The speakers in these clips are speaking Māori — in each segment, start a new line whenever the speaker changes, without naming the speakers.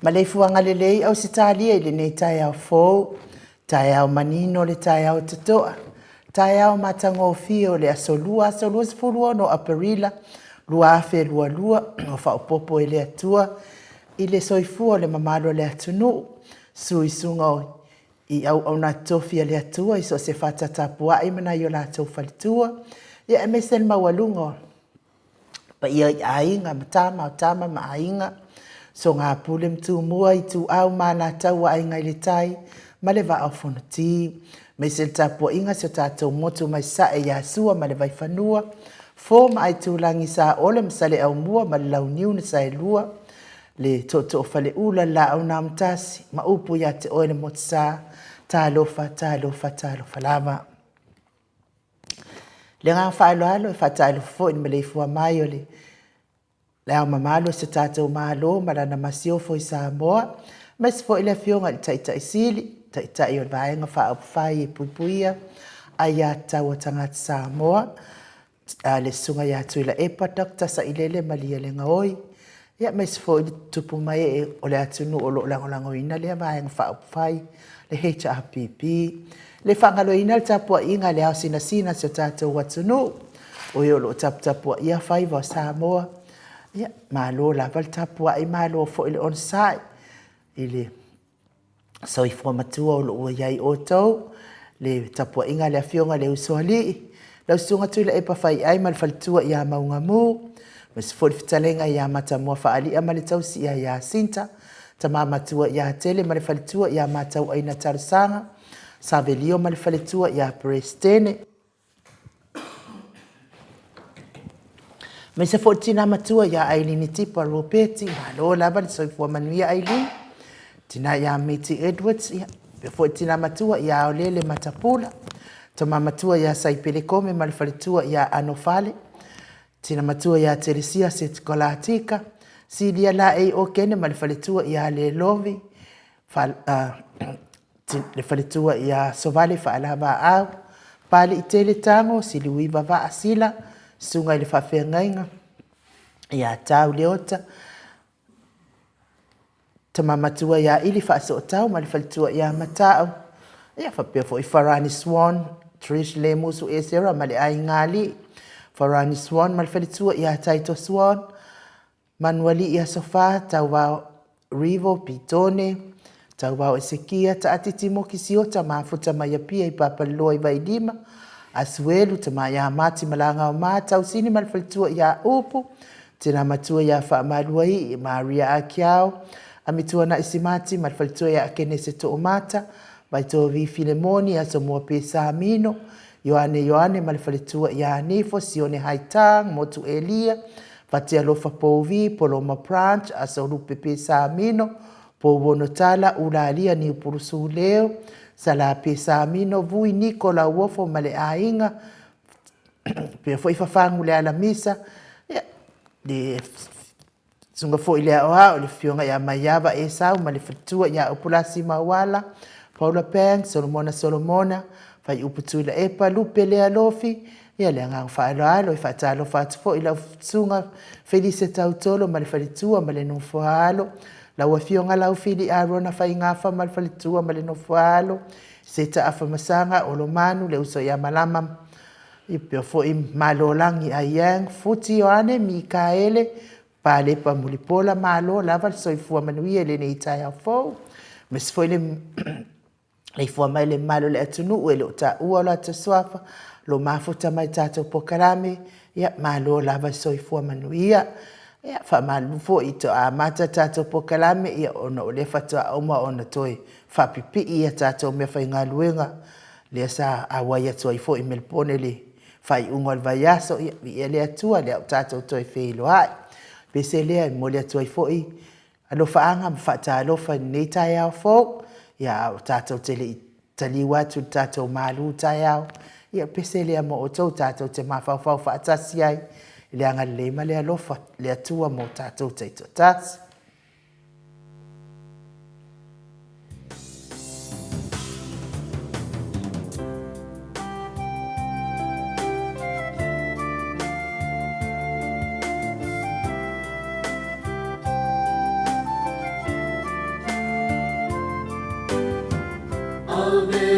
Ma le fuanga le lei au se talia i le nei tai au fou, tai au manino le tai au tatoa, tai au matango fio le asolua se fulua no aparila, lua afe lua o whaopopo i le atua, i le soifua le mamalo le atunu, sui sunga i au na tofia le atua, i so se fata tapua i mana i o la tau falitua, ia e mesel mawalunga, pa ia i ainga, matama ma ainga, so ngā pule mtu mua i tu au mana tau ainga i le tai, ma le va au fonoti, me se tapua inga so tātou motu mai sa e yasua ma le vai whanua, fō ma ai tu langi sa ole msale au mua ma le lau niu na sa e lua, le toto fale ula la au na mtasi, ma upu ya te oene motu sa, tā lofa lama. Le ngā whaelo e whataelo fo in me le fua mai o le au mamalo se tātou malo ma lana masio fo i Samoa, ma se fo i le fionga i taita i sili, taita i o vaenga wha au whai e pupuia, ai a tau o tangata Samoa, le sunga ia tuila epa Dr. Sailele Malia le ngaoi. Ia mai se fo i tupu mai e o le atunu o lo lango ina le vaenga whaupwhai le HRPP. Le whangalo ina le tapua inga le au sina se tātou watunu. O i o lo tapua ia whai wa Samoa. Ia malo la val tapua i malo fo ile on sai. Ile so i fo matua o lo ua iai o tau. Le tapua inga le afionga le usoali. Lau sunga tuila e pawhai ai mal falitua ia maunga mu. Mas fo fitalenga ia mata mua whaali ama le tausi ia sinta. Ta matua ia tele ma le falitua ia matau aina tarusanga. Savelio ma le falitua ia prestene. Mai se fo tina matua ia Ailini Tipa Ropeti. Malo lava le soifua manuia Ailini. Tina ia Miti Edwards. Fo tina matua ia Olele Matapula. Tama matua ia Saipele Kome ma le falitua ia Anofale. Tina matua ia Teresia Setkolatika. Sidia la e o kene ma le falitua ia Le Lovi. Le falitua ia Sovale Faalava au. Pali itele tango siliwiva va asila. Sunga i le whawhengainga. Ia tau leota. Tama matua ia ili whaaso o tau ma le falitua ia matau. Ia whapea fo i Farani Swan. Trish Lemusu e sera ma le ai ngali. Farani Swan ma le falitua ia Taito Swan. Manuali ia Sofa tau wao Rivo Pitone. Tau wao Esekia ta atitimo kisiota maafuta mayapia i papaloa i vaidima. Asuelu te maya mati malanga o mata usini malfalitua ia upu. Tina matua ia whaamaluai i Maria Akiao. Amitua na isimati malfalitua ia Kenese to o mata. Baito vi Filemoni aso mua pesa amino. Yoane malfalitua ia Nifo Sione Haitang Motu Elia. Fatia lofa Povi Poloma Branch aso lupe pesa amino. Po wonotala ulalia ni upurusu leo. Sala pesa amino vui Nicola Wofo male ainga. Pia fo ifafangu le ala misa. De sunga fo ile oa o le fionga ya mayava e sau male fatua ya upulasi mawala. Paula Peng, Solomona. Fai uputu ila epa lupe le alofi. Ia le ngang whaaloalo i whaatalo whaatufo ila sunga Felice Tautolo male falitua male nufo halo. La wafionga lau fili arona fai ngafa malfalitua male no fualo. Seta afa masanga olomanu le uso ya malama. Ipio fo i malolangi ayang. Futi yoane Mikaele. Pale pa mulipola malo. Lava soifua manuia le ne itaya fo. Mes fo ile ifua mai le malo le atunu. Uele uta uola ata swafa. Lo mafuta mai tato pokarame. Ya malo lava soifua manuia. Ia whamalu fo i to a mata tato pokalame ia ona o le fatua oma ona toi whapipi ia tato mea whai ngā luenga lea sa awai atua i fo i Melpone le whai ungo al vaiaso ia lea tua lea o tato toi wheilo hai. Pese lea mo lea tua i fo i alofa anga mwhata alofa nei tai au fo ia o tato tele i tali watu tato malu tai au ia pese lea mo o tau tato te mawhau whaatasi ai. Le anga le ma le alofa le atua mo tātou teito tasi.
Ave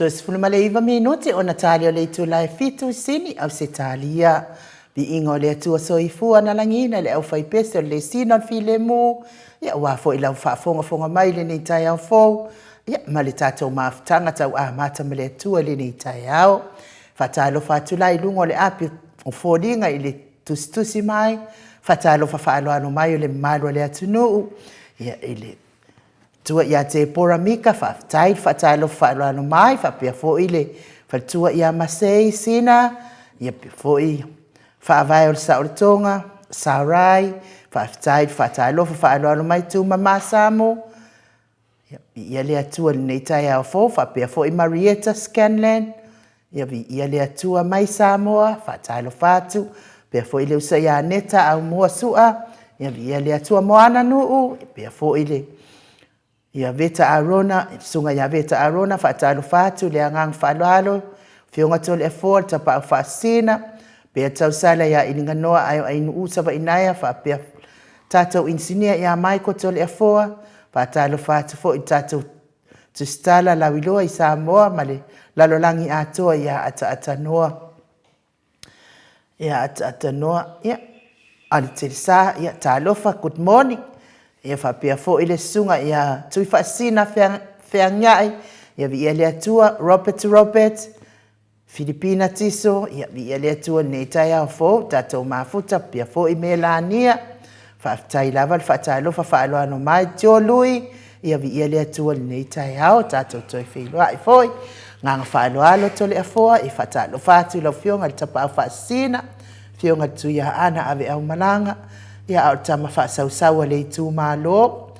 Toes fulu male iwa minuti o Natali o le itu lai fitu sini au se talia. Bi ingo le atua soifua na langina le au fai pese o le sino al file mu. Ia wafo ila ufa fonga mai le nei tai au fau. Ia male tatou maafutanga tau mata male atua le nei tai au. Fatalo fatula ilungo le api o fodinga ili tusi mai. Fatalo fafaalo ano mai o le malo le atunu. Ia ili tua ia te pora mika whaftai whatalo whaaloano mai whapea fo ile whatua ia masei sina ia pia fo i whaavai o sa tonga saurai whaftai whatalo whaaloano mai tu mama samu ia lea tua nei tai au fo whapea fo i Marietta Scanlan ia lea tua mai Samoa whatalo whatu pia fo ile usa ia neta au mua sua ia lea tua moana nuu pia fo ile ia veta arona sunga ia veta arona fatalo fatu le angang falalo fionga tole effort tapa fasina pe tau sala ia ilinga noa ai nu usava inaya fa pe tato insinia ia Michael tole effort fatalo fatu fo tato tustala la wiloa i Samoa male lalolangi ato ia ata noa ia ata noa ia altilsa ia talofa good morning ia whapea fo ile sunga ia tui whaasina whiangai ia vi ia lea tua Robert Filipina tiso ia vi ia lea tua nei tai au fo tatou mafuta pia fo i Melania whaftai lava whaatalofa whaaloano mai tio lui ia vi ia lea tua nei tai au tatou toi whiloa i foi nganga whaaloalo tole a foa i whaatalofa atu lau fionga li tapa au whaasina fionga tui a ana ave au malanga ia au tama whaasausaua le itu malo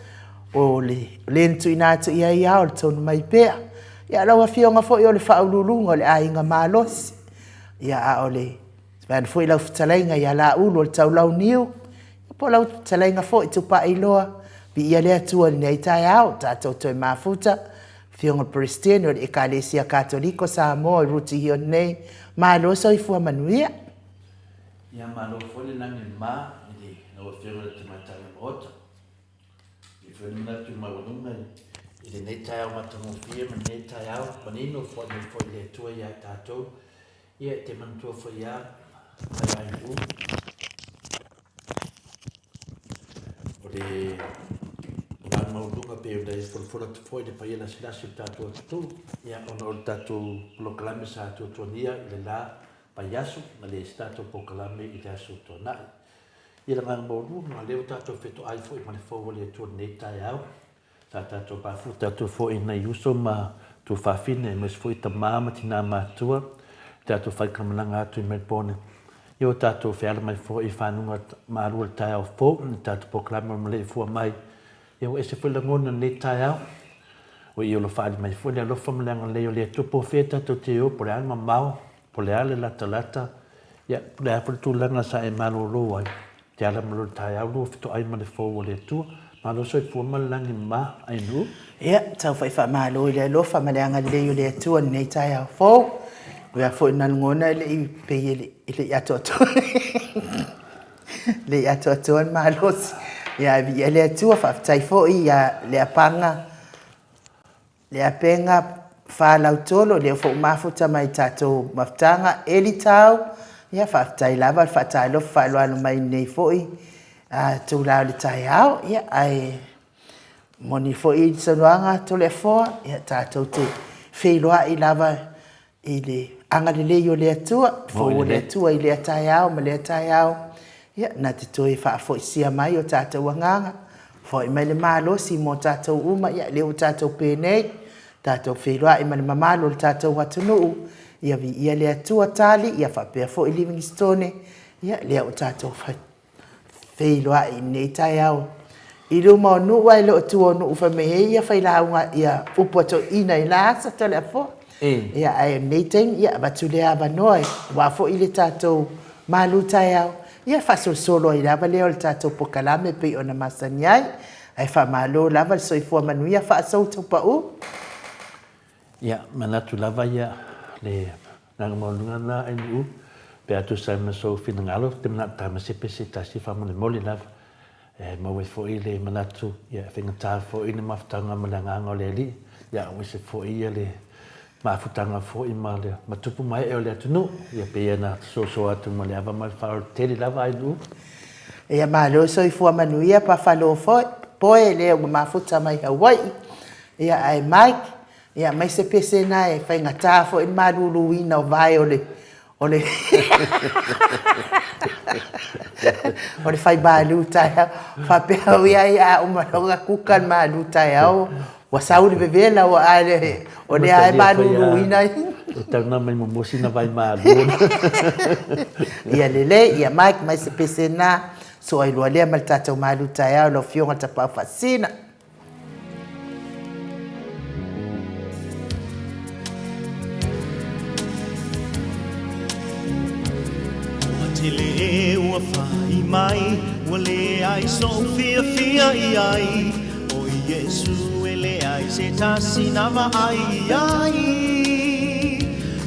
o le ntu inatu ia o le tonu mai pea ia laua fionga fo i o le whaululunga o le ainga malosi ia a o le span fo i lau futalainga ia la ulu o le tau lau niu po lau futalainga fo i tupa iloa bi ia lea tua nei tai au tatou toi mafuta fionga Pristine o le Ekalesia Katoliko Samoa i ruti hio nei maloso i fua manuia
ia malo fo le nangi ma o fero te matai mota i fero na tu maunga i le nei tai au matango fia ma nei tai au panino fo le tua ia tatou ia te mantua fo ia ai u o le la maunga pe o dai fo te fo de paia la silasi tatou tu ia ono tatou proclame sa tu nia le la payaso ma le stato proclame i taso tona ia la ngangbo ma le tatou feto ai fo i ma le fo le tu nei tai au tatou pa fu tatou fo i na yuso ma tu fa fine mes fo i ta mama tina matua tatou fai kamalanga atu i Melbourne io tatou fe ala mai fo i fanunga ma ru tai au fo tatou proclame ma le fo mai io ese fo la ngona nei tai au o io lo fa mai fo le lo fa malanga le io le tu profeta to te o por alma mau por le ale la talata ia le fo tu langa sa e malo lo ai te ala malo tai au lo fito ai ma le fo le tu ma lo so i fo malangi ma ai nu
ia tau fai fa malo le lo fa malanga le io le tu nei tai au fo we a fo na ngona le i pe ile ya toto le ya toto malos ia vi ele tu fa tai fo ia le apanga le apenga whalautolo le fo mafuta mai tātou mafutanga eli tau ia whaftai lava whatai lo whaloalo mai nei foi tū lao le tai au ia ai moni foi sanuanga to le foa ia tātou te wheloa I lava I le anga le leo le atua fo le atua I le tai au ma le tai au ia na te toi whaafo isia mai o tātou anganga fo I mai le malo si mo tātou uma ia leo tātou pēnei tātou wheloa I mani mamalo le tātou watunuu ia vi ia le atua tali ia whapea fo I Livingstone ia lea o tātou wheloa I nei tai au I luma o nuu ai le o tua o nuu whamehe ia whailaunga ia upoto ina I la asa tole a fo ia ai nei teng ia batu le ava noi wa fo I le tātou malu tai au ia whaso solo I lava leo le tātou pokalame pe ona masani ai wha malo lava le soifua manuia wha asau tau pa u
ia manatu lava ia le nanga maulunga na enu pe atu sai maso fina ngalo te manata masepe se tasi whamone moli lava mawe fo I le manatu ia whengatā fo I le mafutanga malanganga o le li ia wese fo I le mafutanga fo I ma le matupu mai e o le atunu ia pe ia na so atu ma le ava mai whao teli lava ai nu
ia malo soifua manuia pa whalo foi poe leo mafuta mai Hawaii ia ai Mike ia mai se pese na e whaingatā fo I maruru ina o vai o le ole fai balu tai fa pe ia ia umalonga kukan malu tai au wa sauri bevela o ale o le ai balu ina
tana mai momosi na vai malu
ia lele ia Mike mai se pese na so ai lo le mal tata malu tai au lo fionga tapa fasina
Tele ua whai mai, ua le ai so fia I ai. O Yesu e le ai se tasi nama ai.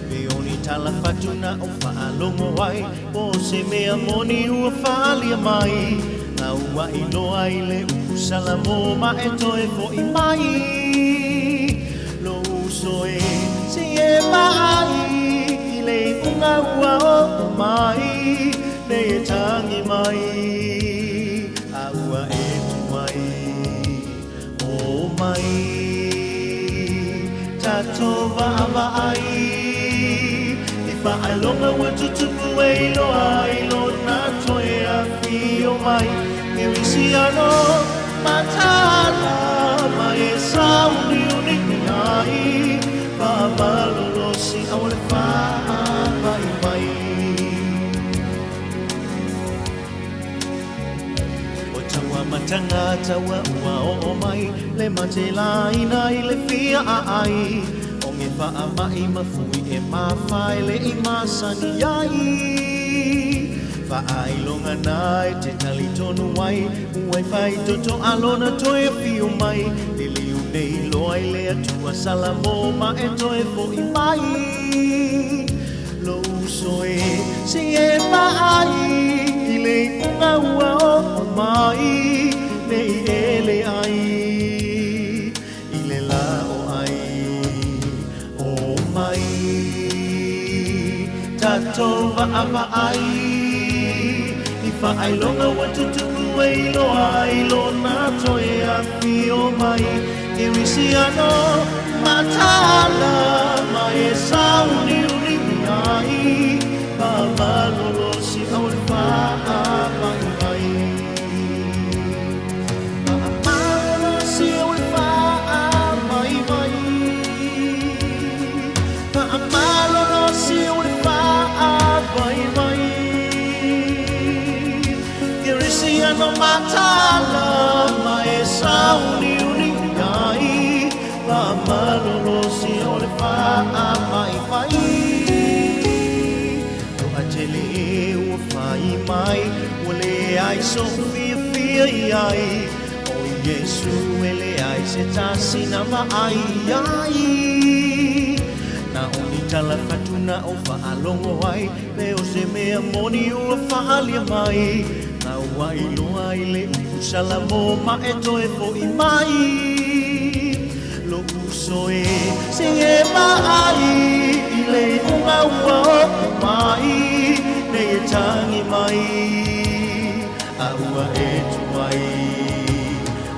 Me oni tala fatuna o whaalongo ai, o se mea moni ua whaalia mai. Na ua ilo ai le usala mo ma e toe fo I mai. Lo uso e se e mai. Le unga ua o mai ne e tangi mai aua e tu mai o mai tato va ai I whaalonga ua tutupu e ilo ai lo na toe a fio mai e wisi ano matala mai e sauni uniki ai Pamalolosi awale whaapai mai O taua matangata wa ua o mai Le mate laina I le fia ai O nge wha mai mafui e mawhai le I masani ai Whaai longa nai te tali tonu ai Uai whai toto alona toe fio mai Le liu nei loai le atua salamo ma e toe fo I mai Lo uso e si e mai I le unga ua o mai Nei e le ai I le la o ai O mai Tato va ai I whaai wa tutupu e ilo na toe a fio mai E wisi ano matala mai e sauni uniki ai Pamalolosi au le whaapai mai Pamalolosi au le whaapai mai Pamalolosi au le whaapai mai no matala mai sauni uniai la malolosi ole fa mai to atele o fai mai ole ai so fia ai o Yesu ele ai se tasi na mai na oni tala fatuna o fa alongo ai le o se mea moni o fa alia mai Na wai loa I le usala mo ma e toe fo I mai Lo soe singe mai le unga ua mai ne tangi mai aua e tuai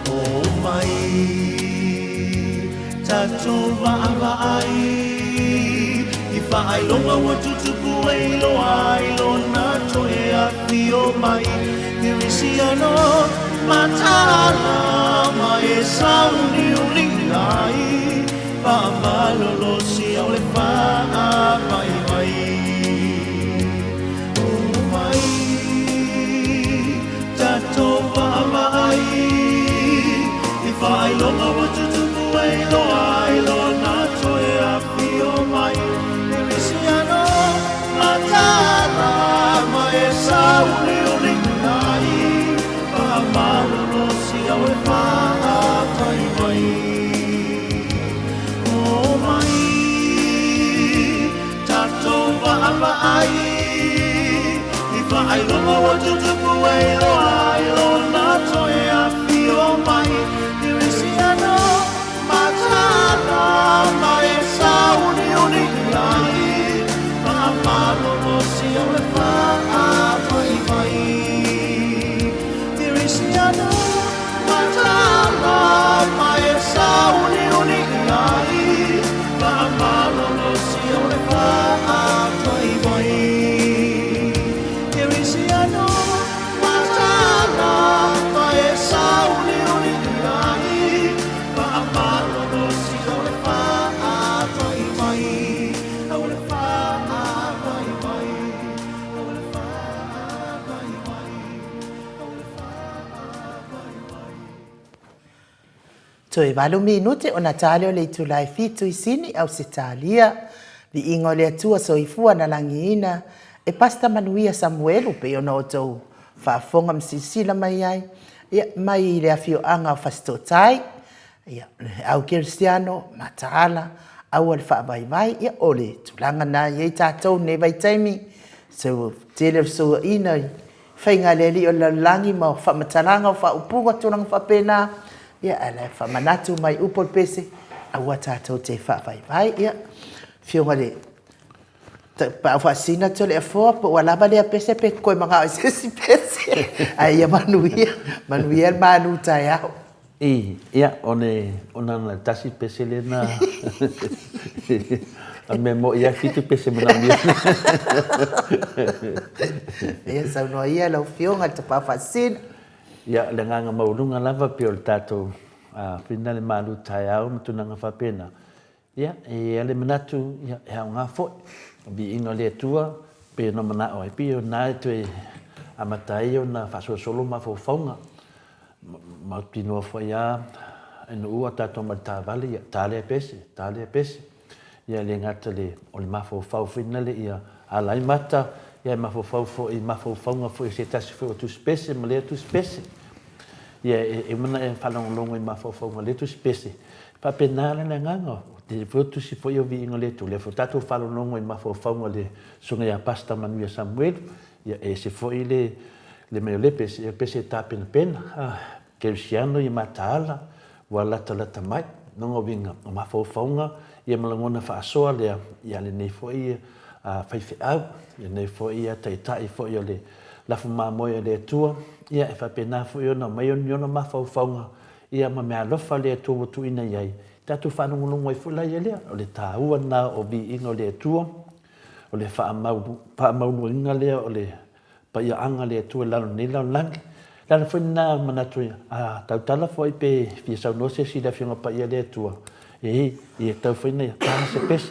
o mai tato vai i fai longa wa tutupu e lo ai lo na to e a fio mai irisiano matala mai sauni ulingai pa malolo si ole pa mai mai o mai tato vai i fai longa wa tutupu e lo ai lo na to e a fio mai irisiano matala mai sauni ulingai pa malolo si ole pa mai mai ai i fai longa wa tutupu e lo ai lo na to e a fio mai irisiano matana mai sauni uningai pa malo si ole fa mai mai irisiano matana mai sauni uningai pa malo si ole fa
Toe walu minute o Natalio le tulai fitu isini au sitalia vi ingo le atua soifua na langiina e pasta manuia Samuelu pe ona o tau whaafonga msisila mai ai mai le afio anga o fastotai au Cristiano Matala au al whaavaivai o le tulanga na iei tātou ne vai taimi so tele so ina whainga le li o la langi ma o whamatalanga o whaupunga tulanga whapena ala whamanatu mai upol pese aua tātou te whaavaivai whiunga le pa whaasina tole a fua po walaba lea pese pe koe mga o sesi pese ai ia manuia manu tai au
ia ona na tasi pese le na a me mo ia fitu pese mona mia
ia saunoa ia lau whiunga te pa whaasina
ia le nganga maurunga lava pe o le tātou whina le malu tai au matunanga whapena. Ia, e ale manatu, ia, e hao ngā fo, bi ino le tua, pe no mana o e pio, nā e tue amatai o na whasua solo ma fōwhaunga. Ma tino fo ia, e no ua tātou ma tā vale, ia, tāle a pese. Ia le ngata le, o le ma fōwhau whina le, ia, alai mata, ia ma fōwhau fo, i ma fōwhaunga fo, i se tasi fo tu spese, ma lea tu spese. Ia, e mana e whalongolongo i ma fōwhaunga le tu spese. Pa penale na nganga, te fotu si foi o vi ingo le tu le fotato falo longo i mafo le sunga ya pasta manuia Samuel ya e se foi le meo le pese ta pen ke Cristiano i matala wala tala mai no vinga mafo ia malangona fa soa le ya le nei foi fai au ya nei foi ya tai foi le la fuma moya le tua ia e fa pena foi no mai no mafo ia ma me alofa le tu ina yai tatu whanongonongo i fula ia lea, o le tāua nā o vi ingo le tua, o le whaamaunu inga lea, o le paia anga le tua lalo nei lau langi. Lana whai nā manatu ia, tautala fwai pe fia sau nose si la whionga paia le tua. I tau whai nei, tāna se pesi,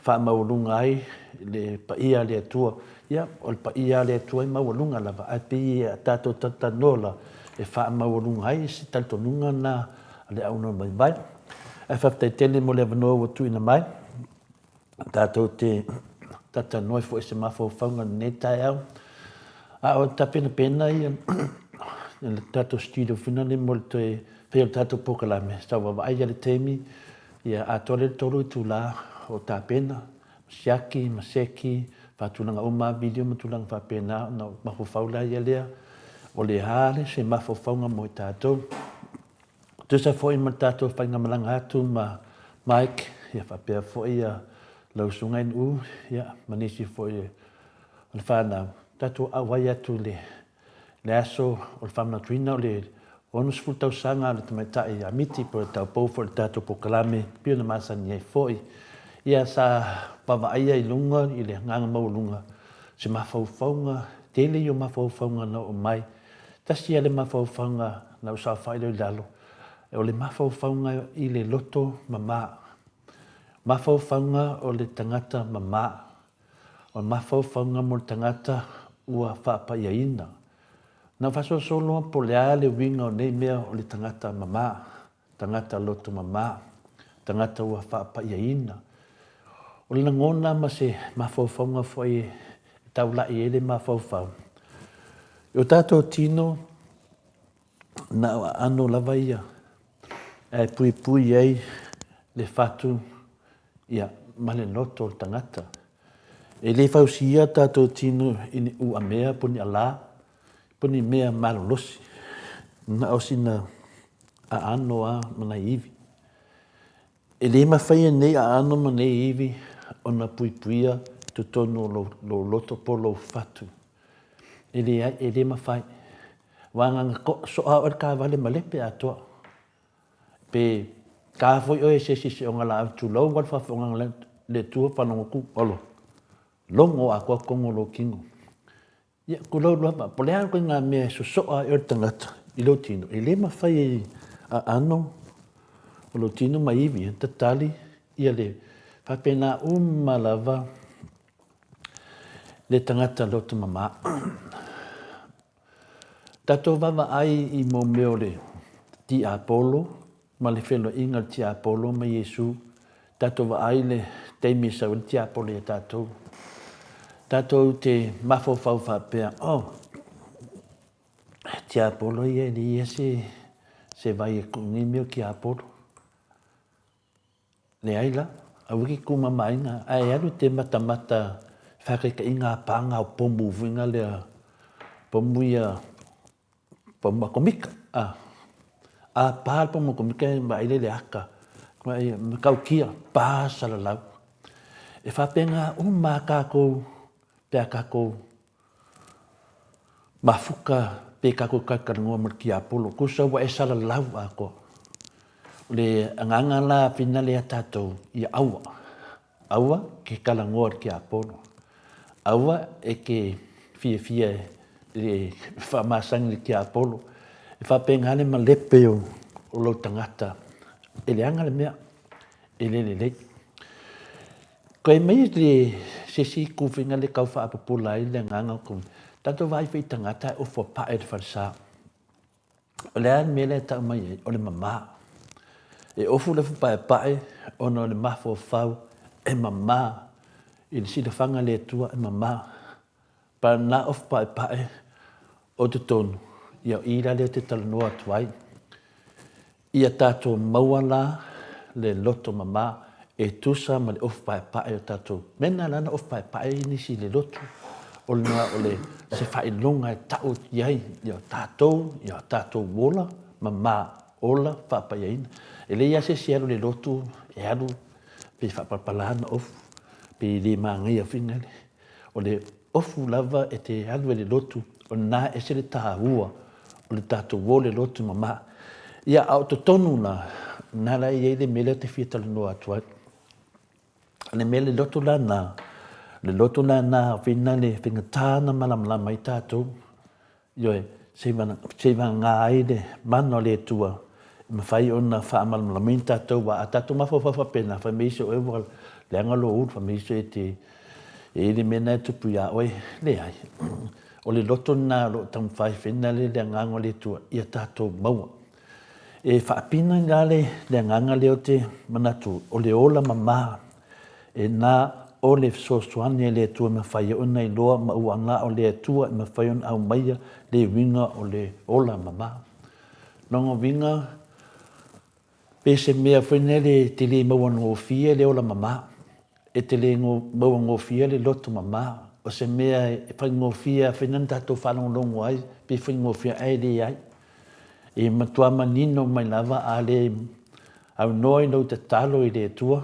whaamaununga ai le paia le tua. Ia, o le paia le tua i maununga lava, ai pi tātou tatanola, e whaamaununga ai, si taltonunga nā, le auna mai mai. E whaftai tele mo le wanoa wa tuina mai. Tātou te tata noi fo ese mafo whaunga ne tai au. A o ta pena i le tātou studio whinane mo le toi peo tātou pokalame. Stawa wa aia le teimi ia a tole tolu i tū la o ta pena. Siaki, maseki, whatunanga uma video matulanga whapena na mafo whaula ia lea. O le hale se mafo whaunga mo i tātou. Tusa foi ma tātou whainga malanga atu ma Mike, ia whapea fo ia lau sunga in u, ia manisi fo ia o le whanau. Tatu awai atu le aso o le whamna tuina o le onus fu tau sanga le tamaitai a miti po le tau pou fo le tatu po kalame pio na masani ai fo i. Ia sa pawaaia i lunga i le nganga mau lunga. Se mawhauwhaunga, tele i o mawhauwhaunga na o mai. Tasi ale mawhauwhaunga na o sa whaile o lalo. E o le mawhauwhaunga i le loto mama. Mawhauwhaunga o le tangata mama. O le mawhauwhaunga mo le tangata ua whapaiaina. Na whaso solo po le ale winga o nei mea o le tangata mama. Tangata loto mama. Tangata ua whapaiaina. O le ngona ma se mawhauwhaunga fwai taulai ele mawhauwhau. O tātou tino na ano lava ia. E pui pui ei le whatu ia ma le loto o tangata. E le whausia tātou tino ini ua mea puni ala, puni mea malolosi. Na osina a ano a mana iwi. E le mawhaia nei a ano mana iwi o na pui puia tutono lo loto po lo whatu. E le mawhai. Wanganga so a ora ka vale malepe atoa. Pe ka foi o se o ngala tu lo wal fa ngala le tu pa no ku olo. Longo a ko kongo lo kingo. Ya ku lo pa polea ko nga me so a o tangata i lo tino. E le mawhai a ano o lo tino mai vi tatali ia le fa pena malava le tangata lo te mama. Tato vava ai i mo meo le ti Apollo, ma le whelo inga ti Apollo ma Yesu. Tato va ai le teimi sa o ti Apollo e tato. Tato te mafo fau whapea. Oh, ti Apollo ia li ia se vai e kungi meo ki Apollo. Le aila, a wiki kuma mainga, ai alu te mata whakeka inga panga o pombu vinga lea pombu ia pomba komika. A pāl pomba komika ma ile le aka. Kau kia, pā salalau. E whapenga mā kākou, pēa kākou, mafuka pē kākou kakarangoa mar ki Apollo. Kusa wa e salalau a ko. Le anganga la pina le tātou i aua. Aua ke kalangoa ki Apollo. Aua e ke fia le whamasang ki Apollo. E whapengane ma lepe o lo tangata. E le anga le mea. E le. Koe mai le sesi kuwhinga le kau whaapapula i le nganga kum. Tato vai whi tangata o whapae de wharsa. O le an mele tau mai o le mama. E ofu le whapae ono le mafo whau e mama. I le sida whanga le tua e mama. Pa na of pae o te tonu. Ia ira le te talanoa tuai. Ia tātou mauala le loto mama e tusa ma le of pae o tātou. Mena lana of pae nisi le loto. O le noa o le se whailonga e tau iai. Ia tātou wola mama ola whapaiaina. E le ia se siaru le loto e alu pe whapapalana of. Pe le mangia whingale. O le ofu lava e te alu e le lotu. O nā e se le taha ua. O le tātou wō le lotu mama. Ia au to tonu na. Nara i e le mele te whietala noa atuai. Le mele lotu la nā. Le lotu la nā whina le whingatāna malamlama i tātou. Ioe, se ngā ai le mana le tua. Ma whai o na wha malamlama i tātou wa a tātou mawhawhawha pena. Whai meiso e wal le angalo ur. Whai meiso e te e le mena e tupu ia oe le ai. O le loto nā lo tam whai whina le anganga le tua i a tātou maua. E whaapina ngā le anganga le o te manatu. O le ola mama. E nā o le sosuane le tua ma whai o nei loa ma uanga o le tua ma whai on au maia le winga o le ola mama. Nongo winga pese mea whina le te le maua ngōwhia le ola mama. E te le maua ngōwhia le loto mama. O se mea e whai ngōwhia whinan tātou whanongongo ai. Pe whai ngōwhia ai le ai. E matua manino mai lava a Au noi no te talo i le tua,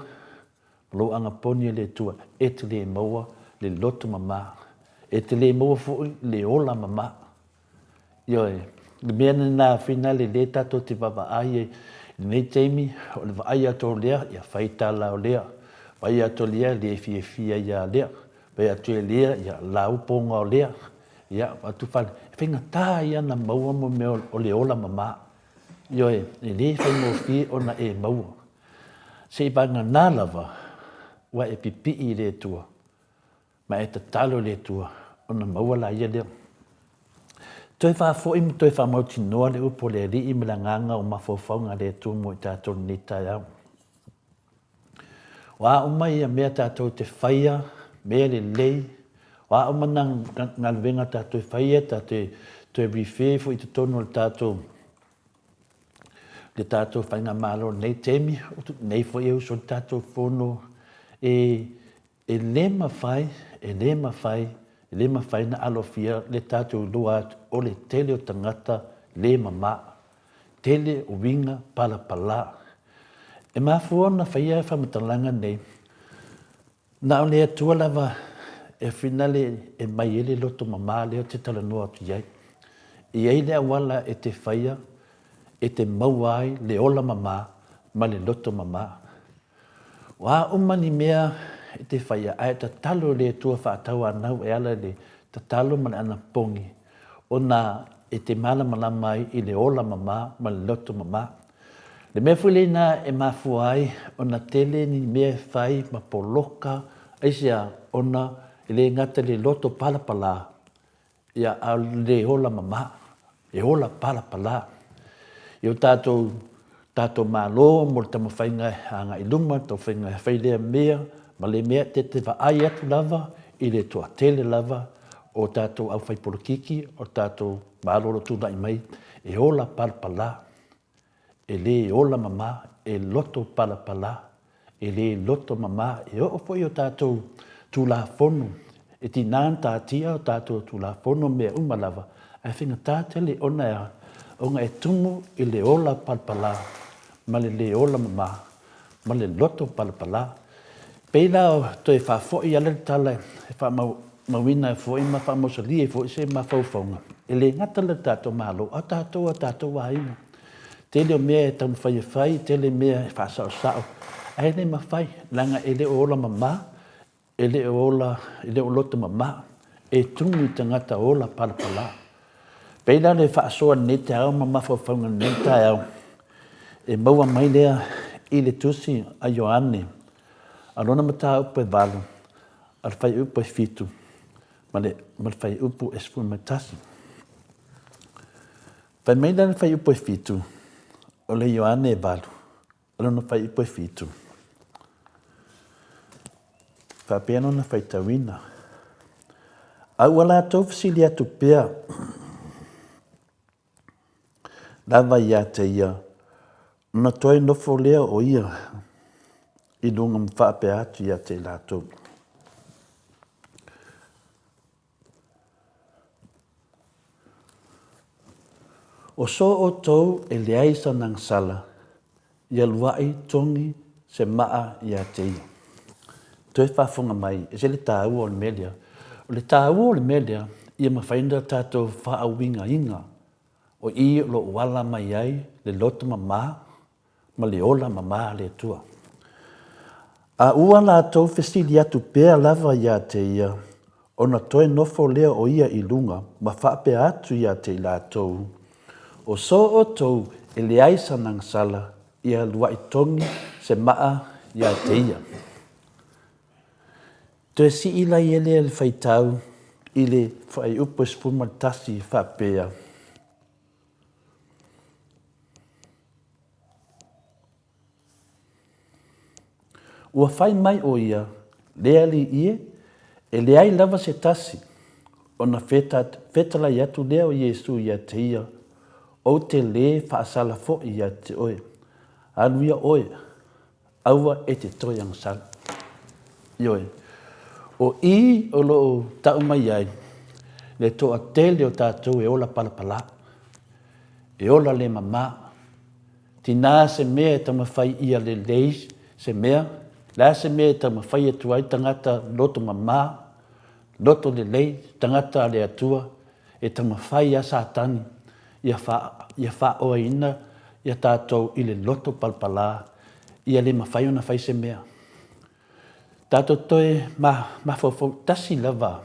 lo anga poni le tua, e te le maua le loto mama, e te le maua fui le ola mama. Ioi, le mea na whina le tato te wawa ai nei teimi, o le vai ato lea, ia whaita lao lea, vai ato lea, le fia ia lea, vai ato lea, ia lau ponga o lea, ia atu whale, whinga tā ia na maua mo me o le ola mama. Ioi, le whaingo fi o na e maua. Se i banga nā lava, wa e pipi i le tua, ma e te talo le tua, o na maua la ia lea. Toi wha fōi mi toi wha mauti noa le upo le ri i mila nganga o mawhauwhaunga le tua mo i tātou ni tai au. Wa umai a mea tātou te whaia, mea le lei, wa umana ngalwenga tātou whaia, tātou rewhewho i te tono le tātou whainga malo nei temi, nei fo eu so tātou whono, e le mawhai, le mawhai na alofia le tātou lua o le tele o tangata le mama, tele o winga pala pala. E mafua na whaia e whamatalanga nei, na o lea tua lava e whinale e mai ele loto mama leo te tala noa atu iai. I ei lea wala e te whaia, e te mauai le ola mama, ma le loto mama. Wa umani mea e te whaia, ai ta talo le tua whaatau anau e ala le ta talo ma le ana pongi. O na e te mala mai i le ola mama, ma le loto mama. Le mea fule na e mafuai, o na tele ni mea whai ma poloka, aisia o na e le ngata le loto palapala, ia a le ola mama, e ola palapala. Io tātou mālo, mo te mawhainga hanga i luma, tau whainga whailea mea, ma le mea te whaai atu lava, i le tua tele lava, o tātou au whaipolokiki, o tātou māloro tūnai mai, e ola palapala, e le ola mama, e loto palapala, e le loto mama, e o foi o tātou tūla whono, e ti nān tātia o tātou tūla whono mea umalava, ai whinga tātele ona ea, onga e tumu i le ola palapala, ma le ola mama, ma le loto palapala. Peila o toi whafoi ala le tala, e wha mawina e foi, ma wha mosali e foi, se ma whauwhaunga. E le ngata le tātou malo, a tātou waina. Tele o mea e tamu whai, tele mea e whasao sao. Ai ne ma whai, langa e le ola mama, e le o loto mama, e tumu i tangata ola palapala. Peila le whaasoa ne te au ma mawhauwhaunga ne te au. E maua mai lea i le tusi a Ioane. Alona mata upo e walu. Al whai upo e fitu. Ma le whai upo e spu matasi. Whai mai le whai upo e fitu. O le Ioane e walu. Alona whai upo e fitu. Whapeano na whai tawina. Au ala tau fisili atu pea. Lava ia te ia, na toi nofo lea o ia, i lunga mwhape atu ia te lātou. O so o tau e leaisa nang sala, ia luai tongi se maa ia te ia. Toi whafunga mai, e se le tāua o le melia. O le tāua o le melia, ia mawhainda tātou whaawinga inga, o i lo wala mai ai le loto mama, ma le ola mama le tua. A ua la tau fesili atu pea lava ia te ia, o na toe nofo lea o ia i lunga, ma whape atu ia te la tau. O so o tau e le aisa nang sala, ia luai tongi se maa ia te ia. Te si ila i ele le whaitau, i le whai upo spumatasi whapea. Ua whai mai o ia, lea li ie, e leai lava se tasi, o na whetala i atu lea o Iesu ia te ia, o te le whaasala fo ia te oe. Aluia oe, aua e te toi ang sala. Ioe, o i o lo tau mai ai, le toa tele o tātou e ola palapala, e ola le mama, tina se mea tama whai ia le leis se mea, la se mea tama whai atu ai tangata loto mamā, loto le lei, tangata le atua, e tama whai a Satani, ia wha oa ina, ia tātou i le loto palpala, ia le mawhai ona whai se mea. Tātou toe ma fofo tasi lava,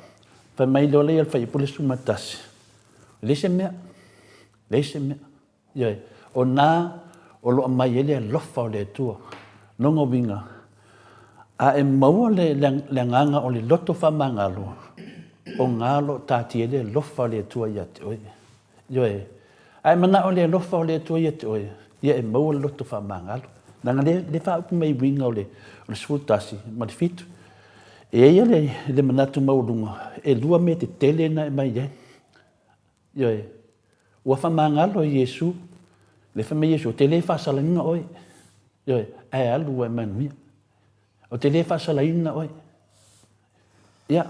whai mai leo lea whai pule suma tasi. Le se mea, ia o nā, o loa mai ele a lofa o le atua, nonga winga, a e maua le nganga o le loto whamangalo, o ngalo tāti ele lofa o le atua ia te oe. Ioe, a e mana o le lofa o le atua ia te oe, ia e maua le loto whamangalo. Nanga le whaupu mai winga o le sfultasi, ma le fitu. E ia le manatu maurunga, e lua me te tele na e mai ia. Ioe, ua whamangalo i Yesu, le whame Yesu, te le whasalanina oe. Ioe, ai alu e manuia. O te le whasalanina oe. Ia,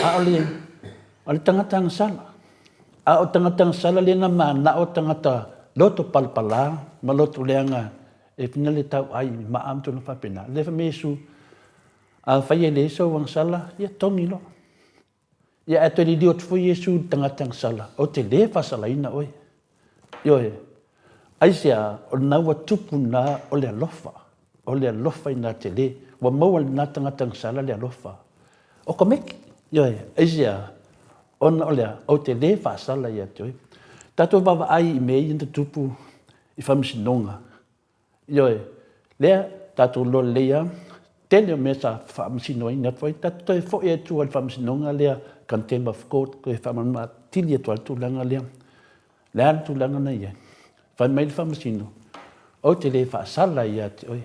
a o le tangata sala. A o tangata sala le na mana o tangata loto palpala, ma loto leanga e pina le tau ai ma amto na whapena. Le whame Yesu, a whai e le so wang sala, ia tongi lo. Ia e te li diot fu Yesu tangata sala. O te le whasalanina oe. Ioe, aisia o naua tupu na o le alofa ina te le, wa maua na tangata sala le alofa. O komeki, ioe, aisia o te le whaasala ia te oe. Tato wawa ai I mei inta tupu I whamisinonga. Ioe, lea tato lo lea, tele o mea sa whamisinonga ina toi, tato toi fo e tu al whamisinonga lea, contempt of court, koe whamama tili atu al tūlanga lea. Lea al tūlanga na ia. Whai mai le whamasino. O te le whaasala ia te oe.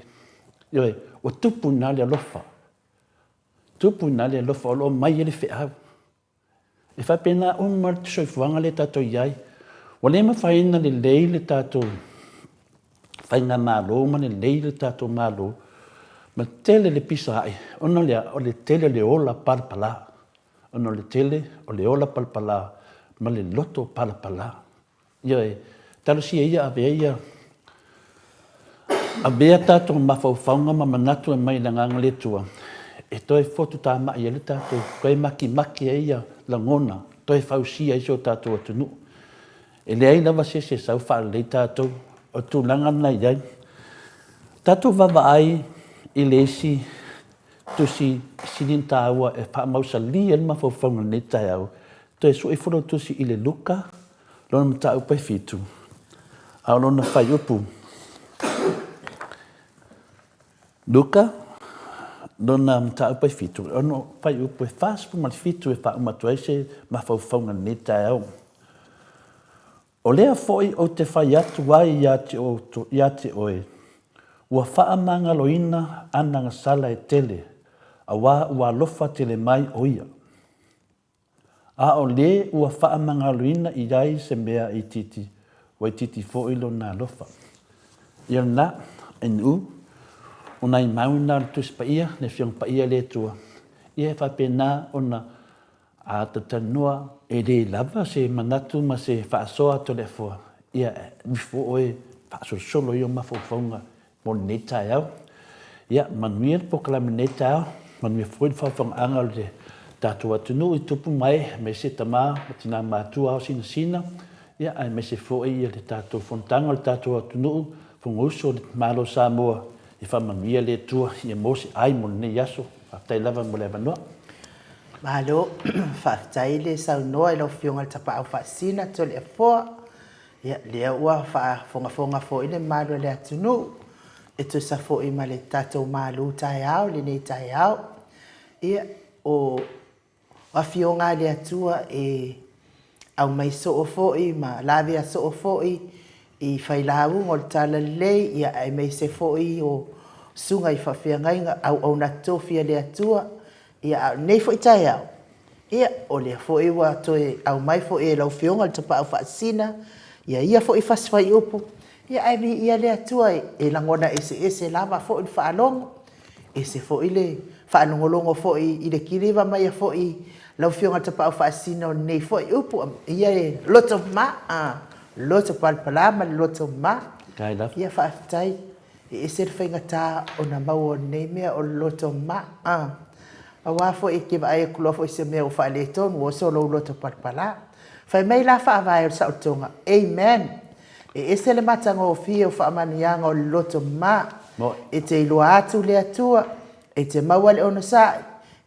Ioe, o tupu na lea lofa. Tupu na lea lofa o lo mai ele whiau. E whai pena o mar te soifuanga le tato iai. Wa le mawhaina le lei le tato. Whai ngā mālo, ma le lei le tato mālo. Ma tele le pisa ai. Ono lea, o le tele le ola palpala. Ono le tele, o le ola palpala. Ma le loto palpala. Ioe, talo si ia avea ia. Avea tato mawhauwhaunga ma manatu e mai la nganga le tua. E toi fotu tā mai ele tato. Koe maki e ia la ngona. Toi whausia iso tato atunu. E le ai lava se sau wha le tato. O tu langa na iai. Tato wawa ai I le si. Tu si silin tāua e wha mausa li el mawhauwhaunga ne tai au. Toi so e whoro tu si I le luka. Lona mta upa e fitu. Ao lona whai upu. Luka. Lona mta upa e fitu. Ono whai upu e whaspu ma le fitu e wha umatu eise ma whauwhaunga ne tai au. O lea foi o te whai atu wai ia te oe. Ua wha manga loina ananga sala e tele. A ua lofa tele mai o ia. A o le ua wha manga loina I ai se mea I titi. Wai titi fo ilo na lofa. Ia na, enu, ona I mauna tus pa ia, ne fiong pa ia le tua. Ia wha pena ona a tatanua e le lava se manatu ma se whaasoa to le fua. Ia bifo oe whaasosolo I o mawhauwhaunga mo ne tai au. Ia manuia pokalame ne tai au, manuia fuid whauwhanga anga le tātou atunu I tupu mai me se tamā, matina mātua au sina. Ia ai me se fōi I le tātou fontanga le tātou atunu, whunguso le mālo Samoa, I whamanuia le tua, I mose ai mo ne yaso, whaftai lava mo le manua.
Malo, whaftai le sau noa I lau fionga le tapa au whaasina to le fōa. Ia lea ua whaafonga fōi le mālo le atunu. E tu sa fōi ma le tātou mālo tai au, le nei tai au. Ia o whafionga le atua e au mai so o fōi, ma lawe a so o fōi I whailau ngol tala lei, ia ai mai se fōi o sunga I whawhiangainga au na tōwhia le atua, ia nei fōi tai au. Ia o le fōi wa toe au mai fōi e lau fionga le tapa au whaasina, ia fōi whaswai upu, ia ai mi ia le atua e langona ese lava fōi le whaalongo, ese fōi le whaalongolongo fōi I le kiriwa mai a fōi lau fionga tapa au whaasina o nei fōi upu, ia e loto ma, loto palpalama, loto ma,
Kai la.
Ia whaafitai. E se whainga tā o na mau o nei mea o loto ma. A wafo e ke vai kulofo i se mea o whaale tonu o solo loto palpala. Whai mai la whaavai o sa utonga. Amen. E se le matanga o fia o whaamanianga o loto ma. E te iloa atu le atua. E te maua le ono sai.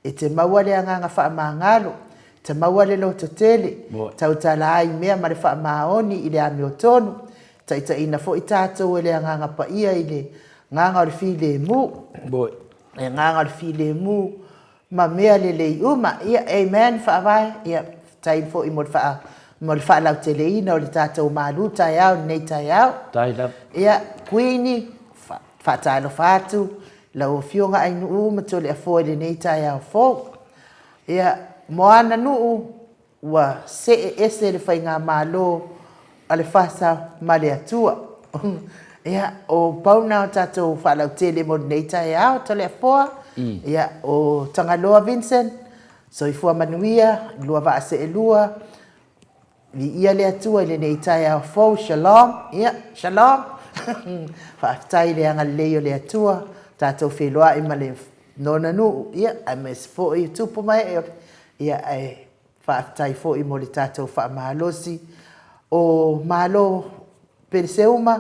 E te maua le anganga whaamangalo. Te maua le loto tele. Tau tala ai mea ma le whaamaoni i le ami o tonu. Ta ina fo i tātou e le anganga pa ia i le nganga o le fi le mu. E nganga o le fi le mu. Ma mea le le uma. Ia, amen, whaavai. Ia, tai fo i mo le whaalau te le ina o le tātou malu tai au, nei tai au.
Tai la.
Ia, kuini, whaatalo whātu. La o fionga ai nuu ma tole a fo le nei tai au fo. Ia, moana nuu wa se e ese le whainga malo ale fasa male atua. Ia, o pauna o tātou whaalau tele mo nei tai au, tole a foa. Ia, o Tangaloa Vincent, so i fua manuia, lua va se e lua. Vi ia le atua le nei tai au fo, shalom. Ia, shalom. Whaafitai le anga leo le atua. Tātou wheloa i male nona nu. Ia, a mes fo i tupu mai. Ia, ai whaafitai fo i mo le tātou whaamahalosi. O malo Perseuma,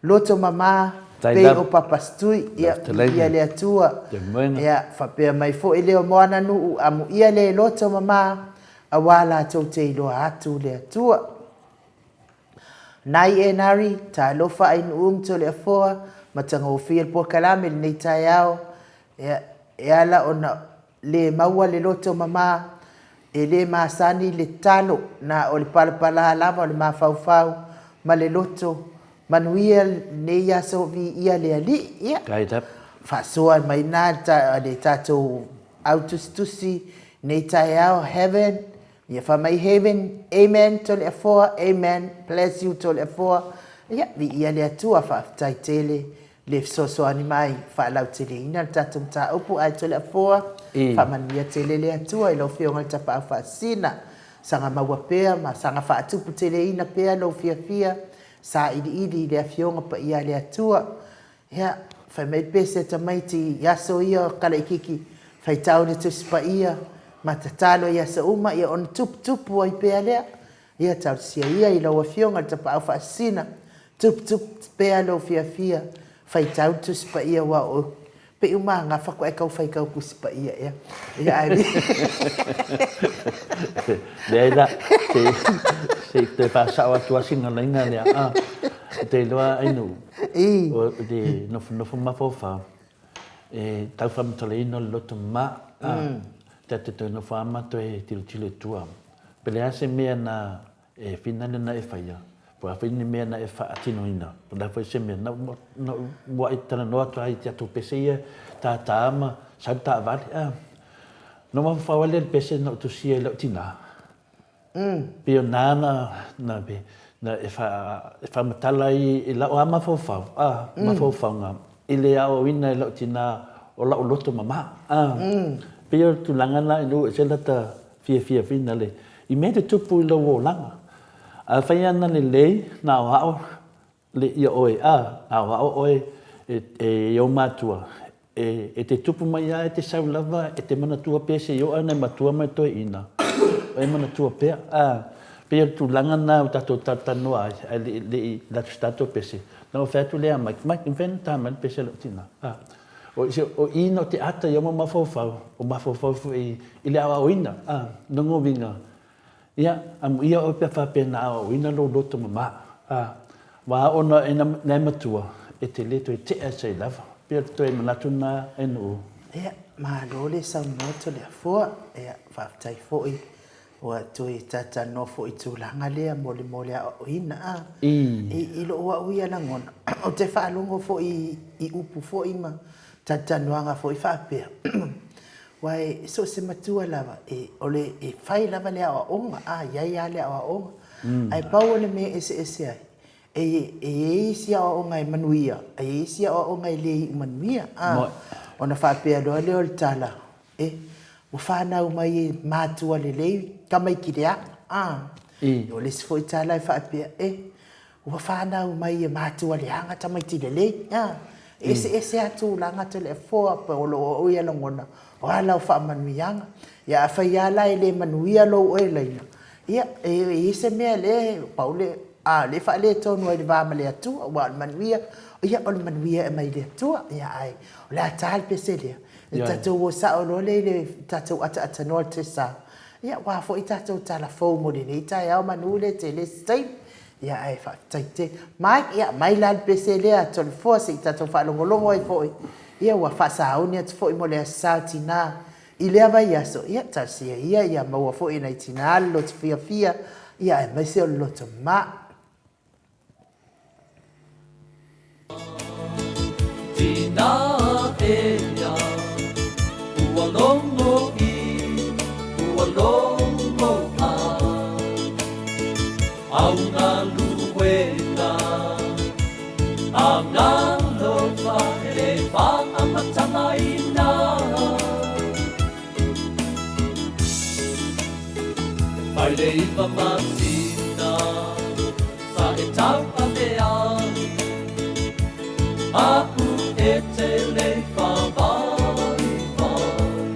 loto mama, pe o papastui, ia le atua. Ia, whapea mai fo i leo moana nu, amu ia le loto mama, a wala tau te iloa atu le atua. Nai e nari, ta lofa ai nu to le afoa, matanga o fia po kalame le nei tai au. E ala ona le maua le loto mama, e le masani le talo na o le palapala lava o le mafaufau ma le loto manuia ne ia so vi ia le ali ia fasoa mai na le tatou autustusi nei tai au heaven ia fa mai heaven amen to le afoa amen bless you to le afoa ia vi ia le atua fa tai tele le so animai fa lau tele ina tatou ta upu ai to le afoa fa mania tele le atua i lo fio ngal tapa fa sina sanga maua pea ma sanga fa tupu tele ina pea lo fia sa idi le fionga pa ia le atua ia fa mai pese ta maiti yaso ia kala ikiki fa tau le tuspa ia ma tatalo ia sa uma ia on tupu ai pea le ia tau sia ia i lo fionga tapa fa sina tupu pea lo fia fa tau tuspa ia wa o pe uma nga fa ko e kau fai kau kuspa ia ai
Leila se te pasa wa tua singa lenga le te loa ai no o de no ma fofa e tau fam tole no loto ma te no fama to e tile tua pele ase me na e finale na e faia po a fini me na e fa atino ina po da foi se me na wa itana no to ai tu pesia ta ama santa vale no ma fa wale pese no tu sia lo tina pio nana na be na e fa matala i la o ama fofa ma fofa nga ile a o ina lo tina o la o loto mama pio tu langana no se la ta fia finale i me te tupu lo o langa a faiana le na o le ia oi a oi e o matua e te tupu mai e te saulava e te mana tua pese yo ana matua mai to ina e mana tua pe pe tu langa na ta to ta no ai le la stato pese no fetu le mai inventa man pese lo tina o ino te ata yo ma fofa o ma fofa i le a ina no ngovinga ia am ia o pe fa pe na o ina lo loto mama wa ona na matua e te le to te sai lava pe to e manatuna enu
ia ma lole sa moto le fo ia fa tai foi o to i tata no fo i tu langa le mole o ina i lo wa uia na ngona o te fa longo fo i upu fo i ma tata noanga fo i fa pe wai so se matua lava e ole e fai lava le a onga ia le a onga ai pau le me ese ai e sia o ngai manuia e sia o ngai le manuia ona fa pe do le ol tala o fa na o mai matua le kamai kirea o le foi tala fa pe ua whanau mai e mātua le anga tamai tile le. Ese atu langa te le foa pa o lo o ia langona. O ala o wha manuianga. Ia a whai ala e le manuia lo o e leina. Ia e se mea le paule le wha le tonu ai le vāma le atua. Ua o manuia. Ia o le manuia e mai le atua. Ia ai. O le atal pese lea. Tatou o sa o lo le tatou ata noa te sa. Ia wa fo i tatou tala fau mo le nei tai au manu le te le stai. Ia ai fa taite. Mai ia mai la pese le a tol fo se tatou fa longo ai fo. Ia wa fa sa o ni at fo mo le sa tina. I le ava ia so ia ta sia ia ma wa fo i nei tina lo te fia. Ia mai se o lo te ma.
Tina e ya. Ua longo i, ua longo a. Au ngā luenga, a ngā lofa e wha amatanga i nā. Mai le iwa matina, sa e tau a te ai. Aku e te le whawai vai.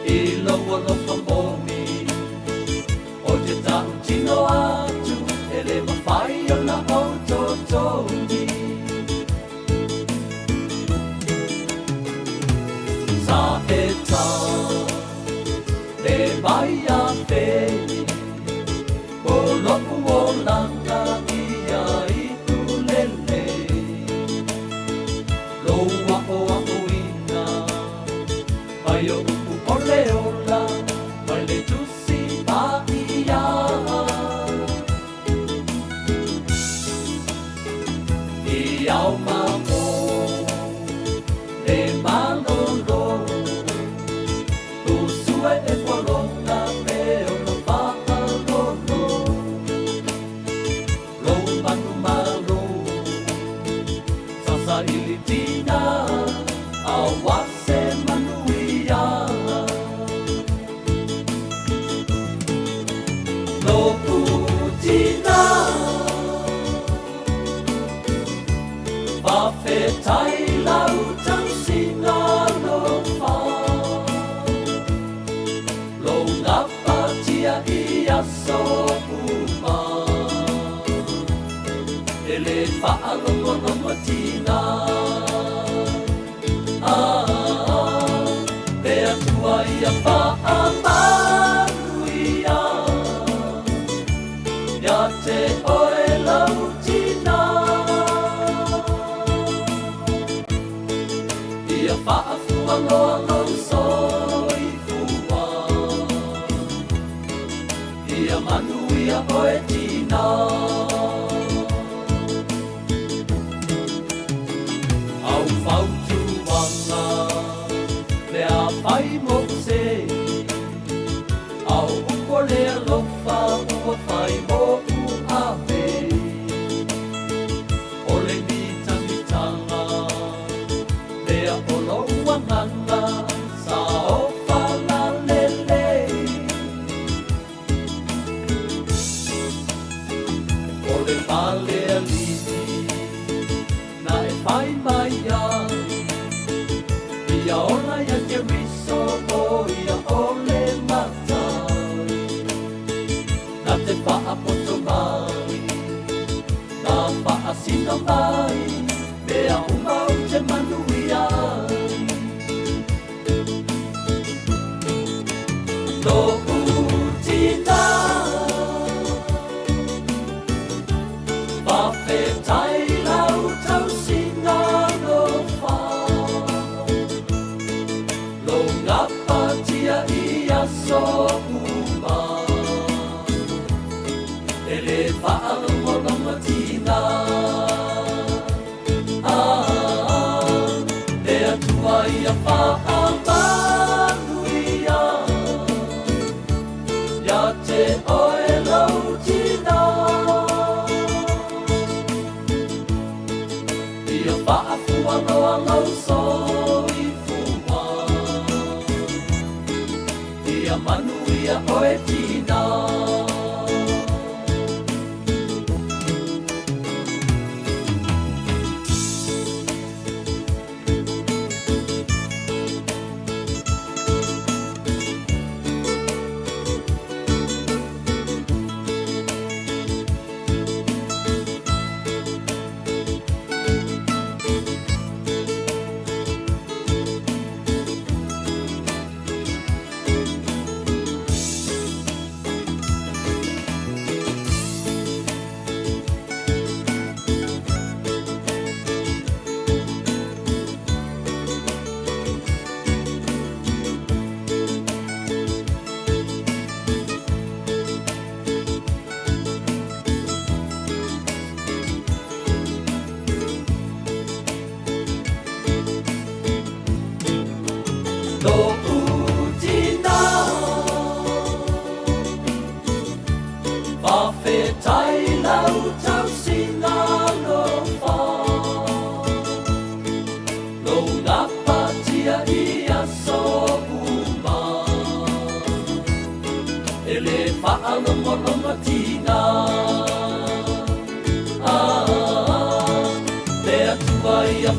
I loa lofa momi, o te tau tino atu, e le mawhai o na autotoni. Sa e tau, le mai a wheni, o loku o langa ia i tulele. Loa o ako ina, mai o upu o le ola, mai le tusi pa ia. I au mamo, le malolo, usue e polonga me o lo whakalolo. Lo manu malo, sasa ili tina, awa se manuia. Lo putina, whawhetai lau tau singa lo wha. Lo ngapa tia i aso uma. Ele whaalongo tina. Te atua ia whaamanuia. Ia te oe lau tina. Ia whaafua loa lau soi fua. Ia manuia oe tina. Au whautuanga, lea whai mo se. Au uko lea lofa, ua whai mo u awe. O le mitanga, lea o loa nganga, sa o whala lele. O le whalea liti, na e whai mai ai. Ia ona ia ke riso o ia ole matai. Na te wha poto mai, na wha sino mai, mea umau te manui ai. Lo utina, whawhetai lau tau singa lo wha. Lo ngapa tia i aso uma. Ele whaalongo tina. Le atua ia whaamanuia. Ia te oe lau tina. Ia whaafua loa lau soi fua. Ia manuia oe tina.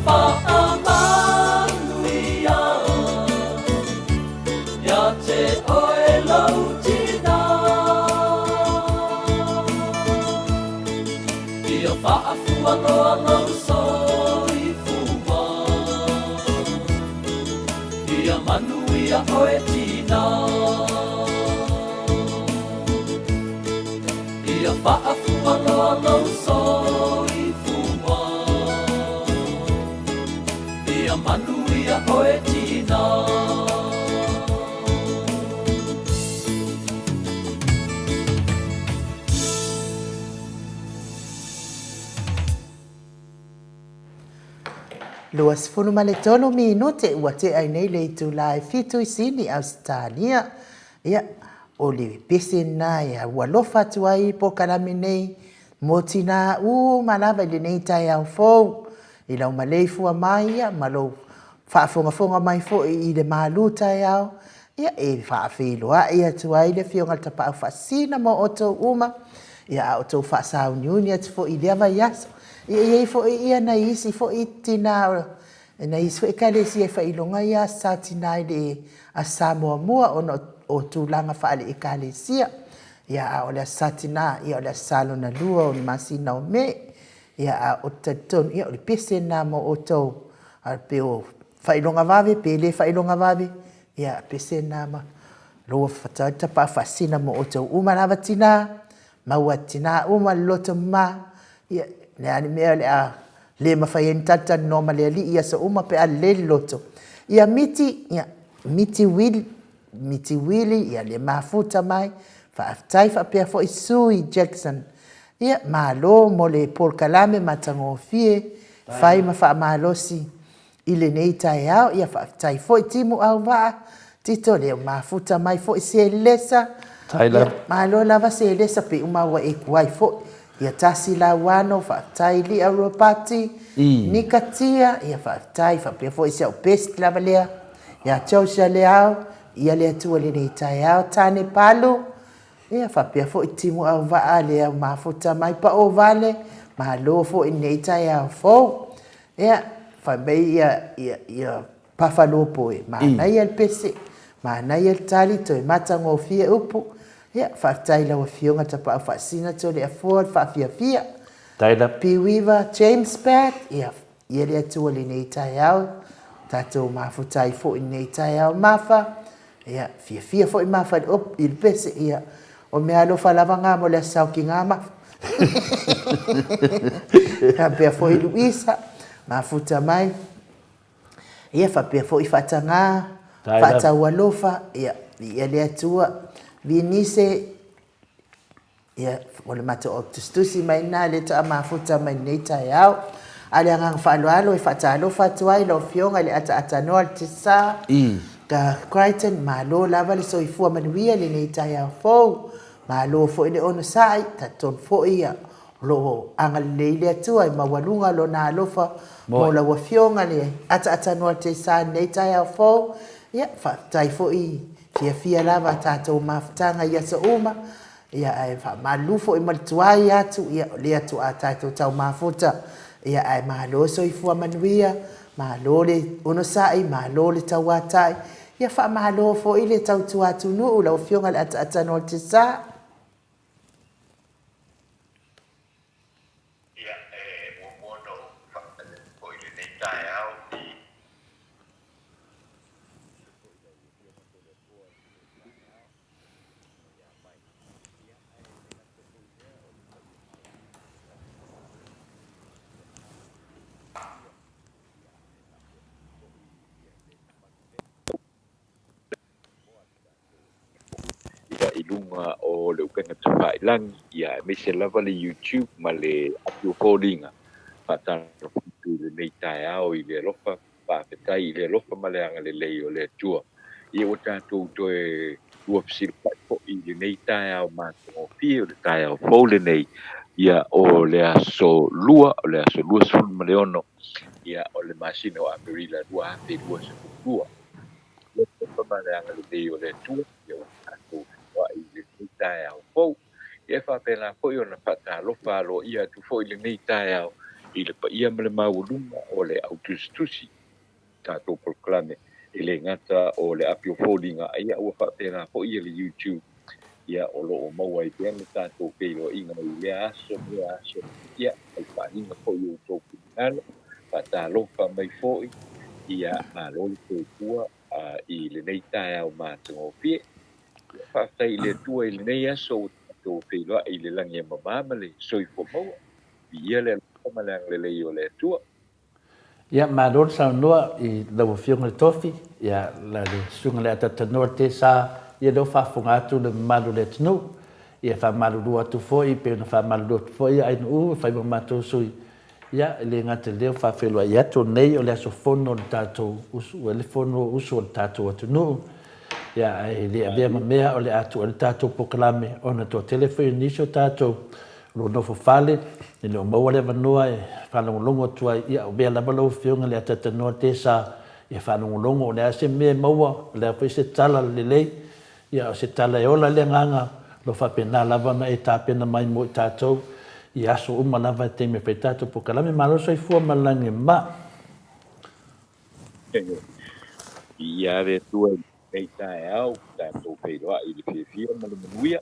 whaamanuia ia te oe lau tina ia whaafuanoa lau soifua ia manuia oe tina ia whaafuanoa lau soifua ia manuia oe tina
Luas funu ma le tonu minute ua te ai nei le tu lai fitu i sini Australia. Ia, o le pese na ia ua lofa tu ai po kalame nei mo tina malava i le nei tai au fou. I lau malei fua mai ia, malo whaafonga mai fo i le malu tai au. Ia e whaafeloa ia tu ai le fionga tapa au whaasina mo o tau uma. Ia o tau whaasau niuni atu fo i lewa iaso. Ia fo ia na isi fo i tina na isi fo i kale si e whailonga ia sa tina i le a Samoa mua o tūlanga whaale i kale sia. Ia o le satina, ia o le salo na lua o ni masina o me. Ia o tatonu, ia o le pese na mo o tau. Pe o whailonga wawe, pe le whailonga wawe. Ia pese na ma loa whatauta pa whasina mo o tau umarawa tina. Maua tina uma loto ma. Ia le ani mea le mawhai tata noma le ali ia sa uma pe a le loto. Ia miti wili ia le mafuta mai whaaftai whapea fo i Sui Jackson. Ia malo mo le Paul Kalame matango fie whai ma wha malosi i le nei tai au ia whaaftai fo i timu au waa tito le mafuta mai fo i se lesa. Malo lava se lesa pe umawa e kuai fo ia tasi la wano whaaftai li Europati nikatia ia whaaftai whapea fo i se au pest lava lea ia chausia le au ia le atua le nei tai au tane palu ia whapea fo i timu au waa le au mafuta mai pa o vale malo fo i nei tai au fo ia whamei ia pafalopo e maanai al pese maanai al tali to e matango fia upu ia whaaftai lau fionga tapa au whaasina to le afford whaafia fia Piwiva James Pat ia le atua le nei tai au tatou mafutai fo i nei tai au mafa ia fia fo i mafa op il pese ia o me alo falava nga mo le sau ki nga mafa ia pia fo i Luisa mafuta mai ia fa pia fo i fatanga fata walofa ia le atua vinise ia o le mato octustusi mai na le ta mafuta mai nei tai au ale anga faloalo e fatalo fatuai lo fionga le ata noa te sa ka Crichton malo lava le soifua manuia le nei tai au fou malo fo ile ono sai taton fo ia lo anga le ile atua i mawalunga lo na alofa mo la wafionga le ata noa te sa nei tai au fou ia fatai fo i fia lava tatou mafutanga ia sa uma ia ai fa malufo i maltuai atu ia le atu atato tau mafuta ia ai malo soifua manuia malo le ono sai malo le tawatai ia fa malo fo ile tau tu atu no la fionga le ata no te sa
ia mo no fa fo ile nei tai au ilunga o le ukanga tawhailangi ia me se lava le YouTube ma le apu foldinga pata tu le nei tai au i le lofa pa petai i le lofa ma le anga le lei o le atua ia o tātou toe ua pisil pai po i le nei tai au mātongo fie o le tai au fole nei ia o le aso lua sul ma le ono ia o le masina o Aperila lua hape lua se lua ia lofa ma le anga le lei o le atua ia o tātou i le nei tai au fou ia whapena fo i ona pata lofa lo ia tu fo i le nei tai au i le paia ma le maulunga o le autustusi tātou proklame i le ngata o le apio fōlinga ia ua whaapena po ia le YouTube ia o loo maua i pēne tātou pēro inga i le aso ia ai whahinga po i o tōku ngalo whatalofa mai fōi ia a loli tōkua i le nei tae au mātango pie whaatai i le tua i le nei aso o tātou pēroa i le langi e mamama le soifo maua ia le alama le lei o le tua
Ia malor sa noa i lau fiong le tofi ia la le sunga le ata tanor te sa ia do fa funga atu le malu le tnu ia fa malu do atu foi pe na fa malu do foi ai no fa ma to sui ia le ngate le fa felo ia to nei o le so fono le tato usu le fono usu le tato atu no ia ai le avea mea o le atu le tato poklame ona to telefone ni so tato lo no fale e lo mo le vanua e fa longo tua ia o bea la balo fionga le tata no te sa e fa longo le ase me mo le fa se tala le le ia se tala e ola le nganga lo fa pena la vana e ta pena mai mo tato ia so uma lava te me petato po kala me malo so fu malange ma
ia le tua e ta au tato pero i le fia ma le manuia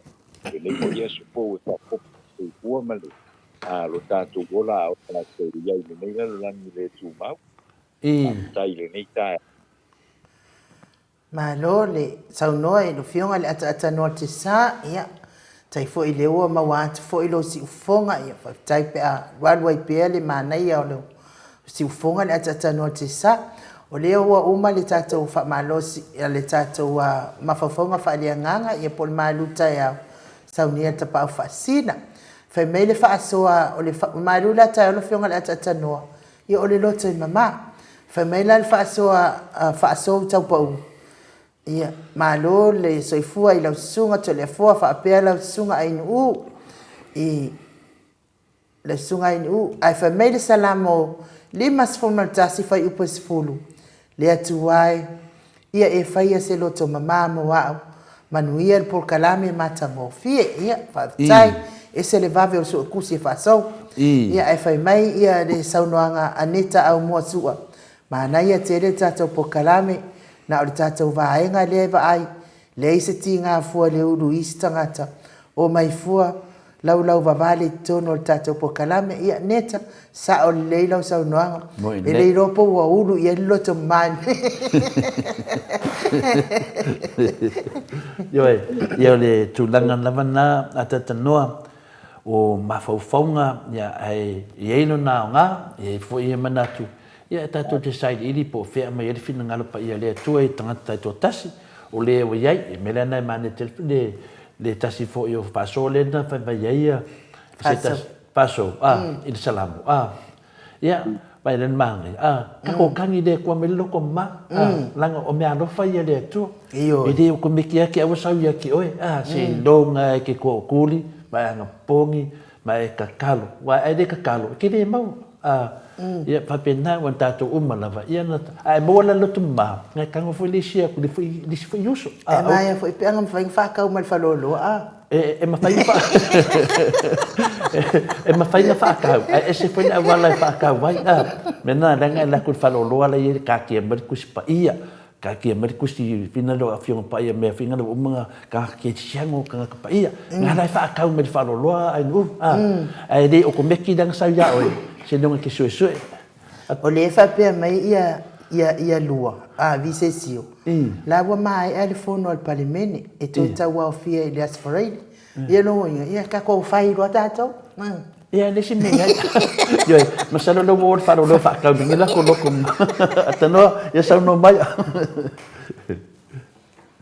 e le mo ia so po ta ua male lo tātou ola o tātou iai le nei lalo langi le tū mau tai le nei tae
Malo le saunoa e lo fionga le ata noa te sa ia tai fo i le ua maua atu fo i lo si ufonga ia tai pe a walua i pea le manai au le si ufonga le ata noa te sa o le ua uma le tātou wha malo si le tātou mawhawhonga wha le nganga ia pol maluta ia saunia ta pau whasina fai mei le whaasoa o le marula tai o le fionga le ata noa ia o le loto i mama fai mei la le whaasoa tau pau ia malo le soifua i lau sunga to le fua whaapea lau sunga ai nu i le sunga ai nu ai fai mei le salamo lima sifuna tasi fai upa sifulu le atu wai ia e fai a se loto mama mo wau manuia le polkalame matango fie ia whaatai e se le vave o su kusi fasau ia ai fai mai ia le saunoanga aneta au mua sua mana ia tere tatou pokalame na o le tatou vaenga le vai le se tinga fua le ulu isi tangata o mai fua lau vavale tono le tatou pokalame ia neta sa o le leilau saunoanga e le ropo ua ulu ia loto mani
ia le tulanga lavana atatanoa o mafaufaunga ia ai ieino na nga e fo ia manatu ia tato te sai ili po fe mai ele fina ngalo pa ia le tua i tangata to tasi o le o iai e melana mane telefone le tasi fo io paso le na fa vai ia paso il salamo ia vai le mangi ka ko kangi de ko me lo ko ma langa o me alo fa ia le tu e de ko me kia ki o sa ia ki oi se longa ke ko kuli mai anga pongi mai kakalo wa ai de kakalo ke de mau ia fa pena wan tato uma lava ia na ai mo la lo tumba ngai kango foi lisia ku li foi yuso
mai foi pe anga fa fa ka mal falolo
e ma fai fa e ma fai na fa ka e se foi na wala fa ka vai mena langa la ku falolo ala ia ka ki mer ku spa ia ka ki mer ku si finalo afiong pa ia me finalo uma ka ki siango ka pa ia ngala fa ka mer falolo ai no ai de o ko meki dang sa ya oi se non che sue
o le fa pe mai ia lua visesio la wa mai al fono al palimene e tota wa fia le asfarai ia no ia ka ko fai ro tato
ia le si menga yo masalo lo word fa lo fa ka ngila ko lo kum atano ia sa no mai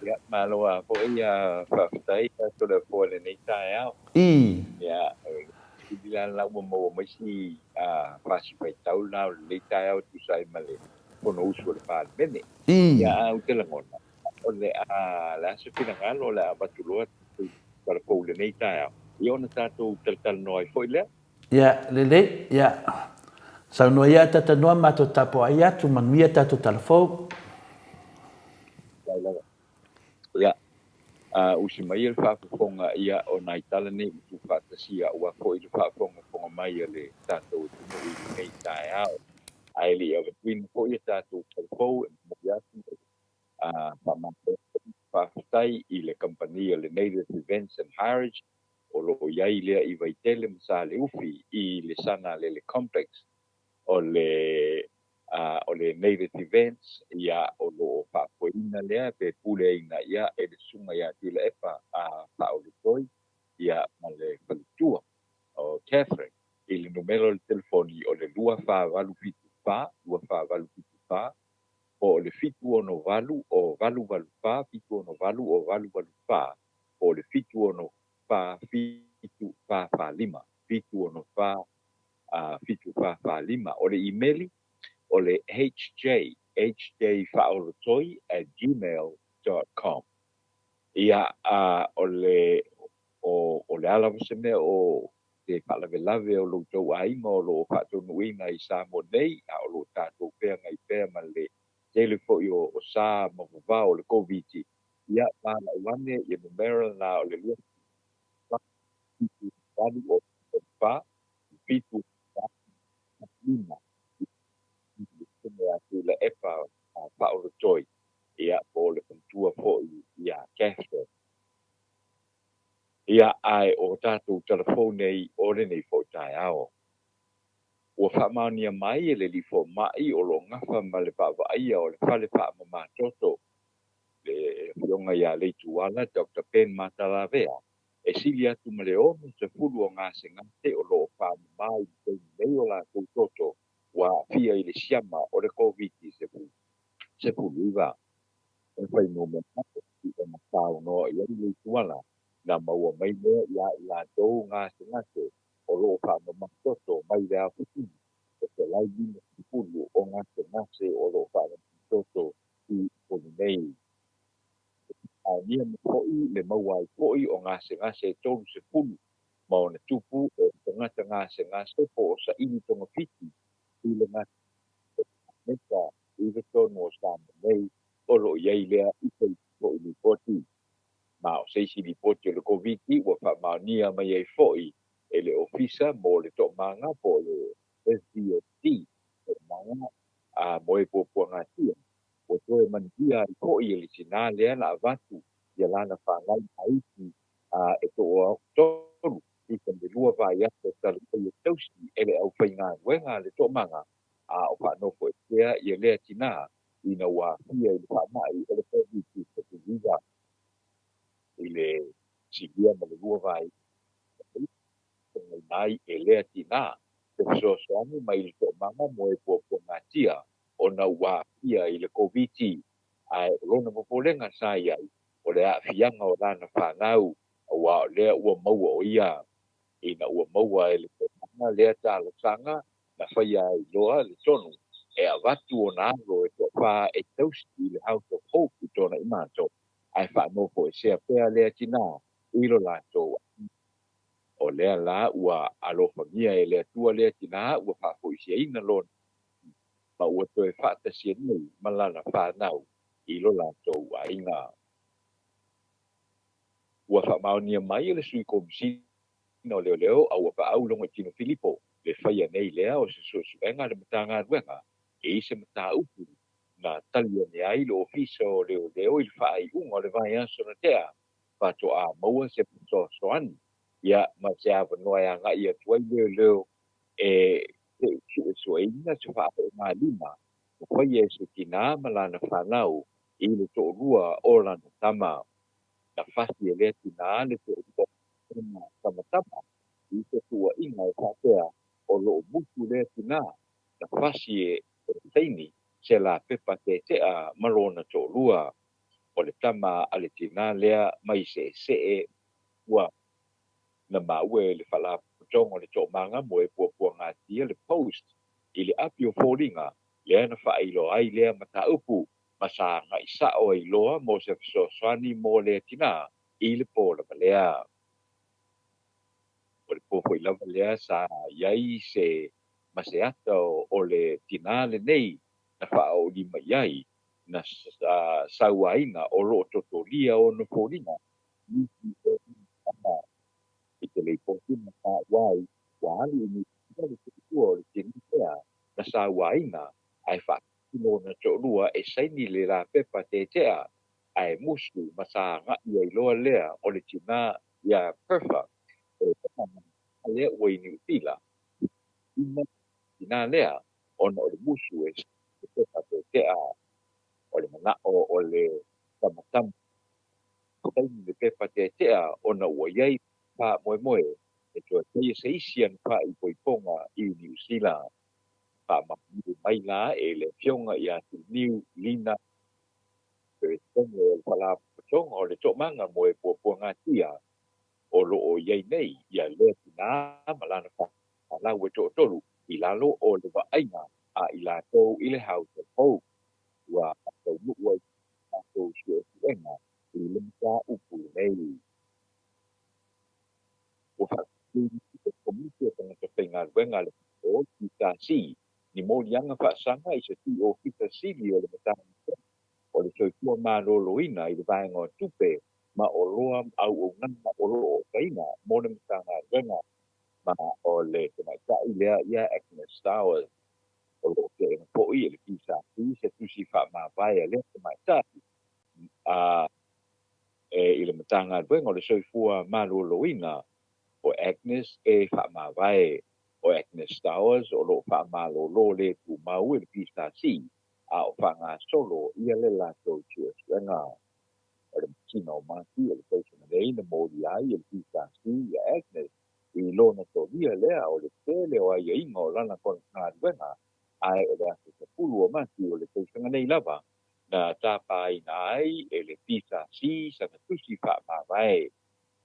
ya malo po ia fa tai to le po le nei tae au ya bilang lau mo mesti pasi pai tau lau le tai au tu sai male pono uso le pa bene ya au te langona o le la se fina ngalo la batulo para po le nei tai au io na tato tal noi foi le
ya le ya sa no ya tata no mato tapo ya tu man mia tato telefon
ya usi mai le whaafonga ia o nai tala nei tu whaatasia ua ko i le whaafonga mai le tātou tunu i le nei tae au. Ai li au twin ko i tātou kalpou e mo iatu whaafatai i le company le Native Events and Heritage o lo iai lea i vaitele msa le ufi i le sana le complex o le Native Events ia o lo whaapoina lea pe pule ina ia e le sunga ia tila epa whaolitoi ia ma le whalitua o Catherine i le numero le telefoni o le 2575 o le fitu ono valu o valu fa fitu ono valu o valu fa o le fitu ono fa fitu fa lima fitu ono fa fitu fa lima o le emaili o le hjfaolotoi@gmail.com ia o le ala se me o te palavelave o lo tau ainga o lo whaatonuina i sa mo nei a o lo tātou pēr ngai pēr ma le tele fo i o sa mawawā o le COVID ia mana uane i numera na o le lua fitu wani o wha fitu lima i le epa whaolotoi ia o le kuntua fo ia Catherine ia ai o tātou telefone i ore nei fo tai ao. Ua whamaunia mai e le li fo mai o lo ngafa ma le whaaia o le whale whaamama toto. Le whionga ia le tuala Dr. Ben Matalavea. E sili atu ma le omu se fulu o ngase ngate o lo whaamama i te nei o la toto. Wa fia i le siama o le COVID se fulu iwa. E whai no me mate i o matau no i le tuala. Na maua mai lea ia la dou ngase ngase o lo whaamama toto mai lea putu o te laivi na pulu o ngase ngase o lo whaamama toto i poni nei. A nia me koi le mauai koi o ngase ngase tolu se pulu ma o na tupu o tangata ngase ngase po o sa ini tonga piti i le ngase meka i le tono o sa nei o lo iei lea i te i ni poti. Ma o seisi li poti o le COVID ua whamaunia mai ei foi e le ofisa mo le to manga po le SDSD o manga mo e pōpua ngatia. O toe mandia i koi e le sina lea na avatu ia lana whangai haiti e to o tolu i ka me lua vai ata tala i tausi e le au whainga nuenga le to manga o whanofo e tea i lea tina i na wā fia i le whanai e le COVID i te viva i le sigia ma le lua vai mai e lea tina te sosoani mai le to manga mo e pōpua ngatia o na wā fia i le COVID ai lona popolenga sa iai o le afianga o lana whanau wa lea ua maua o ia i na ua maua e le to manga lea tālasanga na whaia i loa le tonu e avatu o na aro e to wha e tausi i le House of Hope i tona i mātou ai whanofo e sea pēr lea tina i lo lātou o lea la ua alofangia e lea tua lea tina ua whafoisia ina lona ma ua toe whaatasia nei ma lana whanau i lo lātou a inga ua whamaunia mai e le sui komisina o leo leo a ua whaaulonga tino Filipo le whaia nei lea o se suenga le matanga ruenga e se mata upu na talia ne ai lo ofisa o leo leo i whaai unga le vai anso na tea pato a maua se pito soani ia ma se ava noa anga ia tuai leo leo e sueina se whaapa ngā lima o whaia se tina malana whanau i le to rua o lana tama na whasi e lea tina le to rua na tamatama i se tua inga e whapea o lo mutu lea tina na whasi e teini se la pepa te a marona to rua o le tama ale tina lea mai se e ua na maue le whala tongo le to manga mo e pua ngā tia le post i le api o fōringa lea na whailo ai lea mata upu masa ngā isa o i loa mo se fisoswani mo lea tina i le pōla ma lea. O le pōpoi lava lea sa iai se maseata o le tina le nei na whao lima iai na sauaina o lo totolia o no fōringa ni apa ite le poki na ka wai wali ni ni tuo le tin ya na sa wai na ai fa no na cho lua e sai ni le la pe pa te te a ai musu masa nga i lo le o le tina ya perfect e ale o ni tila ina tina le on o le musu e pe pa te a o le mana o le tamatam kai le pe pa te a ona o yai pa moe moe e to te se isian pa i poiponga i New Zealand pa ma mai la e le fionga ia tu New Lina pe tonga o pala tonga o le to manga moe po nga tia o lo o yai nei ia le na malana pa la we to tolu i la lo o le va aina a i la to i le house o wa to mu wa to sio enga i le ka upu nei o komite tanga te whainga wenga le o ki tā si ni mō lianga whaasanga i se ti o ki tā sili o le matanga o le soi kua mā loloina i le vāenga o tupe ma o loa au o ngana o lo o kaina mō le matanga wenga ma o le tena ka i lea ia Agnes Stowers o lo ke ena po i le ki tā si se tusi wha mā vai a le te mai tāti i le matanga wenga o le soi kua mā loloina o Agnes e whaamawai o Agnes Stowers o lo whaamalo le tu mau e pista si a o whanga solo ia le lato chua suenga o le machina o mati o le tausana rei na mōri ai e pista si ia Agnes i lona to via lea o le tele o ai inga o lana kona ngāruenga ai o le ase te pulu o mati o le tausana nei lava na tāpa ina ai e le pista si sa na tusi whaamawai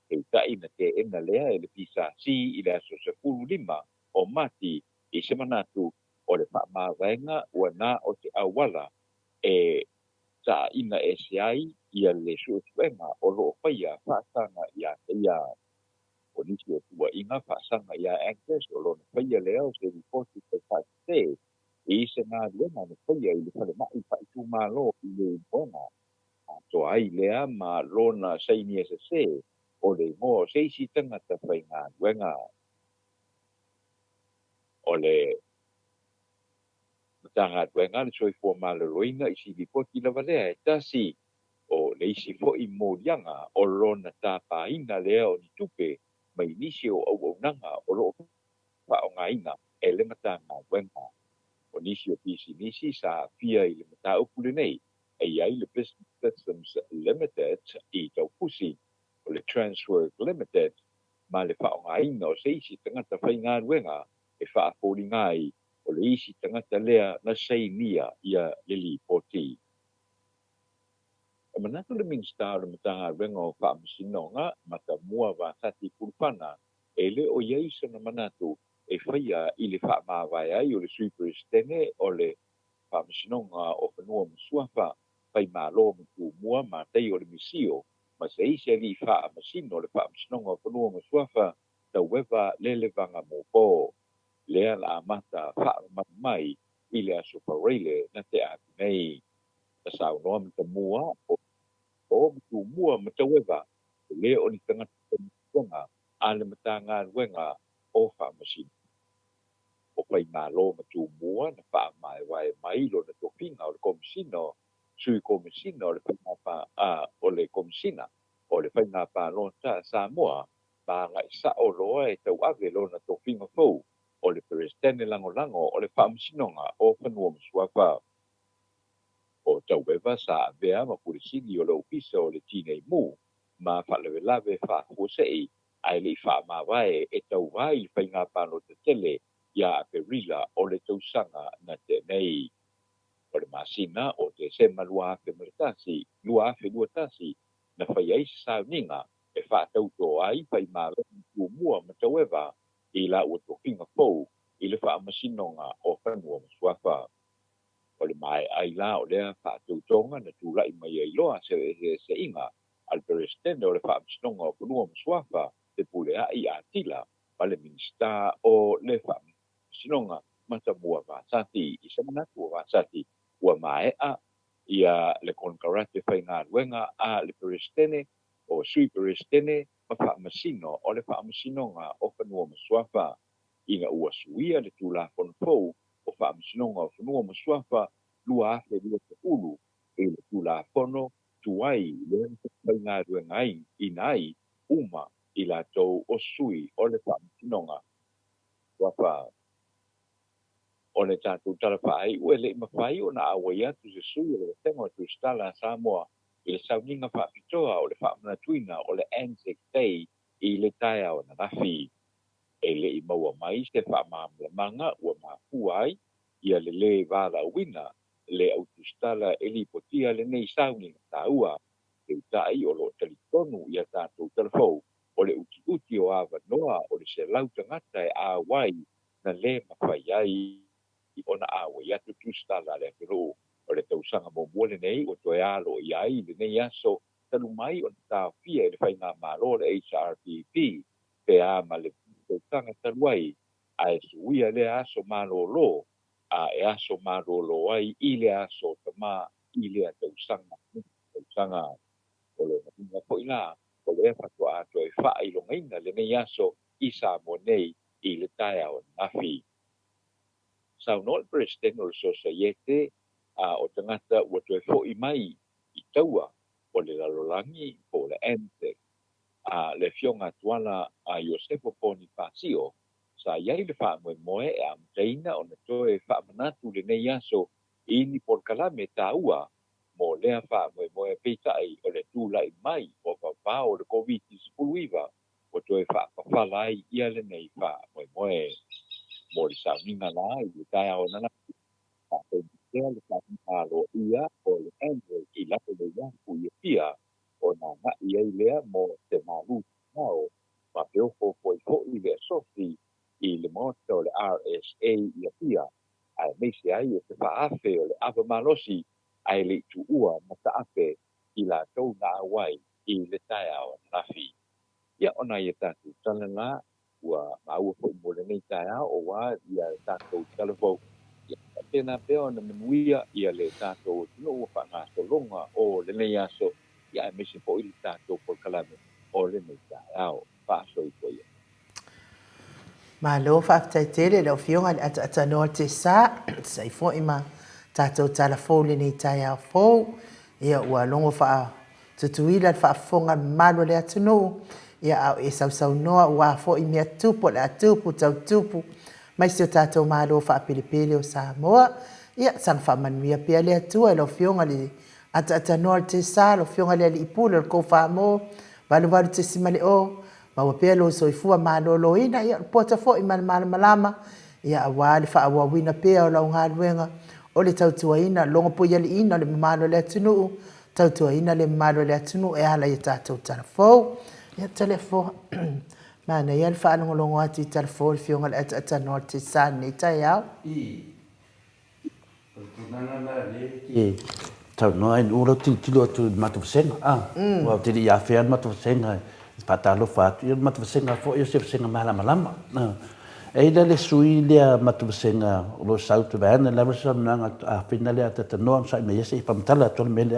e tai na te ena lea e le pisa si i le aso se pulu lima o mati i se manatu o le whaamawaenga ua nā o te awala e ta ina e se ai i a le suetuenga o lo whaia whaasanga i a teia o nisi o tua inga whaasanga i a Agnes o lo na whaia lea o se ripoti te whaite i se ngā ruenga na whaia i le whale mai whaitu malo i le moenga to ai lea ma lona saini e se o le mo seisi tangata whainga wenga o le tanga wenga le soi fua maloloina i si lipoti lava lea e tasi o le isi fo i mōrianga o lona tāpaina lea o ni tupe mai nisi o au nanga o lo whaonga ina e le matanga wenga o nisi o pisi nisi sa fia i le mata upule nei e ai le Business Systems Limited i tau pusi o le Transwork Limited ma le whaongaina o se isi tangata whainga ruenga e whaafōringai o le isi tangata lea na seinia ia lili poti. E manatu le mingstar le matanga ruenga o whaamasinonga mata mua wāsati pulpana e le o yeisa na manatu e whaia i le whaamawai ai o le superistene o le whaamasinonga o whanua msuafa whai mālo mtu mua ma tei o le misio ma se isi ali wha masino le wha masinonga o whanua masuafa ta wewa lele vanga mō pō. Lea la amata wha mai i le aso pareile na te atu nei. Ta sao noa mta mua o mtu mua mta wewa le o ni tangata mtunga a le mta ngā ruenga o wha masino. O pai mālo mtu mua na wha mai wai mai lo na topinga o le komisino sui komisina o le whainapa o le komisina o le whainapa lonta Samoa ma ngai sa o loa e tau ave lona tō whinga fau o le perestene lango o le whaamsinonga o whanua msuafa. O tau wewa sa avea ma purisini o le upisa o le tinei mu ma whalewelawe whaafosei ai le whaamawae e tau vai i whainapa no te tele ia a perila o le tausanga na te nei. O le masina o te sema lua afe maritasi, lua afe lua tasi, na whai ai sa ninga e whaatau tō ai whai māre tu mua matawewa i la ua tō whinga fau i le whaamasinonga o whanua masuafa. O le mai ai la o lea whaatau tōnga na tūlai mai ai loa se inga al perestende o le whaamasinonga o whanua masuafa te pulea i a tila ma le minista o le whaamasinonga matamua vāsati i sa manatu vāsati ua mae a ia le konkarate whainga ruenga a le perestene o sui perestene ma whaamasino o le whaamasinonga o whanua masuafa i ngā ua suia le tūla whanau o whaamasinonga o whanua masuafa lua afe lua te ulu e le tūla whano tuai le pai ngā ruengai i nai uma i la tau o sui o le whaamasinonga wapa o le tātou tarawhai ue le mawhai o na awai atu se sui o le tengo tu stala Samoa i le sauninga whaapitoa o le whaamanatuina o le Anzac Day i le taia o na rafi. E le i maua mai se whaamamlamanga ua mapuai ia le wala wina le autustala e li potia le nei sauninga taua e utai o lo talitonu ia tātou talafou o le uti o awa noa o le se lautangata e awai na le mawhai ai o na awai atu tustala le apiru o le tausanga momuole nei o toe alo i ai le nei aso talu mai o na tāwhia e le whainga malo le HRPP pe a ma le tausanga taluai a e suia le aso malolo a e aso malolo ai i le aso tama i le tausanga o le nga poina o le fatua ato e wha i longaina le nei aso i sa mo nei i le taia o nafi. Sau no le president o le Societe o tangata ua toe fo'i mai i taua o le lalolangi po le Anzac le fionga tuala a Iosefo Bonifacio sa iai le whaamoemoe e amteina o na toe whaamanatu le nei aso i ni por kalame taua mo lea whaamoemoe peitai o le tūlai mai o whapao le COVID-19 o toe whaapawhalai ia le nei whaamoemoe mo le sauninga la i le taia o nana le whaamalo ia o le Anzac i lato le iaku i pia o na nga iai lea mo te malu nao ma peofo foi hoi le sofi i le mota o le RSA i pia ai meise ai o te whaafe o le awa malosi ai le tuua ma ta afe i la tau na awai i le taia o nafi. Ia ona i tatu talana ua maua foi mo le nei taia o wa ia tatu talafou pena peo na manuia ia le tātou no ua whangasolonga o le nei aso ia e mese po i le tātou por kalame o le nei tāiao whaaso i koia.
Ma lo whaaftaitele le o fionga le ata noa te sa fo ima tātou talafou le nei tai au fou ia ua longo wha tutuila le whaafonga malo le atunu ia au e sau noa ua fo i mea tupu le atupu tau tupu mai se tātou malo whaapilipili o Samoa ia sang whaamanuia pia le atua lo fionga le ata noa te sa lo fionga le ali ipule le kou whaamo walu te simale o ma ua pia lo soifua malo lo ina ia pota fo i malama ia awa le whaawawina pia o lau ngāruenga o le tautua ina longo po yali ina le malo le atunu tautua ina le malo le atunu e ala i tātou talafou ia telefo mana ia le whaanongolongo ati talafou le fionga le ata noa te sa nei tai au
tau noa in uro tilo atu matawasenga wa tiri ia fean matawasenga patalo fatu ia matawasenga fo ia se senga malama e le sui le matawasenga lo sautu bana la versa nanga a finale ata noa sai me ia pamtala tol mele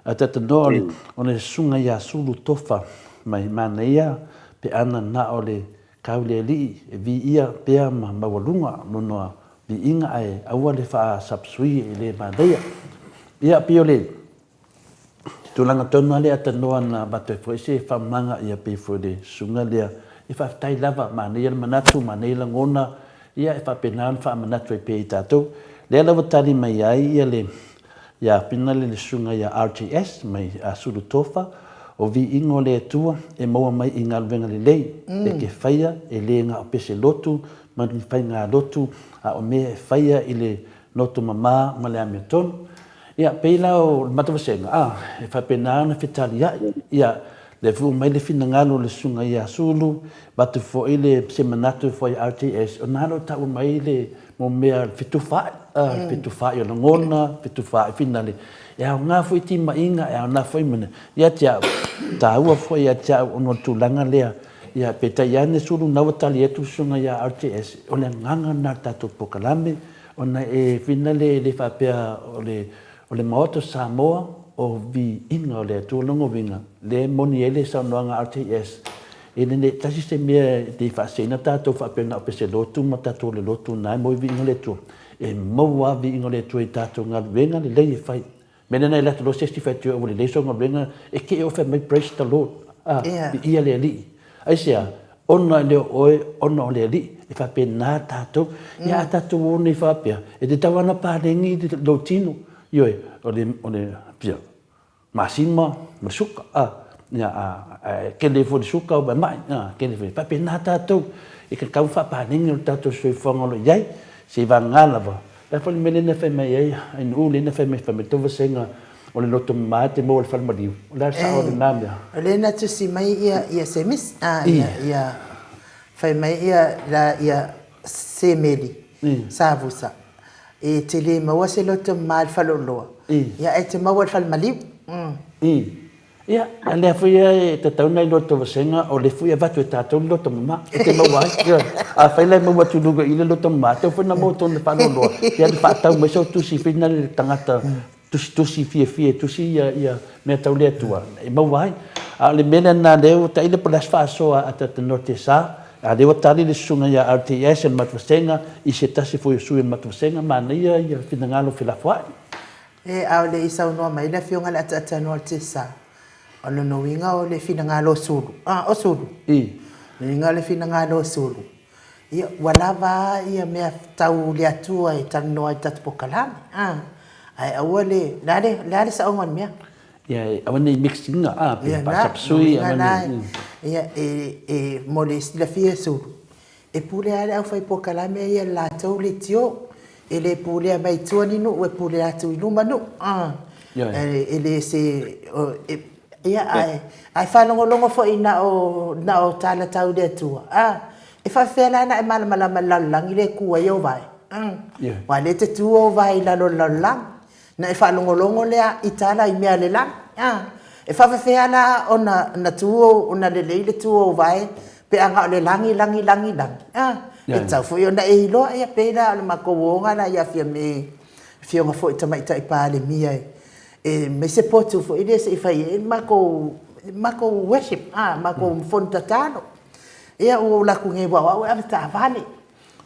ata noa ona sunga ia sulu tofa mai mana ia pe ana na ole kaule li vi ia pe ma mawalunga no vi inga ai awale fa sapsui le madaya ia piole tulanga tonu le atanoa na bato foi se fa manga ia pe foi sunga le e fa tai lava mana ia manatu mana ia ngona ia e fa penan fa manatu pe tato le lava tani mai ai ia le ia pinale le sunga ia RTS mai asulu tofa o vi ingo le tua e maua mai i ngalwenga le lei e ke whaia e le ngā pese lotu ma ni whai ngā lotu a o mea e whaia i le notu mama ma le ame tonu ia peila o matawasenga e whapena na whetali ia le fu mai le fina ngalo le sunga ia sulu batu fo i le se manatu fo i RTS o nalo tau mai le mo mea fitu whai o na ngona fitu whai finale ia ngā fo i tima inga ia ngā fo i mana ia tia tāua fo ia tia ono tūlanga lea ia peta iane sulu nawatali etu sunga ia RTS o le nganga na tatu pokalame o na e finale le whapea o le maoto Samoa o vi inga o le tūlongo winga, le moni ele sa noanga RTS, e nene tasi se mea te whaasena tātou whapenga o pese lotu, ma tātou le lotu nai, mo vi inga le tu, e maua vi inga le tu e tātou ngā wenga le lei e whai. Mena nei lato lo sesti whai tu o le leiso ngā wenga, e ke o whai mai praise the Lord, vi ia le ali. Aisea, ona leo oe, ona o le ali, e whapena tātou, ia tātou o nei whapea, e te tawana pārengi te lotino, ioe, o le pia, masima, masuka, kele fo suka o mai, kele fo whapena tātou, e ka kau whaparengi o tātou soi whangalo iai, se wangala wa. La fo le mele na whai mai ei, in ule na whai mai towa senga, o le loto maa te mo le whalmariu, o la sa o le nāmea.
O le na tusi mai ia semis, ia whai mai ia semeli, savusa. E te le maua se loto maa le whaloloa. Ia e te maua le whalmariu.
Ia, a lea fuia e te tauna i loto wasenga, o le fuia vatu e tātou loto mama, e te maua ai. A whailai maua tūruga i le loto mama, te whana mō tōna whaloloa. Ia te whaatau mai sau tusi whina le tangata, tusi fie, tusi ia mea tau lea tua. E maua ai. A le mena nā leo, ta ile polas whaasoa a te note sa, a leo tali le sunga ia RTS en matwasenga, i se tasi fuia sui en matwasenga, mana ia whina whilafuai.
E au le isa unua mai, le fionga le ata noa te sa. O no winga o le fina ngalo sulu. O sulu. Le winga o le fina ngalo sulu. Ia walava ia mea tau le atua e tanoa i tatu pokalame. Ai aua le sa ongan mea.
Ia awane i mixinga. Pasapsui.
Ia e mo le stila fia sulu. E pule ale au fai pokalame ia la tau le tio. E le pule mai tuani nu, e pule atu inu manu. E le se... Ia ai whanongolongo fo i na o tala tau le tua. E whawhela na e malama lalang i le kua i o vai. Wa le te tua o vai lalo lalang. Na e whanongolongo lea i tala i mea le lang. E whawhela o na tua o na le tua o vai pe anga o le langi. E tau fo i o na e iloa ia pēra o le mako wonga na ia fionga fo i tamaita i pāle mia e. E me se potu fo ile se fai e mako worship mako fontatano ia o la ku nge wa o aveta vale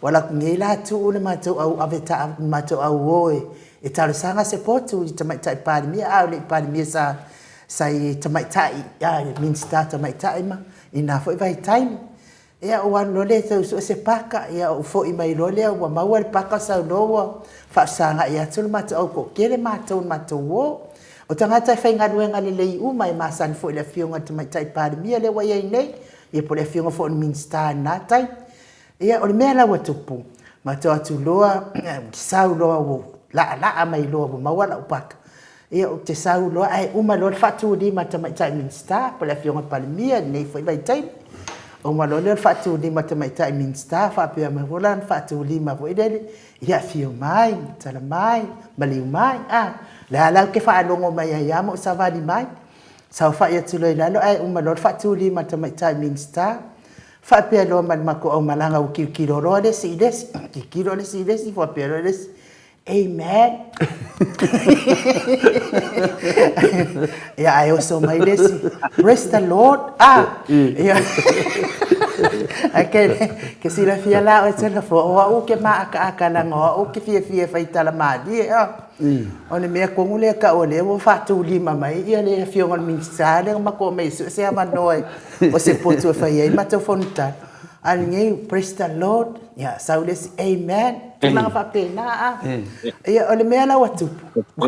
wala ku nge la tu le mato au aveta mato au oe e talo sanga se potu i tamai pali mi a le pali mi sa sai tamai ia min sta tamai ma ina fo vai time ia o an lo le se paka ia o fo i mai lo le wa maua le paka sa lo fa sanga ia tu mato au ko kele mato wo o tangata fai ngaruenga le lei uma e masan fo le fionga tamai pali mi le wa ia nei ia po le fionga fo min sta na tai ia o le mela wa tupu mato atu loa sau loa wo la mai loa wo maua la upaka ia o te sau loa ai uma lo fatu di tamai min sta po le fionga pali mi nei fo vai tai o malo le fatu di matamai min sta fa pe ma volan fatu lima vo idele ia fio mai tala mai maliu mai la ke fa longo mai ia mo sa va di mai sa fa ia tulo ila lo ai o malo fatu di matamai min sta fa pe lo man mako o malanga o kilo ro de si des kilo de si des fa pe ro des amen yeah, I also made this. Praise the Lord. Yeah. Que si la fia la o tena fo o ke ma aka la ngo o ke fia fai tala madi o le mea kongule ka o le o fatu lima mai ia le fia ngol min sa le ma ko mai se ama noi o se potu fai ai ma te fonta al ngai praise the Lord ya saules amen tuna fa pena ia o le mea la watu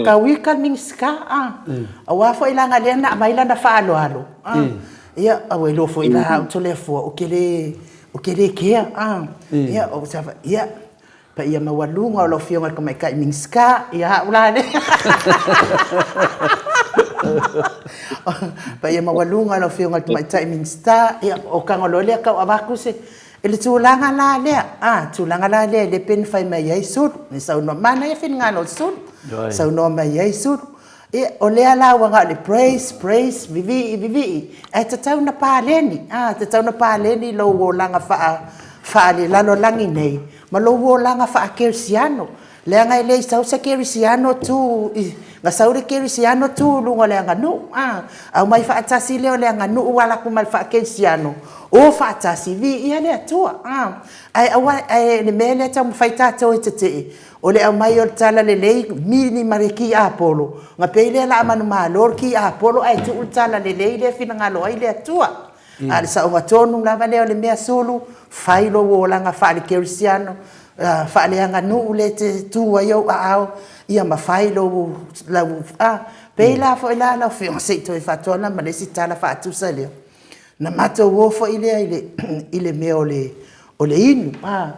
ka wika min ska a wa fo ilanga le na mai la na fa alo ia a we lo fo ila to le fo o kele kia ia o sa ia pa ia mawalunga o lo fionga ko mai kai min ska ia ulane pa ia mawalunga lo fionga ko mai tai min sta ia o kangolo le ka abaku se ele tulanga la le pen fai mai yesu ni sa no mana ia fin ngalo sun sa no mai yesu e o le ala wanga le praise vivi e te tau na paleni te tau na paleni lo wo langa fa le lalo langi nei ma lo wo langa fa kersiano le ngai le sa kersiano tu nga saure kerisiano tu lunga le nganu au mai fa atasi le nganu wala ku mal fa kerisiano o fa atasi vi ia le atua ai ai le mele ta faita to te o le mai o tala le mini mariki apolo nga pele la manu malor ki apolo ai tu tala le fina ngalo ai le atua ale sa o tonu lava le mea sulu failo o langa fa le kerisiano fa le nganu le te tu yo au ia mafailo la pe la fo la fiancé to fa tona ma le sitala fa tu sale na mato wo fo ile me ole inu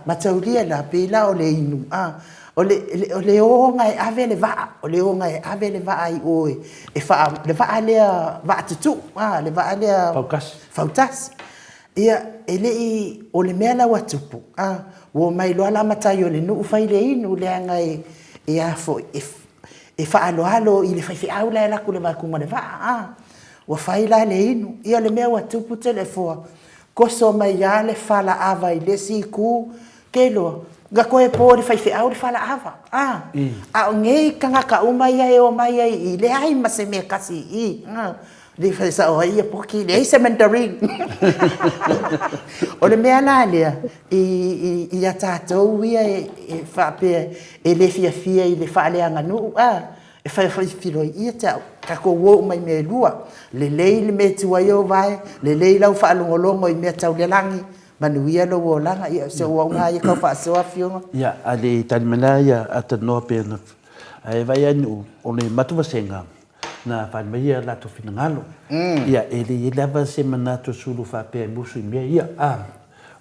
mataulia la pe la ole inu ole o ngai ave le va ole o ngai ave le va ai o e fa le va ale va tu le va ale fautas ia ele i ole mela watupu wo mai lo ala matayo le nu fa ile inu le ngai ia fo e fa alo ile fa au la ku le va ku mo le va wa fa ila le inu ia le mea watupu telefo ko so mai ya le fala ava ile si ku kelo ga ko e po le fa au le fala ava a ngei kanga ka uma ia e o mai ai le ai ma se me kasi le fa sa o ia porque le se mandarin o le mea la le i a tatou ia e fa pe e le fia i le fa le nganu e fa filo ia ta ka ko wo mai me lua le me tu yo vai le lau fa longo i me tau le langi manuia lo wo langa ia se wo nga ia ka fa so afio
ia ale tanmana ia atano pe na ai vai anu o le matu vasenga na fa mai la to fina ngalo ia ele lava semana to sulu fa pe musu me ia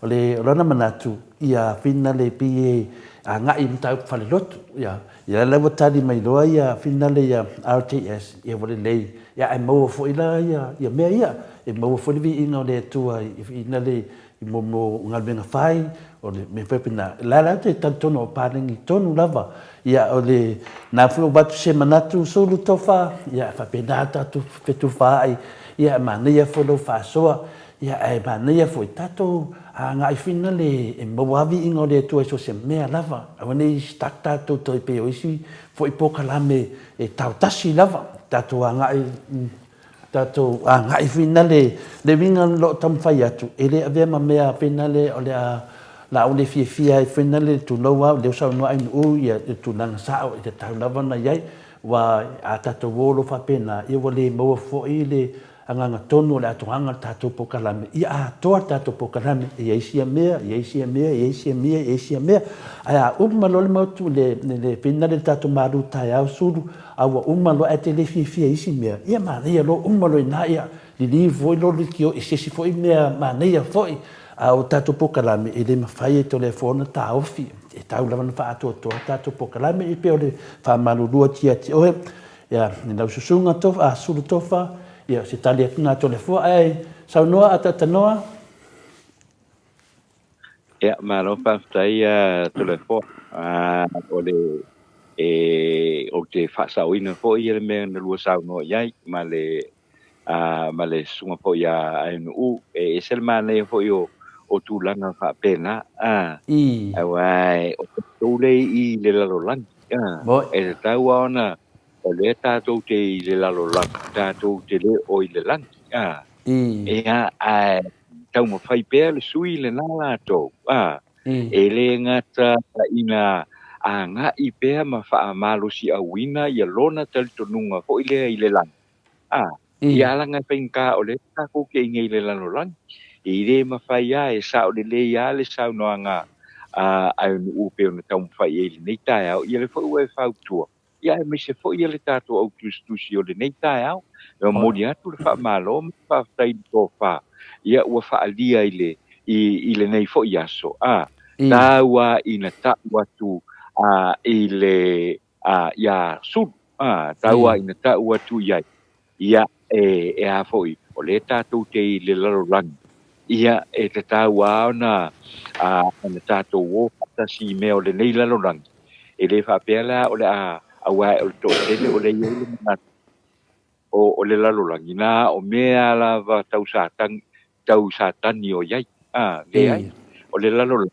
ole rona manatu ia fina le pie a ngai mta fa le lot ia lava tali mai loa ia fina le ia RTS ia vole lei ia ai mo fo ila ia me ia e mo fo vi ino le tua ina le mo ngal benga fai o le me pepina la te tanto no palingi tonu lava ia ole na fu bat semana tu sulu tofa ia fa pedata tu fetu fai ia mana ia fo lo fa so ia ai mana ia fo tato nga i fina le e mo wavi ingo le tu so se me lava awani stakta to pe oisi fo ipokalame e tautasi lava tato nga i tato nga i fina le vinga lo tam fai atu ele ave ma me fina le ole la ole fia i fina le tu no wa le sa no ai u ia tu nang sa o te tau lava na yai wa tato wolo fa pena i wole mo fo ile anga tonu le atuanga tato pokalame ia toa tato pokalame ia isia mea aya umalo le motu le pina le tato maru tai au suru awa umalo ate le fia isi mea ia mania lo umalo ina ia li voi lo kio isi foi mea mania foi au tato pokalame ele mafai to le fona ta ofi e tau lava fa to tato pokalame i pe ole fa malu lua tia o ia ni lau susunga tofa suru tofa ia se tali na telefo ai sa noa ata noa
ia malo pa tai telefo ole o te fa sa ina fo ia me na lu sa no ia male sunga fo ia ai no e sel mane fo yo o tu langa fa pena ai o tu le i le la rolan e tau ona o le tātou te i le lalo lang, tātou te le o i le lang. Tau ma whai pēr le sui le nā lātou. E le ngata ina ngā i pēr ma wha malosi a wina i a lona talito nunga fo i le lang. I alanga whainka o le tākou ke inga i le lalo lang. I le ma whai a e sa o le le ia le sau noa ngā ai unu upe o na tau ma whai e le nei tai au i le whau e whautua. Ia me se fo ia le tato au tusi o le nei tai au e mo dia tu le fa malo fa tai to fa ia ua fa alia i le nei fo ia so taua ina ta watu i le ia su taua ina ta watu ia e a foi o le tato te i le laro lang ia e te taua na na tato wo ta si me o le nei laro lang e le fa pela o le awa o to ele o le yele na o le lalo langina o mea lava tau satan ni o yai le ai o le lalo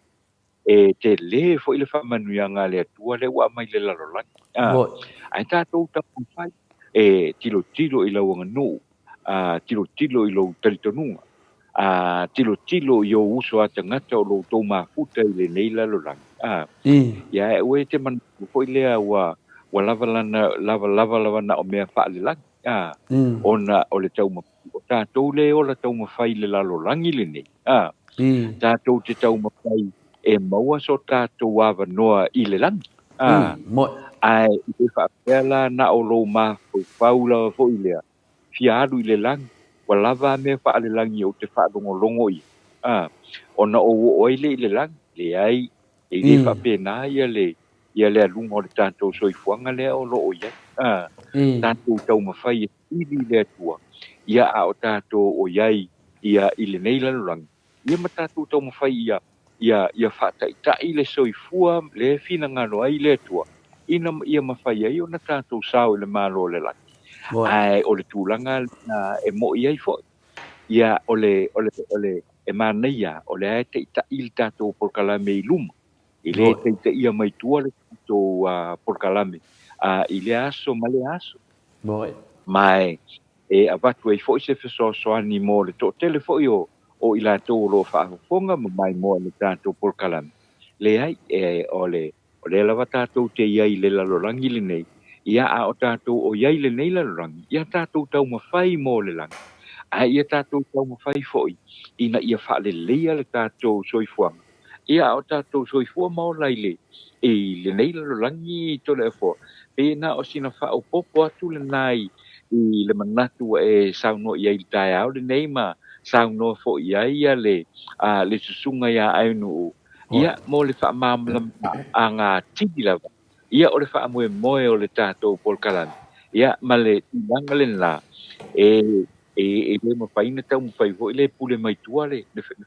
te le fo ile fa manuianga le atua le ua mai le lalolaki.
Moi.
Ai tātou tapu whai, tilo tilo i lau anga no, tilo tilo i lau taritonunga, tilo tilo i o uso a tangata o lau tau mafuta i le nei lalolaki. Ia e ue te manu fo i lea wa lava lava na o mea wha le langi. Ona o le tau mafuta, o tātou le o la tau mawhai le lalolaki le nei. Tātou te tau mawhai e maua so tātou awa noa i le langi.
Moi.
Ai i whaapea na o lo ma fau la fo i lea. Fiaru i le langi. Wa lava me wha le langi o te whaadongo longo i. Ona o oile i le langi. Le ai e le whaapea na ia le alunga o le tātou soifuanga lea o lo o ia. Tātou tau mawhai e tiri lea tua. Ia a o tātou o iai ia i le nei lalurangi. Ia ma tātou tau mawhai ia whaataitai le soifua le fina ngano ai le tua. Ina ia mawhai ai o na tātou sao i le malo le laki. Ai o le tūlanga e mo iai fo. Ia o le e māneia o le ae teitai le tātou porkalame i luma. I le teitai ia mai tua le tātou porkalame. I le aso ma le aso. Mai e avatu e fo i se fesoasoani mo le to tele fo i o i la tō lo whaafonga ma mai mo le tātou porkalame. Le ai o le lava tātou te iai le lalorangi le nei. Ia a o tātou o iai le nei lalorangi. Ia tātou tau mawhai mo le langi. A ia tātou tau mawhai foi. Ina ia wha le leia le tātou soifuanga. Ia o tātou soifua mao lai le. E le nei lalorangi to le fo. Pena o sina wha o popo atu le nai. I le manatu e sauno iai le tai au le nei ma. Sauno fo iai le susunga ia ainu. Ia mo le wha mamlam a ngā tiki lava. Ia o le wha moe o le tātou polkalani. Ia ma le tūmanga le nā. E le mawhaina tau mawhai ho i le pule mai tua le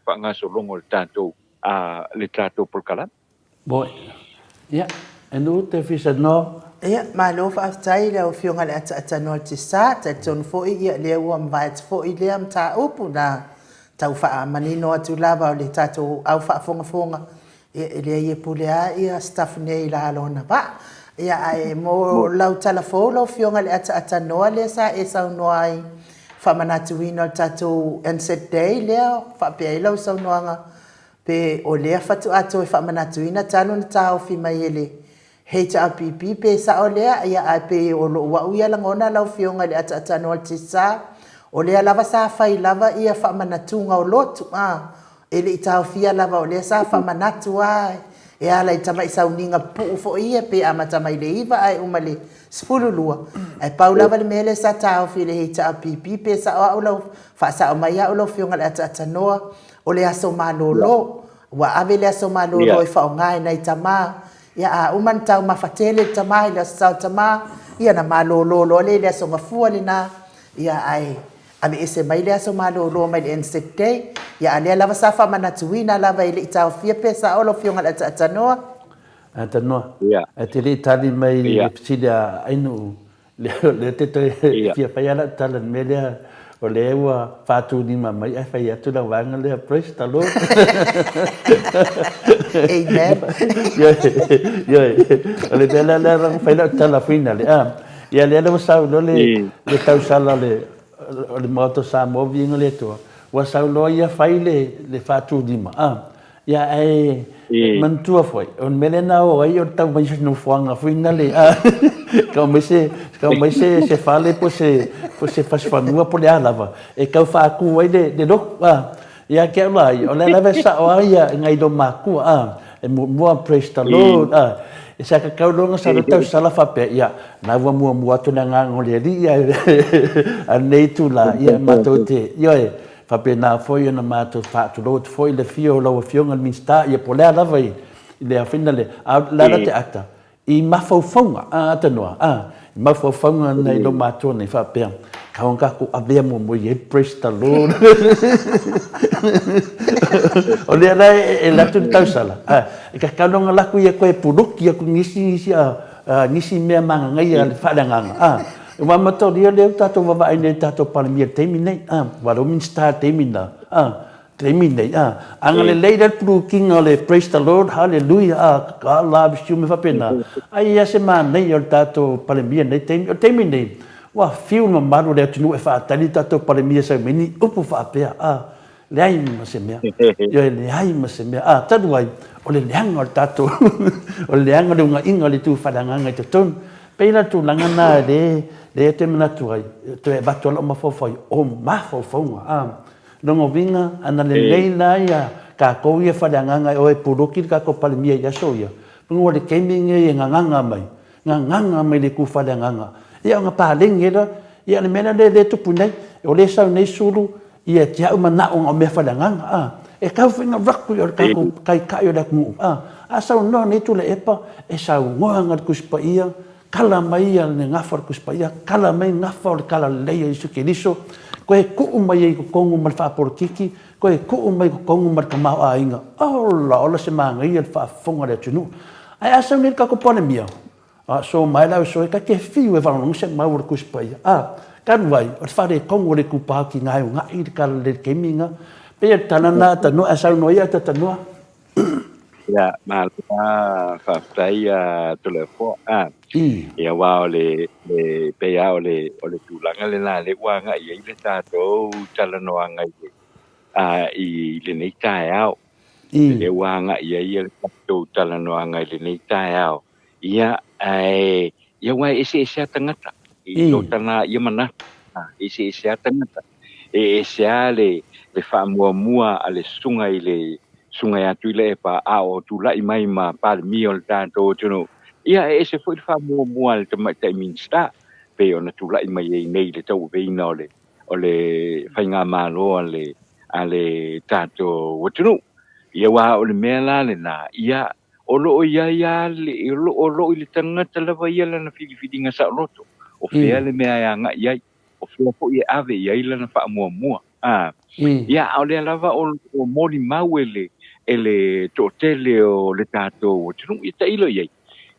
wha ngā solongo le tātou polkalani.
Boi. Ia, e nu te fisa no.
Ia, ma lo whaatai leo whionga le ata no te sā, te tonu fo i ia leo am vai te fo i lea am tā upu na tau wha manino atu lava o le tātou au wha fonga. Ia lea ia pule a ia staff nei la alona ba. Ia ai mo lau tala fo lau whionga le ata noa lea sa e sau noa ai wha manatu ino le tātou Anzac Day lea, wha pia i lau sau noanga. Pe o lea whatu ato e wha manatu ina talo na tāo fi mai ele. HRPP pe sa o lea ia ai pe o lo wa uia langona lau whionga le ata noa te sa. O lea lava sa whai lava ia wha manatunga o lotu. Ele i tau fia lava o lea sa wha manatu ai. E ala i tamai sauninga puu fo ia pe ama tamai le iwa ai umale spululua. Ai pau lava le mele sa tau fi le HRPP pe sa o au lau wha sa o mai au lau whionga le ata noa. O lea so malolo. Wa ave lea so malolo i wha o ngai nei tama. Ia a uman tau mawhatele tama i lea sa tama. Ia na malolo le lea so ngafua le na. Ia ai. Ame ese mai lea so malolo mai le Anzac Day. Ia lea lava sa wha manatuina lava i le i tau fia pesa o lo whionga le ata noa.
Ata noa. E te le tali mai le pisilia ainu. Le te toi fia whaiana tala me lea o le ewa whātu ni mai ai whai atu la wanga lea praise the Lord.
Amen.
O le tela lea rang whaina tala whina le ia lea lewa sau lo le tau sala o le maoto sa movi inga le toa. Wa sau lo ia whai le whātu ni ia ai mantua foi. O mele na o ai o tau mai no whanga whina le Kau mai se fale po se fasfanua po le alava. E kau whaaku ai le rok. Ia ke lai, o le lava sa o ia ngai do maku. E mua praise the Lord. E sa ka kau longa sa tau sala whape. Ia, na mua tu na ngango le ri. A nei tu la, ia matou te. Ia e, whape na foi na matou whaatu lo te foi le fio lau fionga minsta. Ia po le alava i le awhina le. Lara te ata. I mawhauwhaunga, atanoa, i mawhauwhaunga nei lo mātua nei whapea. Kaunga ko avea mo ye praise the Lord. O lea rai e latu ni tausala. E ka kaunonga laku ia koe puruki aku nisi mea manga ngai a le whaanganga. E wamato lia leo tātou wawa ai nei tātou paramia teimi nei. Waro min star teimi na. te mine anga le leira pru kinga le praise the Lord hallelujah ka la bisu me fa pena ai ya se man nei o tato palemia nei te mine wa fiu no maru le tunu e fa tali tato palemia sa mini upu fa pe le ai ma se mea yo le ai ma se mea tadu ai o le leanga o tato o le leanga le unga inga le tu falanga ngai te ton peila tu langana le te mana tu ai te bato lo ma fo o ma fo longo vinga ana le leila ia ka ko ia falanga o e puruki ka ko palemia ia soia pungo le keming e nganga mai le ku falanga ia nga paling ia ia le mena le tu punai o le sa nei sulu ia tia mana o me falanga e ka finga rakku ia ka ko kai da ku sa no ni tu le epa e sa ngoanga ku spa ia kala mai ia le ngafar ku spa ia kala mai ngafar kala le isu ke liso ko e ku mai ko kongu mal fa por kiki ko e ku mai ko kongu mal ka ma ainga ola se manga ia fa fonga le tunu ai asa ni ka ko pone mia so mai la so ka ke fiu e va non se ma ku spa ia kan vai o fa de kongu le ku pa ki ngai ngai ka le keminga pe tanana ta no asa no ia ta no
ya mal fa tai telefon ia wa le pe ya le tu langa le na le wa nga ia le ta to tala no nga i le nei ta ya le wa nga ia le to tala no nga le nei ta ya ia wa ese tangata i to tana ia mana ese tangata ese le fa mua ale sunga ile sunga ya tu le pa o tu la mai ma pa mi o ta to no ia ese foi fa mua te mai te minsta pe ona tu la mai nei le tau ve no le o le fainga ma lo ale ta to o no ia wa o le mela le na ia o lo ia le o lo ile tanga tala va ia na fili nga sa roto o fia le mea ya nga ia o fia po ia ave ia ile na fa mua ia o le lava o moli mauele ele to tele o le tato o tunu i te ilo iei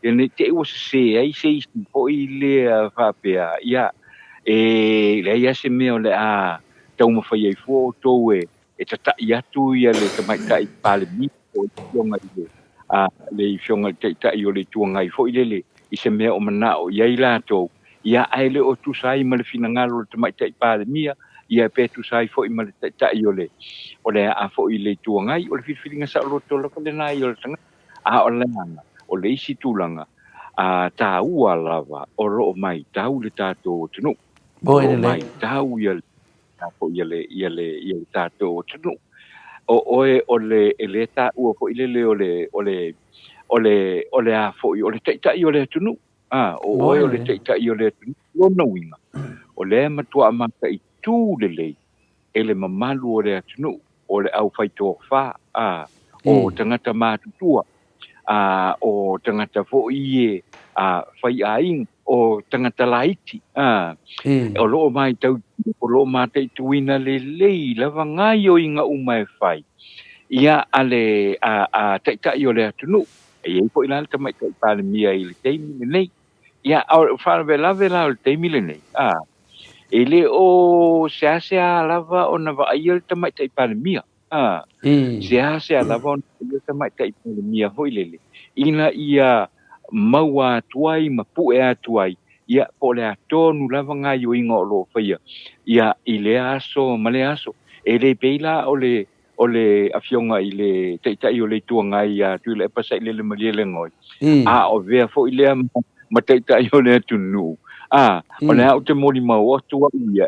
ne te o se ai se po ile fa pe ia le ia se me o le tau ma fai fo to e tata ia tu ia le mai tai pale mi o tonga ile le fionga te tai o le tuanga i fo ile le i se me o mana o iei la to ia ai le o tu sai ma le fina ngalo te mai tai pale mia ia pe tu sai fo i ma le tai o le fo i le tuangai o le fifilinga sa loto lo le nai o le tanga o le nga o le isi tulanga ta ua lava o ro mai tau le tato tunu mai tau ia fo ia le tato tunu o le ta ua fo ile le o le fo i o le tai o le tunu o le tai o le tunu no winga o le matua mata i tu le ele mamalu o le tunu o le au fai tō wha, o tangata mātutua, o tangata fo'i fai aing, o tangata laiti, o loo mai tau, o loo mātai tuina le lei, lava ngai o inga umai fai. Ia ale taitai o le atunu, e ei po ilana tamai tai pāle mia i le teimi le nei, ia au whanave lave la o le teimi le nei, ele o sea lava o na va ai te mai tai pandemia sea lava o te mai tai pandemia hoilele ina ia maua tuai ma pu e tuai ia po le atonu lava ngai o ingo lo faia ia ile aso male aso ele peila o le afionga ile tai o le tuanga ia tu le pasai le mali le ngoi o ve fo ile ma tai o le tunu o le au te mori mau o tua ia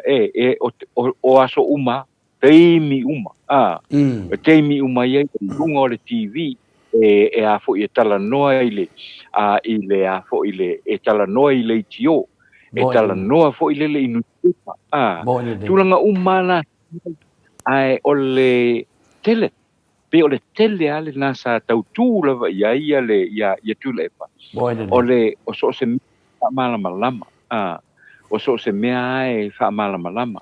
o aso uma teimi uma teimi uma ia lunga o le TV a fo i tala noa ile a fo ile e tala noa ile tio e tala noa fo ile le inu tulanga uma na o le tele pe o le tele ale nasa tau tu lava ia le ia tule pa o le o so se malama o so se mea e wha malama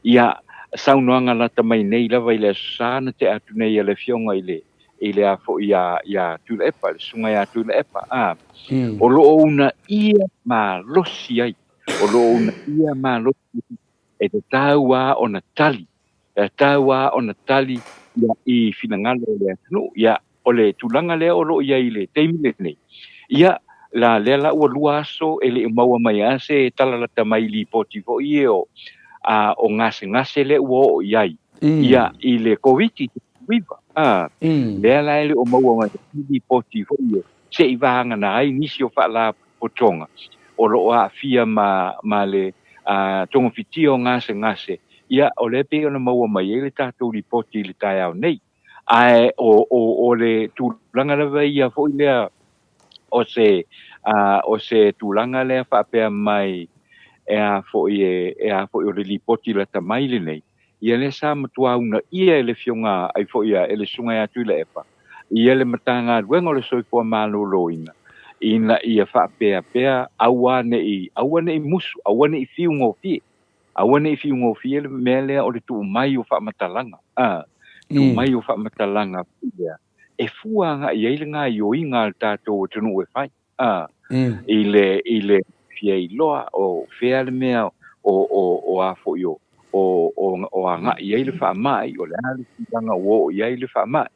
ia saunoanga lata mai nei lava i le sana te atu nei le fionga i le afo ia tula epa, le sunga ia tula epa o loo una ia ma losi ai o loo una ia ma losi e te taua o na tali ia I finangalo le tunu ia o le tulanga le o lo ia I le teimi le nei ia la le la ua lua aso e le maua mai ase talalata mai li poti fo I o o ngase le ua o iai ia I le COVID viva le la ele o maua mai li poti fo I se I vanga na ai nisi o fala potonga o lo a fia ma le tongo fitio ngase ia o le pe ona maua mai ele tatou li poti le tai au nei ai o le tulanga le ia fo ile o se tulanga le fa pe mai fo o le li poti le tamai le nei ia le sa matua una ia le fionga ai fo ia ele sunga ya tu le epa ia le matanga luengo le soi po malo loina ina ia fa pe awane I musu awane I fiungo fi awane I fiungo fi le mele o le tu mai o fa matalanga tu mai o fa matalanga ia e fuanga ia ile nga yo inga tato tunu e fai ile fia I loa o fea le mea o a fo yo o anga ia ile fa mai o le ali tanga o ia ile fa mai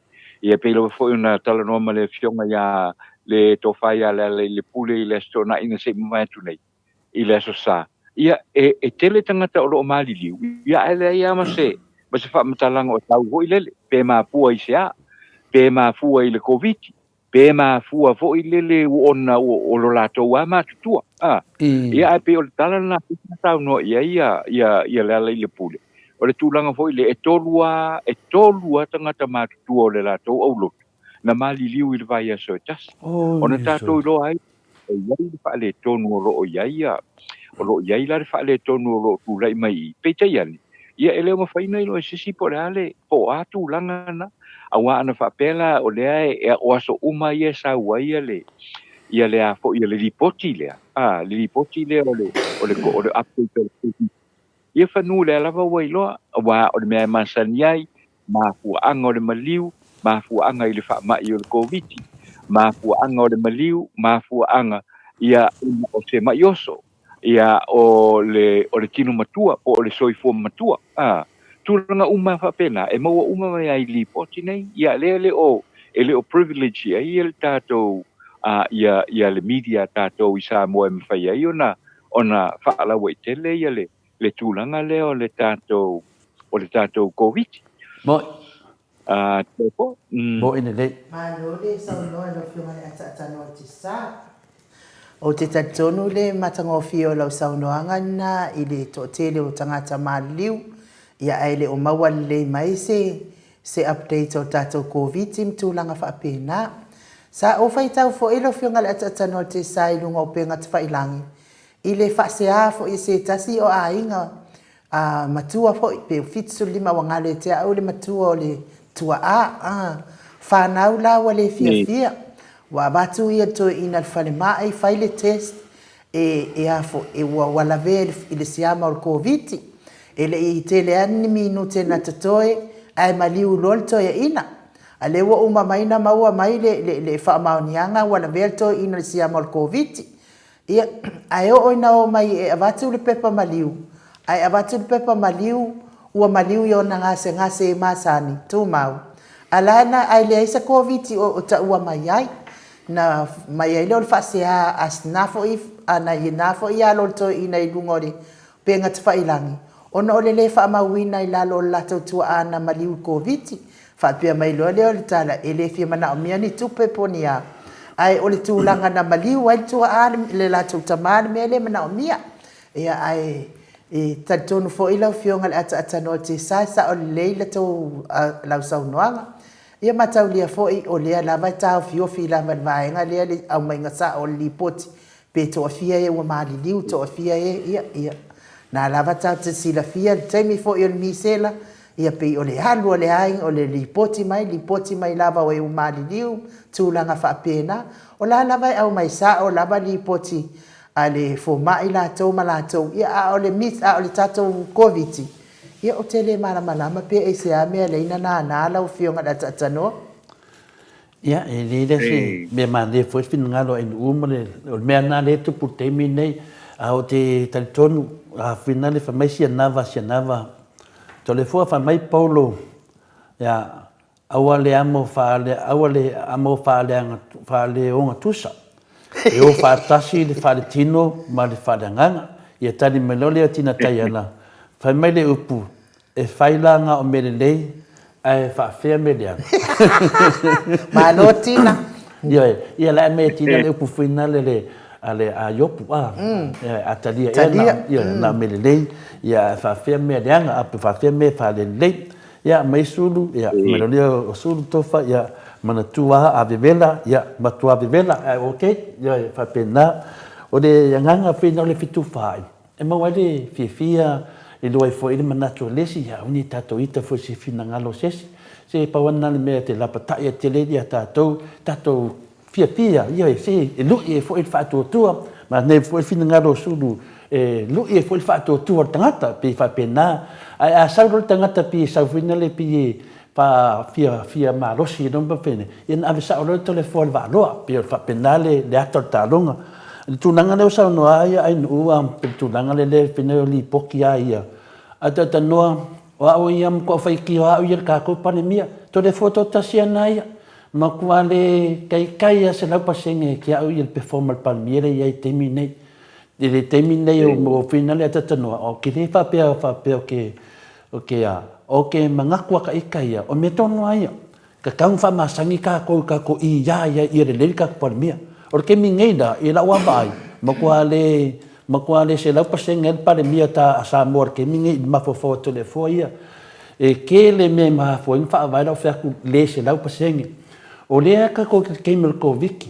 ia pelo fo una tala no male fionga ya le tofai ala le pule I le stona ina se mai tu nei I le so sa ia e tele tangata o lo mali liu ia ele ia ma se fa matalanga o tau ho ile pe ma pua I se a pe ma fua I le COVID pe ma fua fo I le ona o lo lato wa ma tutua ia pe o tala na tau no ia le pule o le tulanga fo I le e tolua tangata ma tutua o le lato o lo na mali liu I le vai so tas ona tato I lo ai ia I fa le tonu o lo ia o lo ia I le fa le tonu o lo tu lai mai pe te ia ia ele ma faina I lo sisi po ale po atu langa na awa ana fa pela o le o aso uma ia sa ia le a fo ia le lipoti le le lipoti le o le update ia fa nu le lava wai lo wa o le me masaniai ma fu anga o le maliu ma fu anga I le fa mai o le COVID ma fu anga o le maliu ma fu anga ia o se mai oso ia o le tino matua o le soifo matua tulanga uma fa pena e mo uma mai ai li poti nei ia le o privilege ai el tato ia le media tato isa mo em fa ia ona fa la we tele ia le tulanga le o le tato COVID
mo
tepo
mo ina le
ma lo le sa no lo fio mai ata no ti sa o te tatonu le matangofio lo sa no angana I le to tele o tangata maliu ia ele o maua le mai se update o tato COVID mtulanga fa pena sa o fai tau fo ilo fio ngale ata no te sai lunga o penga te failangi ile fa se a fo I se tasi o ainga matua fo pe fitsu lima wangale te au le matua o le tua fa naula wale fia wa batu ia to ina fale mai fai le test e a fo e wala ver ile siama o COVID ele I tele ani minute na totoe ai maliu lolto ya ina ale wo uma maina maua mai le fa maunianga wala velto ina sia mal COVID ia ai o ina o mai e avatu le pepa maliu ai avatu le pepa maliu ua maliu yo na ngase masani tu mau alana ai le isa COVID o ta ua mai ai na mai ai lo fa sia asnafo if ana inafo ia lolto ina ilungori penga tfa ilangi ona ole le fa mawina I lalo la tua ana maliu COVID fa pia mai lo le tala ele fi mana mia ni tupe ponia ai ole tulanga na maliu ai tua ana le la tamana mele mana mia ia ai tatonu fo ila fionga ata no te sa o leila to la saunoanga ia mataulia fo I ole la vai ta fio fi la vai nga le au mai nga sa o lipoti pe to fia e o mali liu to fia ia na lava tata sila fia temi fo il misela ia pe ole halu ole ai ole lipoti mai lava o mali liu tulanga fa pena o la lava au mai sa o lava lipoti ale fo mai la to malato ia ole mis ole tato COVID ia o tele malama pe e se a me le ina na la o fio ngada tata no
ia e le se me mande fo fin ngalo en umre o me na le tu putemi nei a te taltonu a finale fa mai sia nava to le fo fa mai Paulo ya awale amo faale onga tusa. E o whaatasi le whaare tino ma le whaare nganga. Ia tani melole a tina taiana. Whai mai le upu. E whailanga o mele lei. Ai whaafea mele anga.
Malo tina.
Ia la me tina le upu whina le a yopu a. A talia. Ia na mele lei. Ia whaafea mele anga. Ape whaafea me whaare lei. Ia mai sulu. Ia melole o sulu tofa. Ia mana tua a vivela, ia matua vivela, ok, ia whapena. O le nganga whina o le fitu whai. E mau ale fia e loa i fo ele manatu lesi, ia uni tato ita fo se fina ngalo sesi. Se pawana le mea te lapatai a te ledi a tato fia, ia se e lui e fo ele whaatua tua, ma ne fo ele fina ngalo sulu, e lui e fo ele whaatua tua tangata, pe whapena. A sauro tangata pi sau whina le pi pa fia marosi no pa pene in avisa o le fo va lo pe fa penale le ator talonga tu nanga le sa no ai no tu nanga le pene li poki ai ata no o iam ko fai ki o ia ka ko pandemia to le foto ta sia nai ma quale kai se la pasenge ki au il performer palmiere ia termine le termine o finale ata no o ki le fa pe ke mangakua ka ikaia o me tono ai ka kau fa masangi ka ko i ya i le ka palmia o ke mingeida i la wa bai makuale se la pasenge palmia ta sa mor ke mingi ma fo telefonia e ke le me ma fo in fa vai la fa ku le se la pasenge o le ka ko ke mel ko viki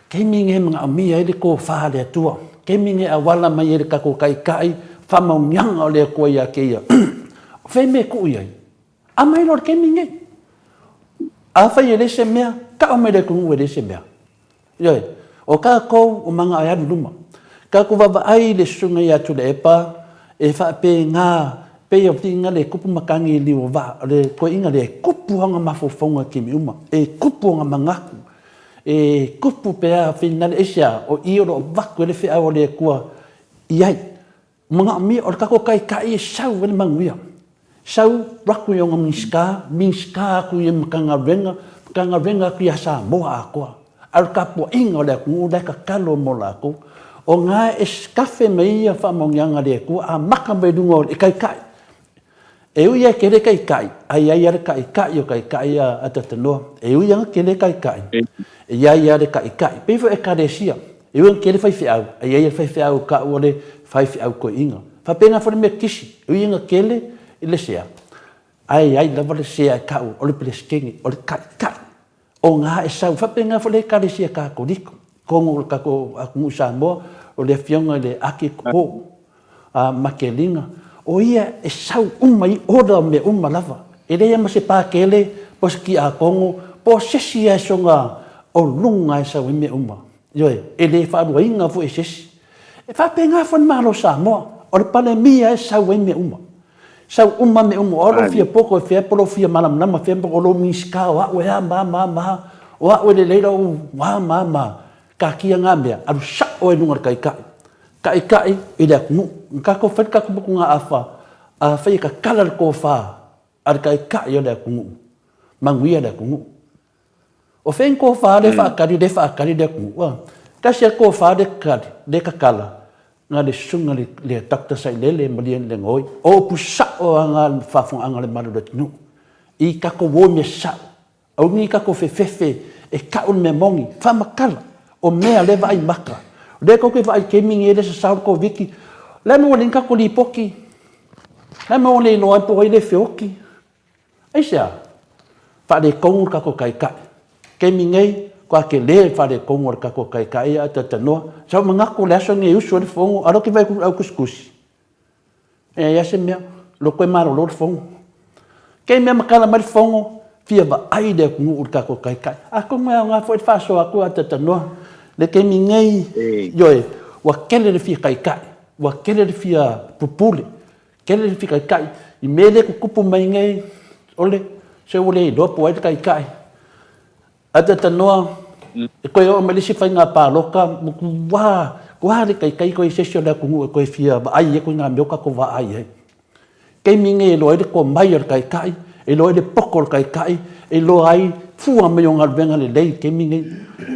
ke minge mga mi ai le ko fa le tua ke minge awala mai le ka ko kai fa mo nyang o le ko ya ke ya fe me ku ia a mai lor ke minge a fa ye se mea ka o me le ku we se mea yo o ka ko o manga ai luma ka ku va ai le sunga ya tu le pa e fa pe nga pe o tinga le kupu makangi li o va le ko inga le kupu nga mafofonga ki mi uma e kupu nga mangaku e kupu pe a final esia o i o va ko le fe a o le ku ia manga mi o ka ko kai sau wen manguia sau raku yo minska ku ye kanga venga ku ya sa mo akwa al kapo inga le ku le ka kalo mo la ku o nga eskafe mai ya fa mo nga le ku a maka be dungo e kai e u ya kele kai ai ya kai ya atatano e u ya kele kai e ya le kai pe fo e kadesia e u kele fai fiau ai ya fai fiau ka o le fai fiau ko inga fa pena fo me kisi u ya kele ile sia ai la vale sia ka o le plesking o le ka o nga e sa fa penga fo le ka sia ka ko dik ko ngol ka ko aku sa mo o le fionga le aki ko a makelinga o ia e sa mai oda me lava ele ia ma se pa kele pos ki a kongo po se sia songa o lunga e sa me yo ele fa do inga fo e ses e fa penga fo malo sa mo o le pale mia e sa me sau me oro fia poko fia polo fia malam nama fia poko lo miska wa we ma wa we le leira wa ma ka kia ngambia alu sa o nungar kai ida nu ka ko fet ka ko nga afa a fa ka kala ko fa ar kai yo da ku manguia da ku o fen ko fa de fa kali de ku wa ka sia ko fa de ka kala nga le sunga le takta sai le malien le ngoi o pusa o nga fa fun anga le malu nu I ka ko wo me sa o ni ka ko fe e ka un me mongi fa makala o me le vai maka le ko ke vai ke mingi le sa ko viki le mo le ka ko li poki le mo le no po le fioki ai sa fa de kong ka ko kai ke mingi kwa ke le fa de kongor ka ko kai ata no sa mangaku le so ngi uso de fongo alo ke vai ku au kuskus e ya se me lo ko maro lo fongo ke me makala mar fongo fia ba ai de ku ka ko kai a ko nga foi fa so aku ata no le ke mingi yo wa kele de fi kai wa kele de fi pupule kele de fi kai I mele ku kupu mai ngai ole se ole do po kai ata no ko yo me lisi fa nga pa loka wa le kai ko se sio da ku ko fia ba ai ko nga me ka ko va ai ke minge lo ko mai kai e lo le poko kai e lo ai fua me nga venga le lei ke mingi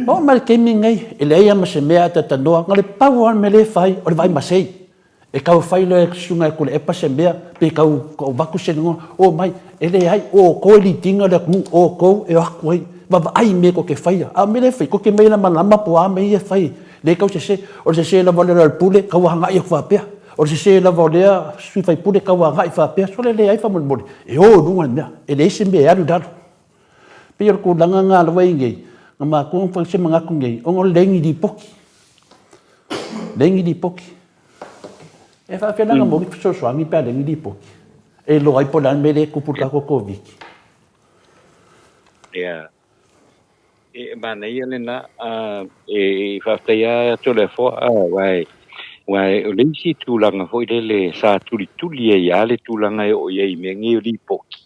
o mal ke mingi e le ia ma se mea ta no nga le pau me le fai o le vai masei e kau fai le sunga ko le pa se mea pe kau ko vaku se ngo o mai e le ai o ko li tinga le ku o ko e akoi va ai me ko ke fai a me le fai ko ke me na malama po a me e fai le kau se o se la vole le pule kau hanga i fa pe o se la volea sui fai pule kau hanga i fa pe so le ai fa mo e o dunga mea e le se me aru dalo Pia ko langa nga lawai ngai nga ma ko fa se manga ko ngai o lengi di poki e fa fe nga mo ki so so mi pa lengi di poki e lo ai polan me le ku puta ko covid
ya e mana ia lena e fa ya to le fo wai o le si tu langa foi le sa tuli ya le tu langa o ye me ngi di poki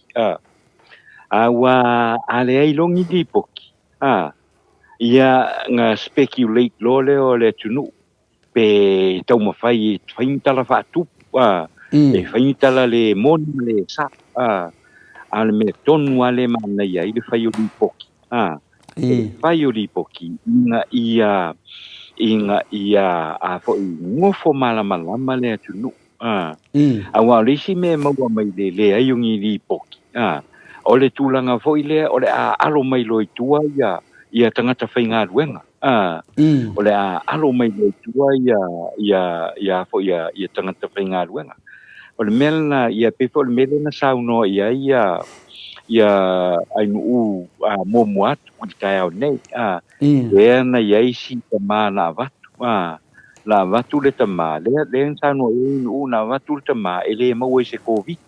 awa ale ai longi di poki ia nga speculate lo le o le tunu pe tau mawhai whaintala whaatu e whaintala le mon le sa ale me tonu ale mana ia i le whai o di poki whai o di poki inga ia a fo ngofo malama le tunu awa risi me maua mai le ai ungi di poki o le tūlanga foi lea, o le alo mai loi tua ia tangata whainga ruenga. O le alo mai loi tua ia tangata whainga ruenga. O le mela ia pefo le mele na sauno ia ainu momu atu ki tai au nei. Lea na ia isi tama na avatu. La avatu le tama. Lea sauno na avatu le tama ele maua se COVID.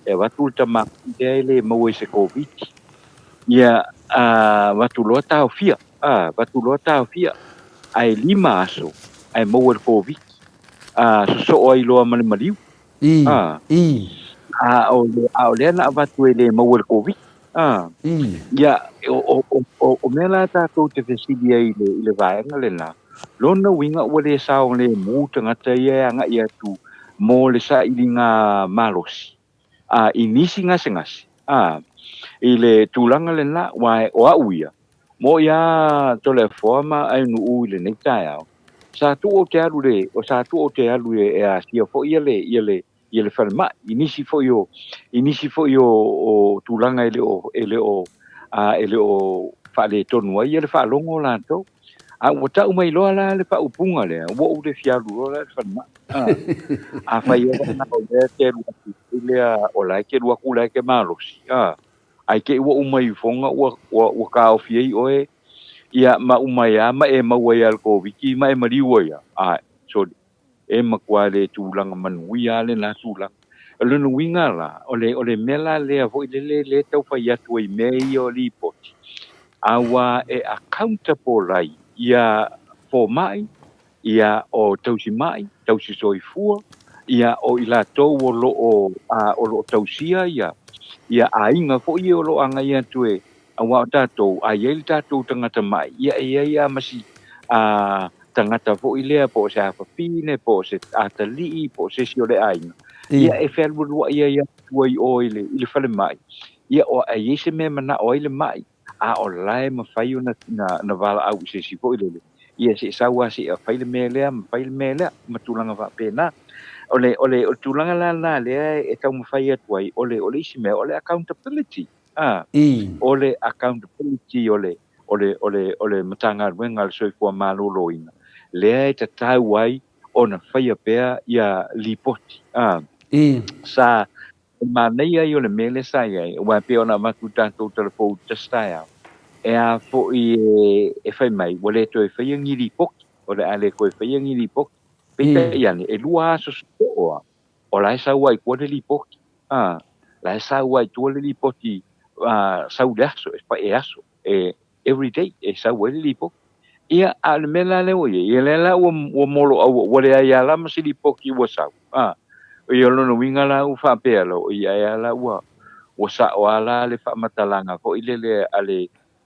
E watu tama ele mau se covid ia watu lo tau fia ai lima aso ai mau covid so ai lo mali maliu o le na watu ele mau covid ia o mela ta to te fesidia ile vai ngalena lona winga o le sao le mu tanga ia nga ia tu mo le sa ilinga malos inisi ngase ile tulanga le na wai o auia mo ya to le forma ai nu ile nei tai sa tu o te alu e a sia fo ile falma inisi fo yo o tulanga ele o fa le tonu ia le fa longo la to o ta umai lo la le fa upunga le o le fialu la falma fa ia na o le te ile o la ke lua kula ke malos ai ke wo umai fonga o ka ofie oe ia ma umai ma e ma wa al ko wiki ma e mari wo ya so e ma kwale tulanga manuia le na tulanga le no winga la o le mela le vo le tau fa ya tu i mei o li pot awa e accountable lai ia for mai ia o tausi mai tausi soifua ia o ila tau o lo tausia ia ainga fo i o lo anga ia tue awa tatou a yel tatou tangata mai ia masi tangata fo i lea po se hawhapine po se atali po se si o le ainga ia e whelurua ia tuai o ile whale mai ia o a yese me mana o ile mai o lae ma whai o na wala au se si fo i lele ia se sawa se a whaile me lea ma tulanga wa pena ole tulanga la le e tau mawhai atuai ole isi me ole accountability ole accountability ole matanga ruenga le soifua malolo ina le e tatau ai ona whai apea ia lipoti sa manei ai ole mele sai ai wa pe ona matu tanto telefo testai e a fo i e whai mai wale to e whai ngiri poki ole ale ko e whai ngiri poki pita iane e lua aso o la sa wai ko le lipoki la sa wai to le lipoti sa udaso e pa e aso every day e sa wai lipoki ia al mela le o ye le la o molo o le ia la masi lipoki o sa o yo no winga la u fa pe lo ia la o sa o ala le fa matalanga ko ile le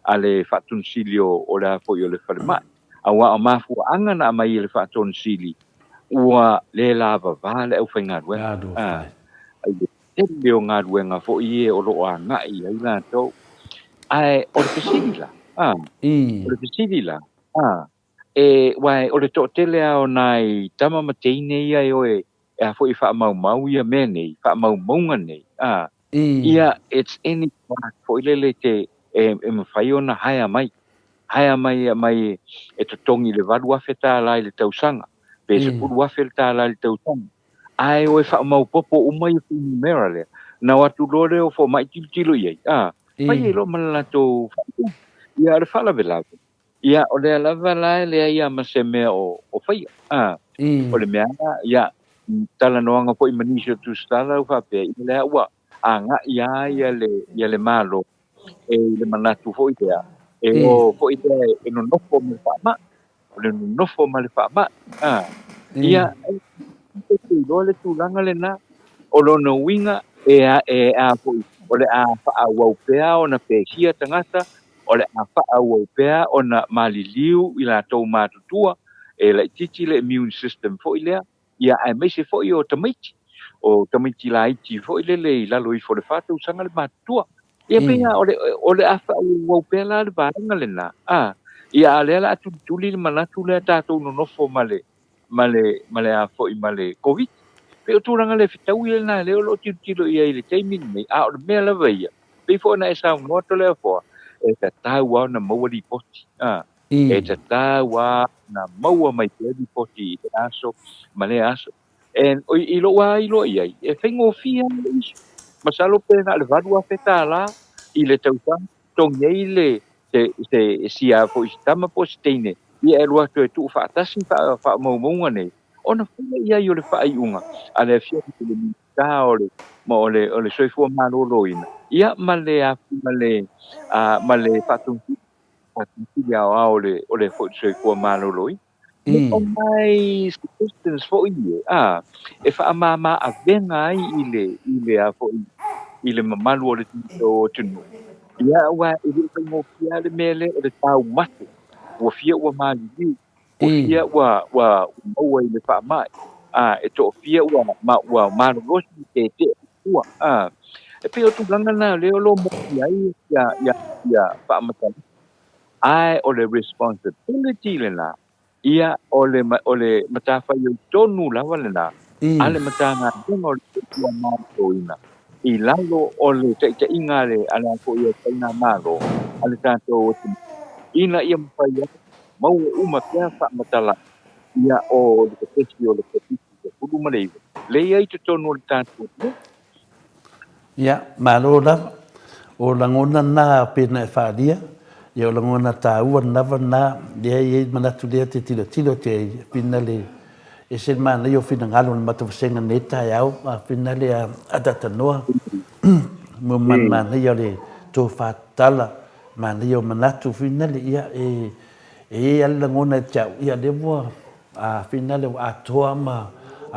ale fa tun silio o la fo yo le fa ma awa ma fu anga na mai le fa tun sili ua le lava vale au whainga rue. te leo ngā ruenga fo i e o roa ngā i ai ngā tau. Ai, o le pesiri la. O le pesiri la. Wai, o le tō tele ao nai tama mateine ia e oe e a fo i wha mau mau ia mea nei, wha mau maunga nei. Ia, it's any part fo i lele te e mawhai o na haia mai. Haia mai e to tongi le waru afe tā lai le tausanga. Pe se puru afe tā lai le tausanga. Ai oe wha mau popo umai e whini mera lea. Na watu lore o fo mai tilo iei. Pai e lo mana tō whaitu. Ia are whala velawe. Ia o lea lava lai lea ia ma se mea o whaia. O le mea ia tala noanga po i manisio tu stala u whapea. I lea ua a ngā ia le malo. E le manatu fo i tea. E o fo i tea e no nofo me whaama. O le no nofo ma le whaama. Ia e lo le tūlanga le nā. O lo no winga e a fo i. O le a wha wau pea o na pēhia tangata. O le a wha wau pea o na maliliu i la tau mātutua. E la titi le immune system fo i lea. Ia ai meise fo i o tamaiti. O tamaiti la iti fo i le i lalo i fo le whātau sanga le mātua. Ia pēnga o le a wha wau pea la le vāranga le nā. Ia a lea la atu tuli le manatu lea tātou no nofo male a fo i male COVID. Pe o tūranga le whitau i le nā leo lo tilo ia i le teimini nei. O le mea lawa ia. Pe fo na e sao ngoto lea fo. E ta tāu au na maua li poti. E ta tāu au na maua mai te li poti i te aso. Male aso. E i lo ia. E whengo fia le iso. Masalo pe na le vadua feta la. I le tautang. Tong iei le se sia fo i tama po steine. Ia e lua tu e tu whaatasi wha maunga nei. Ona funa ia i o le whaaiunga. A le fia ki le mita o le soifua malolo ina. Ia ma le afu ma le whatungi. Whatungi au o le soifua malolo ina. O mai statistics fo i e. E whaamama a venga ai i le a fo i le mamalu o le tito tunu. Ia ua i le whaimofia le mele o le tau matu. Ua fia ua mali liu. O fia ua maua i le whaamai. E to fia ua marorosi te ua. E peo tu langa na leo lo moki ai ia whaamatani. Ai o le responsibility le na. Ia o le matawhai o tonu lawa le na. A le matanga o le tua mātou ina. I lalo o le te inga le ala ko ia taina malo. A le tātou o te ina ia mawhai mau uma kia whaamatala. Ia o le katesi o le katesi o kudu mareiwa. Le ai te tonu o le tātou.
Ia, malo la. O langona na pena e whaaria. Ia o langona tā ua nawa na. Ia i manatu lea te tilo te pina le. E sen mana i o whina ngalo na matawasenga ne tai au. Pina le a atatanoa. Mo mana i o le tō whātala. Mana i o manatu whina le ia e ala ngona tau ia le mua whina le atoa ma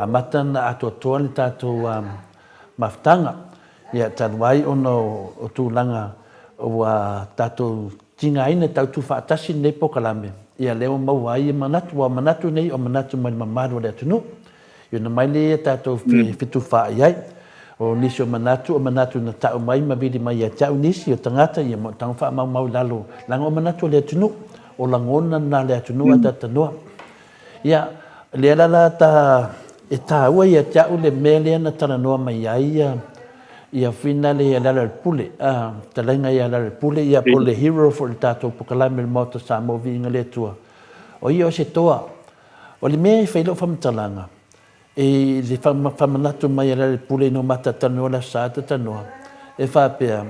matana atoa le tātou maftanga. Ia tanuai ono o tūlanga o tātou tinga ina tautu whaatasi nei pokalame. Ia leo mawai manatu nei o manatu mai mamaru le atunu. Ia na mai le tātou whitu whaaiai. O nisi o manatu na tau mai mawiri mai a tau nisi o tangata ia mo tang wha mau lalo. Langa o manatu le atunu. O langona na le atunu ata tanoa. Ia le alala e tā ua ia tau le mele na tana noa mai ai ia whina le alala le pule. Talenga ia alala le pule ia po le hero for le tātou pukalame le mota sa mo vinga le tua. O ia o se toa. O le mea i whailo whamatalanga. E le whamanatu mai alala le pule no mata tanoa la sa ata tanoa. E whapea.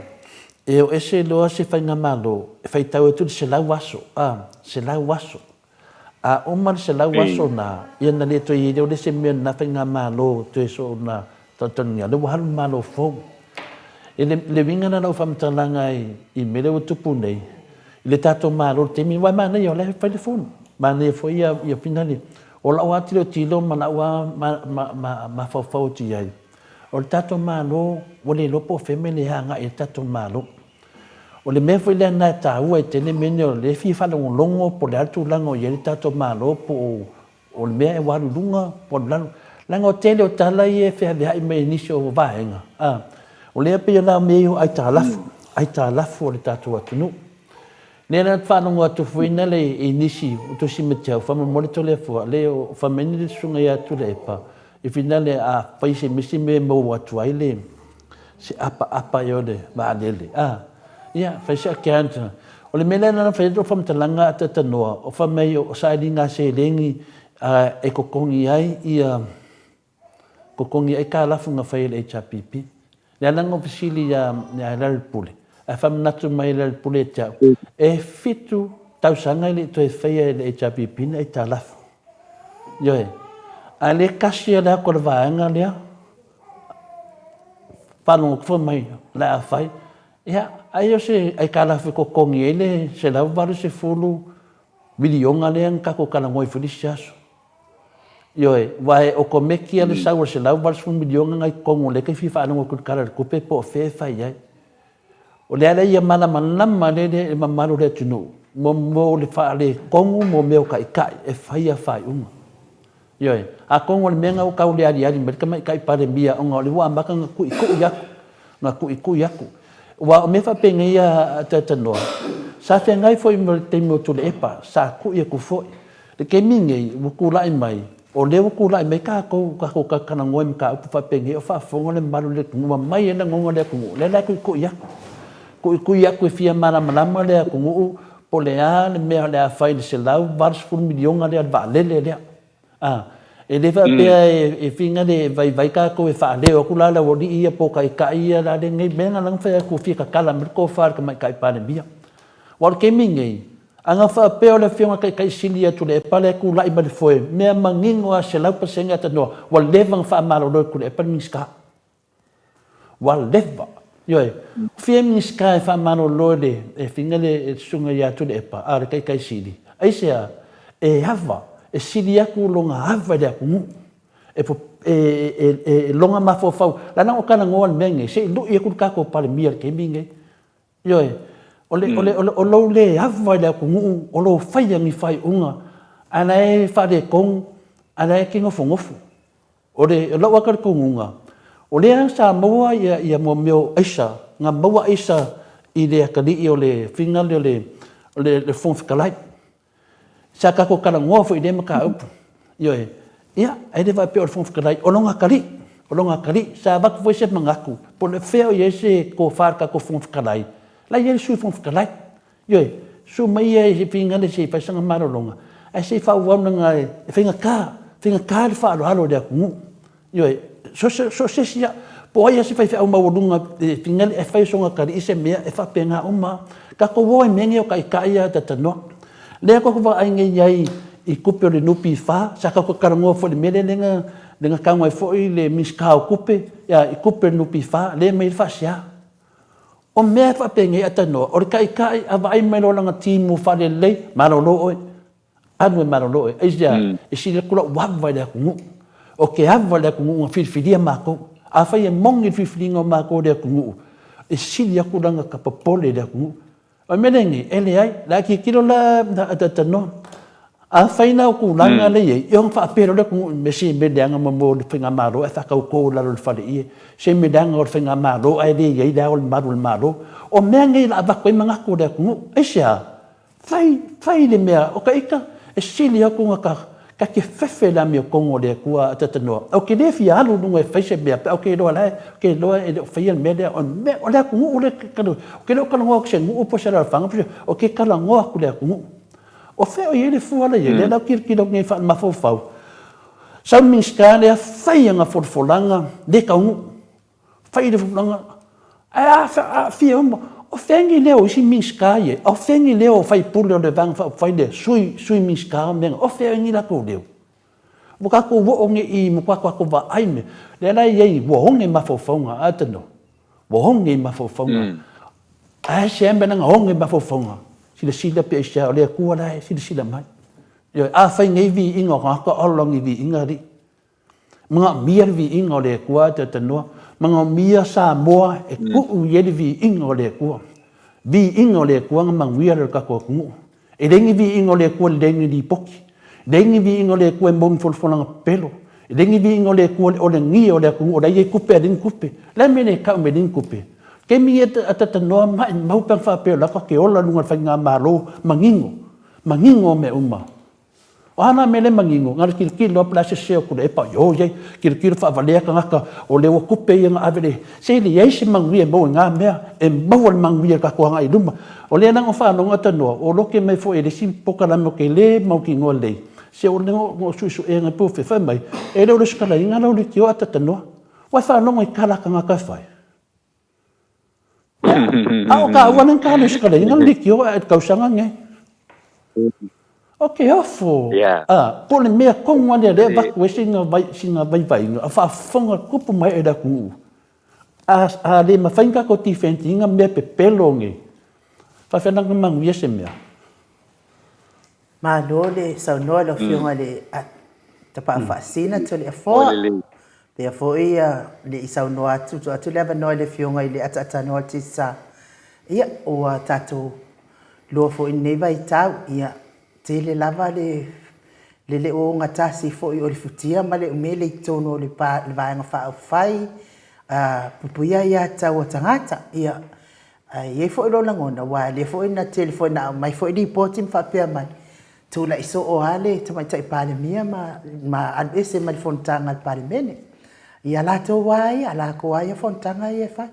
E o ese loa se whainga malo. E whaitau e tuli se lau aso. Se lau aso. A omar se lau aso na. Ia na le to i reo le se mea na whainga malo. To e so na tatania. Le wahalu malo fong. E le winga na lau whamatalanga i mele o tupu nei. Le tato malo te mi wai mana i o le whailefonu. Mana i fo ia pinali. O lau ati leo tilo ma lau ma whawhau ti ai. O le tato malo. O le lopo femele hanga i tato malo. O le mea whaile ana tā ua e tene mene o le fi whalongo longo po le atu lango i le tato malo po o le mea e waru lunga po le lalo. Langa o tele o tala i e whea wea i me nisi o vaenga. O lea pia la me iho ai tā lafu o le tātou atunu. Nera whanongo atu fuina le i nisi o tosi me te au whama mole tole fua. Le o whameni le sunga i atu le epa. I whina le a paise misi me mau atu ai le se apa i o le maanele. Ia, whaisa ke anta. O le mele nana whaedo whamtalanga ata tanoa. O whamei o saidi ngā se rengi e kokongi ai i kokongi ai ka lafu ngā whae le HRPP. Nea lango pisili ya lari pule. A whamanatu mai lari pule e tau. E fitu tausanga ili to e whaia le HRPP na i tā lafu. Ioe. A le kasi a lea kora vaenga lea. Whanongo kua mai la a whai. Ia, ai o se ai ka lafu kokongi ele se lau varu se fulu milionga lea ngako kana ngoi fulisi aso. Ioe, wae o ko meki ale saua se lau varu se fulu milionga ngai kongo le kai fifa anongo kukara kupe po fe fai ai. O le ala ia mana manama le mamaru le tunu. Mo le wha le kongo mo meo kai e whai a whai unga. Ioe, a kongo le menga o kau le ari mereka mai kai pare mia onga o le wa ambaka nga ku yaku. Wa o me whapenga ia tatanoa. Sa whengai foi mo te mo tu le epa, sa ku ia ku foi. Le ke mingi, wuku lai mai. O le wuku lai mai kako kakana ngoi mka upu whapenga o whafonga le maru le kungu. Mai ena ngonga le kungu. Le lai ku yaku. Ku yaku e fia mara malama le kungu. Po le a le mea le a whai le se lau. Varas furu milionga le a vaalele le a. E le whapea e whinga le vai kako e whaaleo. Ku lala wori ia po kai ia la le ngai menga lang whea ku fia kakala. Merko whaar ka mai kai pane bia. Wal ke mingi. Anga whapea le whionga kai sili atu le epale ku lai ma le foe. Mea mangingo a se lau pasenga tanoa. Wal levang whaamaro loi ku le epale mingiska. Wal leva. Ioe. Fia mingiska e whaamaro loi le e whinga le sunga i atu le epa. Are kai sili. Aisea e hava. E sili aku longa hava le aku ngu. E longa mafofau. Lana o kana ngoan menge. Se lu i aku kako pale mia ke mingi. Ioe. O lo le hava le aku ngu. O lo whaia mi whai unga. Ana e whare kong. Ana e ki ngofu. O le lau akar kongunga. O le ang sa maua ia mo meo aisa. Nga maua aisa i le akali i o le whinga le whongwhikalai. Sa kako kala ngofu i le maka upu. Ioe. Ia, ai le wapea o le whongwhikalai. O longa kali. Sa waku foi se mangaku. Po le wheo i ese ko wharka ko whongwhikalai. Lai ele sui whongwhikalai. Ioe. Su mai e whinga le se whaisanga marolonga. Ai se whauwana nga e whinga kā le whaalo le aku ngu. Ioe. So se sia. Po ai se whai au maurunga whinga le e whaisonga kari i se mea e whapea ngā uma. Kako woi menge o kai a tatanoa. Lea koko wa ainga iai i kupe o le nupi i wha. Sa kako karangoa fo le mele lenga kaunga i fo i le miskao kupe. I kupe le nupi i wha. Lea mai le wha sia. O mea whapenge ata noa. O le kai a vai mai lo langa timu whare lei. Marolo oe. Anu e marolo oe. Eisia, e si le kula wawai le aku ngu. O ke awa le aku ngu nga whiriwhiria mako. A whai e mongi whiriwhiringa o mako le aku ngu. E si le aku langa kapapole le aku ngu. O merengi, ele ai, la ki kiro la ata noa. A whai na o ku langa le ye. Iong whaapero le aku ngu. Me si me leanga mo le whinga maro. E whakau kou laro le whare ie. Se me leanga o le whinga maro. Ai le ye la o le maro. O mea ngai la avako i mangako le aku ngu. Eisia, whai le mea. O ka ika, e sili aku nga ka ke whewhe la mea kongo le kua tatanoa. O ke lefi alu nunga e whaise mea. O ke loa lai, o ke loa e whaia mea lea. O le aku ngu o le kano. O ke loa kalangoa kse ngu upo se la whanga. O ke kalangoa ku le aku ngu. O wheo i ele fuala ye. Le lau kirikiro ngai wha mafofau. Sau minska lea whaia nga forfolanga. Le ka ngu. Whaia le forfolanga. A fia umo. O whengi leo isi minska ye. O whengi leo whai pule o le vanga whai le sui minska o menga. O whengi lako leo. Mukako woonge i mukako wa aime. Le lai yei woonge mafofonga atano. Woonge mafofonga. Ai se ambena nga honge mafofonga. Sila pe isha o le kua lai sila mai. A whai ngai vi inga o ngaka olongi vi inga ri. Mga miar vi inga o le kua tatanoa. Mga mia sa moa e kuu yeli vi inga o le kua. Vi inga o le kua nga manguia le kako kungu. E rengi vi inga o le kua lengi li poki. Rengi vi inga o le kua mbomi folfolanga pelo. Lengi vi ngole ku ole ngi ole ku ole ye kupe din kupe. La mene ka me din kupe. Ke mi atata no mai mau pang fa pe la ka ke ola lunga fa nga malo mangingo. Mangingo me uma. Ana mele mangingo ngar kir lo place se ku le pa yo ye kir fa vale ka ngaka o le wo kupe ye nga avele. Se li ye si mangi mo nga me e mo mangi ka ko nga iduma. O le nang fa no ngata no o lo ke me fo e le sim poka la mo ke le mo ki ngole. Se o le ngo su e nga pu fe fa mai e le o le skala nga lo le ki o atata no. Wa fa no ngai kala ka ngaka fa. Au ka wanan ka no skala nga le ki o at ka usanga nge. Okay, ofo. Po le mea konga le va we singa vai a fonga kupu mai e da ku. A le ma fainga ko ti fentinga me pe pelonge. Fa fena nga mang wiese mea.
Ma lo le sa no lo fionga le ta pa fascina to le fo. Pe fo ia le sa no atu le va no le fionga le ata no tisa. Ia o tatu lo fo in neva itau ia te le lava le o ngata si fo i o le futia ma le umele i tono le vaenga wha fai pupuia ia tau o tangata ia ie fo i lo langona wa le fo i na telefona mai fo i di poti mfa pia mai tu la iso o hale tu mai tai pale mia ma alese ma le fontanga al pale mene ia la to wai ala ko ai fontanga ia fai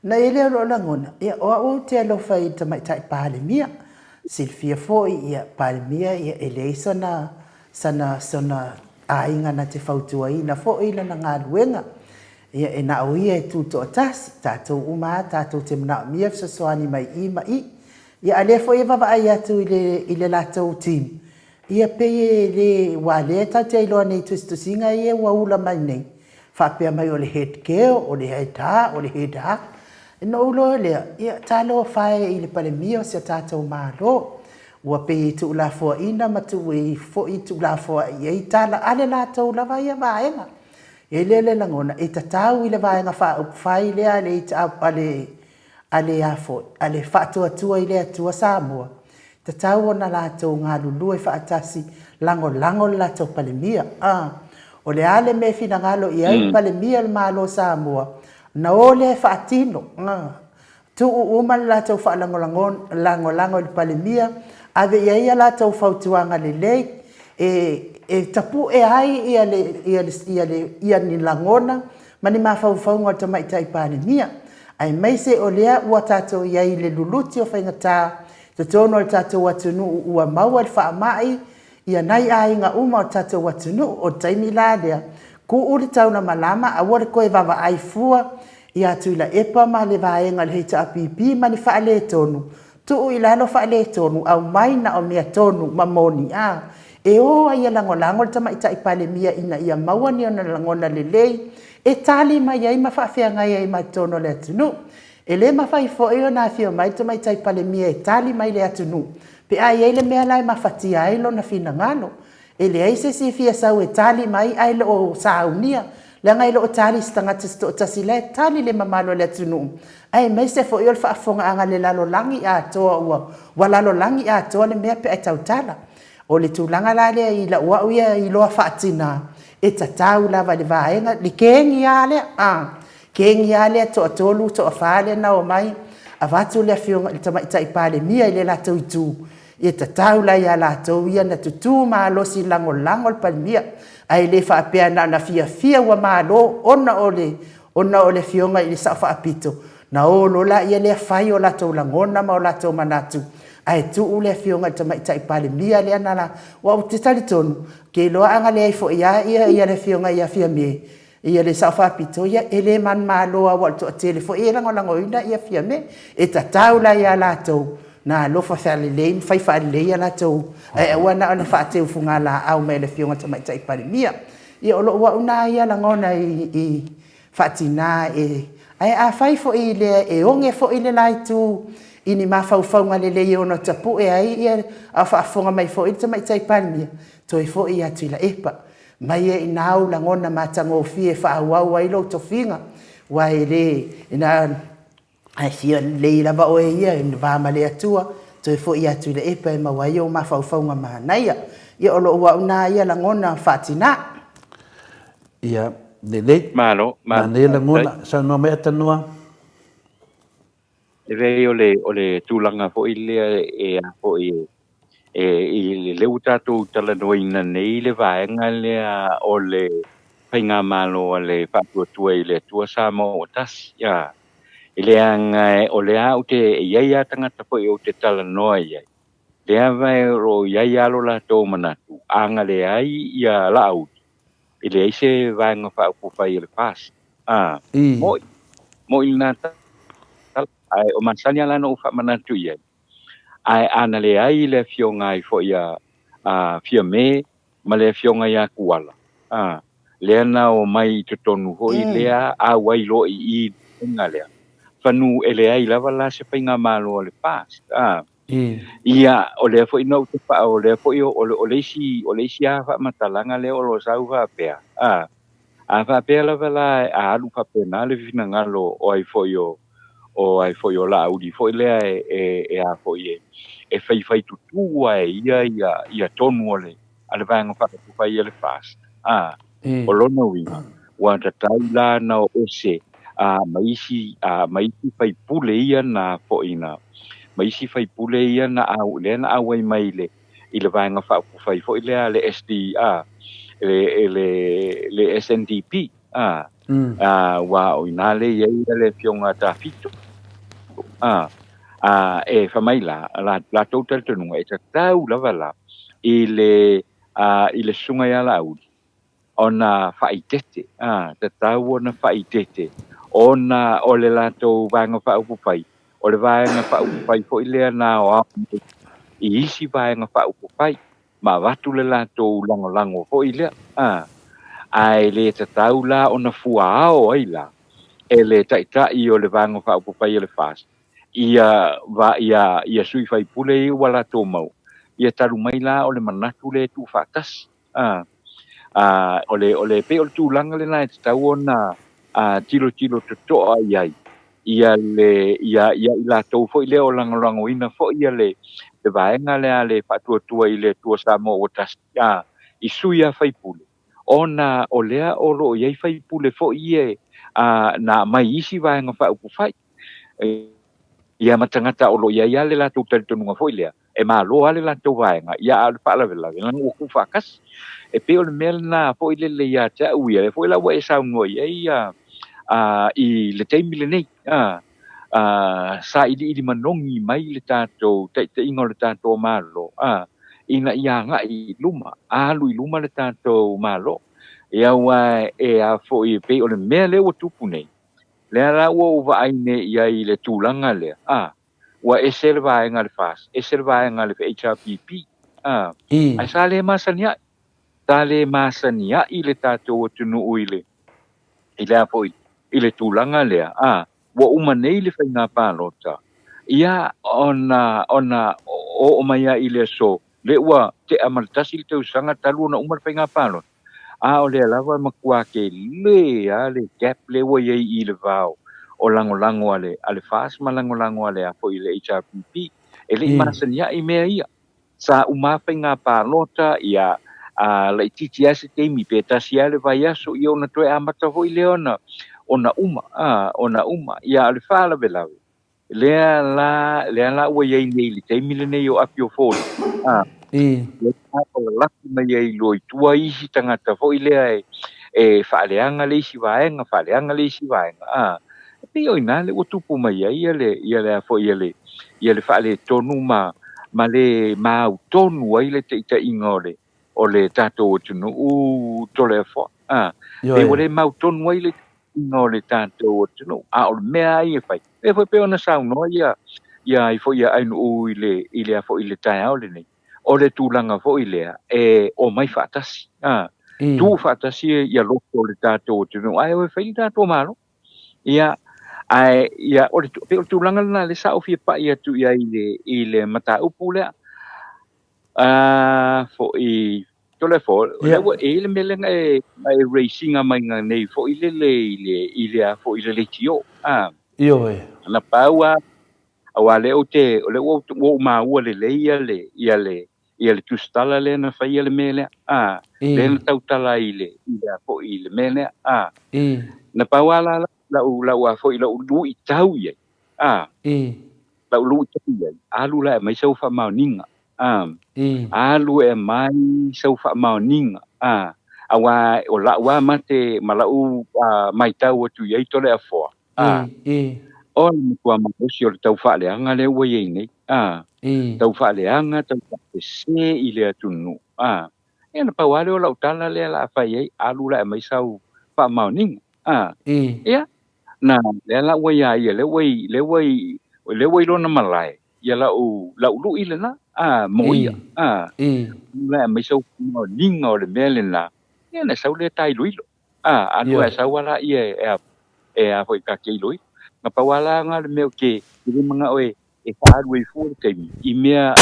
na ele lo langona ia o te lo fai tu mai tai pale mia Silvia foi ia palmia ia elesa sana ainga na te fautua ina foi ina na ngaluenga ia ena oia tu to tas tato uma tato te mna mia so soani mai ia ale foi va vai atu ile lato team ia pe le waleta te lo nei tu singa ia wa ula mai nei fa pe mai o le head girl o le head o le head no lo le ia talo fai ile pale mio se tato malo wa pe tu la fo ina matu we fo tu la fo ia tala ale la to la vai vaenga ele le langona e tatau ile vaenga fa fai le ale ale afo ale fa to tu ile tu Samoa tatau na la to ngalulu e fa atasi lango la to pale mia o le ale me fina ngalo ia pale mia le malo Samoa na ole fatino tu uma la tau fa lango le palemia ave ia la tau fautuanga le e tapu e ai ia ni langona mani ma fau ngata mai tai palemia ai mai se olea ua tatou ia le luluti o faingata te tono le tatou atunu ua maua le fa mai ia nai ainga uma o tatou atunu o taimi la lea ku uli tauna malama a wale koe vava ai fua ia tu ila epa ma le vaenga le heita apipi ma ni faa le tonu tu ila no faa le tonu au mai na o mea tonu mamoni e o ia lango tama ita ipale mia ina ia maua ni ona langona lelei e tali mai ai ma faa fea ngai ai ma tono le atunu e le ma fai fo e ona fia mai tama ita ipale mia e tali mai le atunu pe ai le mea lai ma fatia ai lo na fina ngalo e le ai se si fia sau e tali mai ai lo o saunia le ngai lo tali stanga sto tasile tali le mamalo le tunu ai mai se fo yo fa fonga anga le lalo langi a to wa lalo langi a to le me pe tautala o le tulanga la le ila wa ia i lo fatina e tatau la va le vaenga le kengi ale kengi ale to lu to fale na o mai avatu le fionga le tama ita ipale mia ile la tu e tatau la ya la to ia na tutu ma lo si lango le palmia ai le fa pe na fia wa malo ona ole fionga i sa fa apito na o lo la ia le fai o la to langona ma o la to manatu ai tu ule fionga tama ita ipale mia le na la wa te tali tonu ke lo anga le fo ia le fionga ia fia me ia le sa fa apito ia ele man malo wa to telefo ia lango ina ia fia me e tatau la ia la to na lo fa fa le fai fa le ia la to e wana ona fa te funga la au me le fionga tama ita ipale mia ia lo wa una ia langona i fatina ai a fai fo ile e onge fo ile lai tu ini ma fa nga le ona tapu e ai ia a fa fonga mai fo ile tama ita ipale mia to i fo ia tila epa mai e nau langona matango fie fa wa ilo to finga wa ile ina ai sia le la ba o ia in va male atua to fo ia tu le epa ma wa yo ma fa nga ma naia ia o lo wa una ia langona fatina
ia le
Malo,
ma ne la ngona sa no me atanua
e vei o le tūlanga fo i lea e a fo i le utatou tala noina nei le vaenga lea o le painga malo a le whatuatua i le tua sa mo o tasi, ia. I le anga o le au te iai a tangata fo i o te tala noa iai. Le avai ro iai alo la tō manatu, anga le ai ia la au. I le eise vaenga whaupufai i le pas. Mo i nā ai o masani ala no fa manatu ia ai ana le ai le fionga i fo ia fia me ma le fionga ia kuala le na o mai te tonu ho i le a wai lo i ngale fanu ele ai lava la se pinga malo le pas ia o le fo ino te pa o le fo o le si a fa matalanga le o lo sau va pe a va pe la vela a lu pa penale vina ngalo o ai fo io o ai foi o la udi foi le e a foi e fai tutu ai ia tonu ole ale vanga fa tu fai ele fast o lono wi wa ta taila na o se maisi fai pule ia na foina maisi fai pule ia na au le na au mai le i le vanga fa tu fai foi le ale SDA le SNDP wa o inale ia le fionga ta fito e fa mai la total tonu e tau lava la i le sunga ya la u ona faitete te tau ona faitete ona o le lato vanga fa upu pai o le vanga fa upu pai fo ile na o i isi vanga fa upu pai ma watu le lato lango fo ile ai le te tau la ona fua ao ai la e le taita i o le vanga fa upu pai le fast ia sui fai pule i wala tō mau. Ia taru mai la o le manatu le tu fatas. O le pe o le tūlanga le nai te tau o na tilo te toa iai. Ia la tō fo i le o langolango ina fo ia le vaenga le fatua i le tua sa mo o tas. I sui a fai pule. Ona o lea o ro iai fai pule fo ie na mai isi vaenga fa upu fai. Ia matangata o lo ia le la tu tele tonu ngafo ilea e ma lo ale la tu vaenga ia al pala vela vela ngo ku fakas e pe o mel na fo ile le ia ta u ia fo la wa sa ngo ia i le te mile nei sa ili manongi mai le tato te ingo le tato malo ina ia nga i luma lu i luma le tato malo ia wa e a fo i pe o le mele o tupu nei le ala wo va aine ia i le tūlanga le wa esel va enga le fas esel va enga le HRPP ai sa le masania i le tatou tunu uile i le apo i le tūlanga le wa umanei le whainga pālota ia ona o maia i le so le ua te amaltasi le tau sanga talu na umar whainga pālota o le lava makua ke le gap le wa ye i le vao o lango ale fast ma lango ale a fo i le HRPP e le masania i mea ia sa umafa nga palota ia le TTS te mi petasia le vai aso i ona toe amata fo i le ona ia le fala bela le la wa ye ni le te mi le nei o apio fo la mai ai loi tua isi tangata fo i lea e whaaleanga le isi vaenga pe o ina le o tupu mai ai ia le fo ia le whaale tonu ma le mau tonu ai le te ita ingore o le tato o tunu tole fo e o le mau tonu ai le ingore tato o tunu o mea ai e fai e fo pe ona sau no ia i fo ia ainu i le fo i le tai au le nei o le tūlanga fo i lea o mai whatasi tu whatasi ia loko le tātou o tunu ai o e whai tātou malo ia o le tūlanga lana le sa o fia pa ia tu ia i le mata upu lea fo i tole fo le melenga e racinga mai nga nei fo i le fo i le tio na paua awa le o te o ma ua le ia ia le tustala le na fai le mele le na tau tala ile fo ile mele na pawala la wa fo ile lu I tau ia la lu tau ia alu la mai sau fa mauninga alu mai sau fa mauninga awa o la wa mate malau mai tau tu ia to le afo o le tua ma o le tau fa le anga le wa ye nei tau fa le anga tau se ile atunu e na pawale o la utala le la fa ye alu la mai sau fa mauninga ia na le la wa ya ia le wai lo na malai ia la lu ile na mo ia la mai sau mauninga o le mele na ia na sau le tai luilo anu sa wala ia e foi ka ke lui na pawala nga le meu ke ile manga oe e fa alu I fu te I mea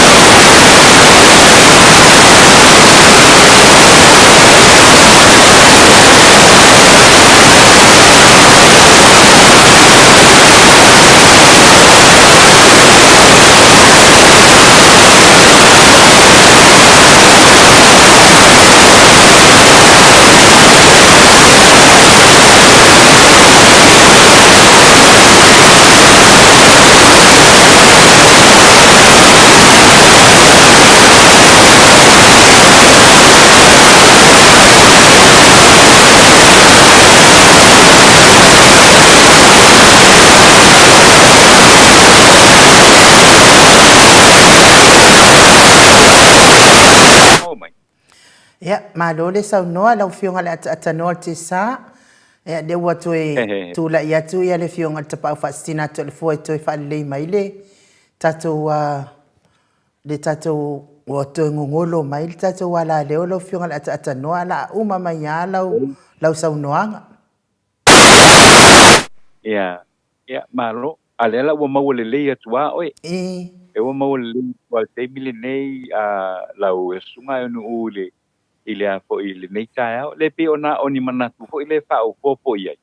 Ya, malo le sau noa lau fionga le ata noa te sa. Ya, de watu e tu la ia tu ia le fionga te pau fastina to le foi to fa le mai le. Tato le tato watu ngongolo mai le tato wala le lau fionga le ata noa la uma mai ya lau sau noa.
Ya, malo alela wa mawale le atua oi. E wa mawale le wa te mile nei lau sunga no ule ile a fo ile nei tae le pe ona oni manatu fo ile fa o popo ia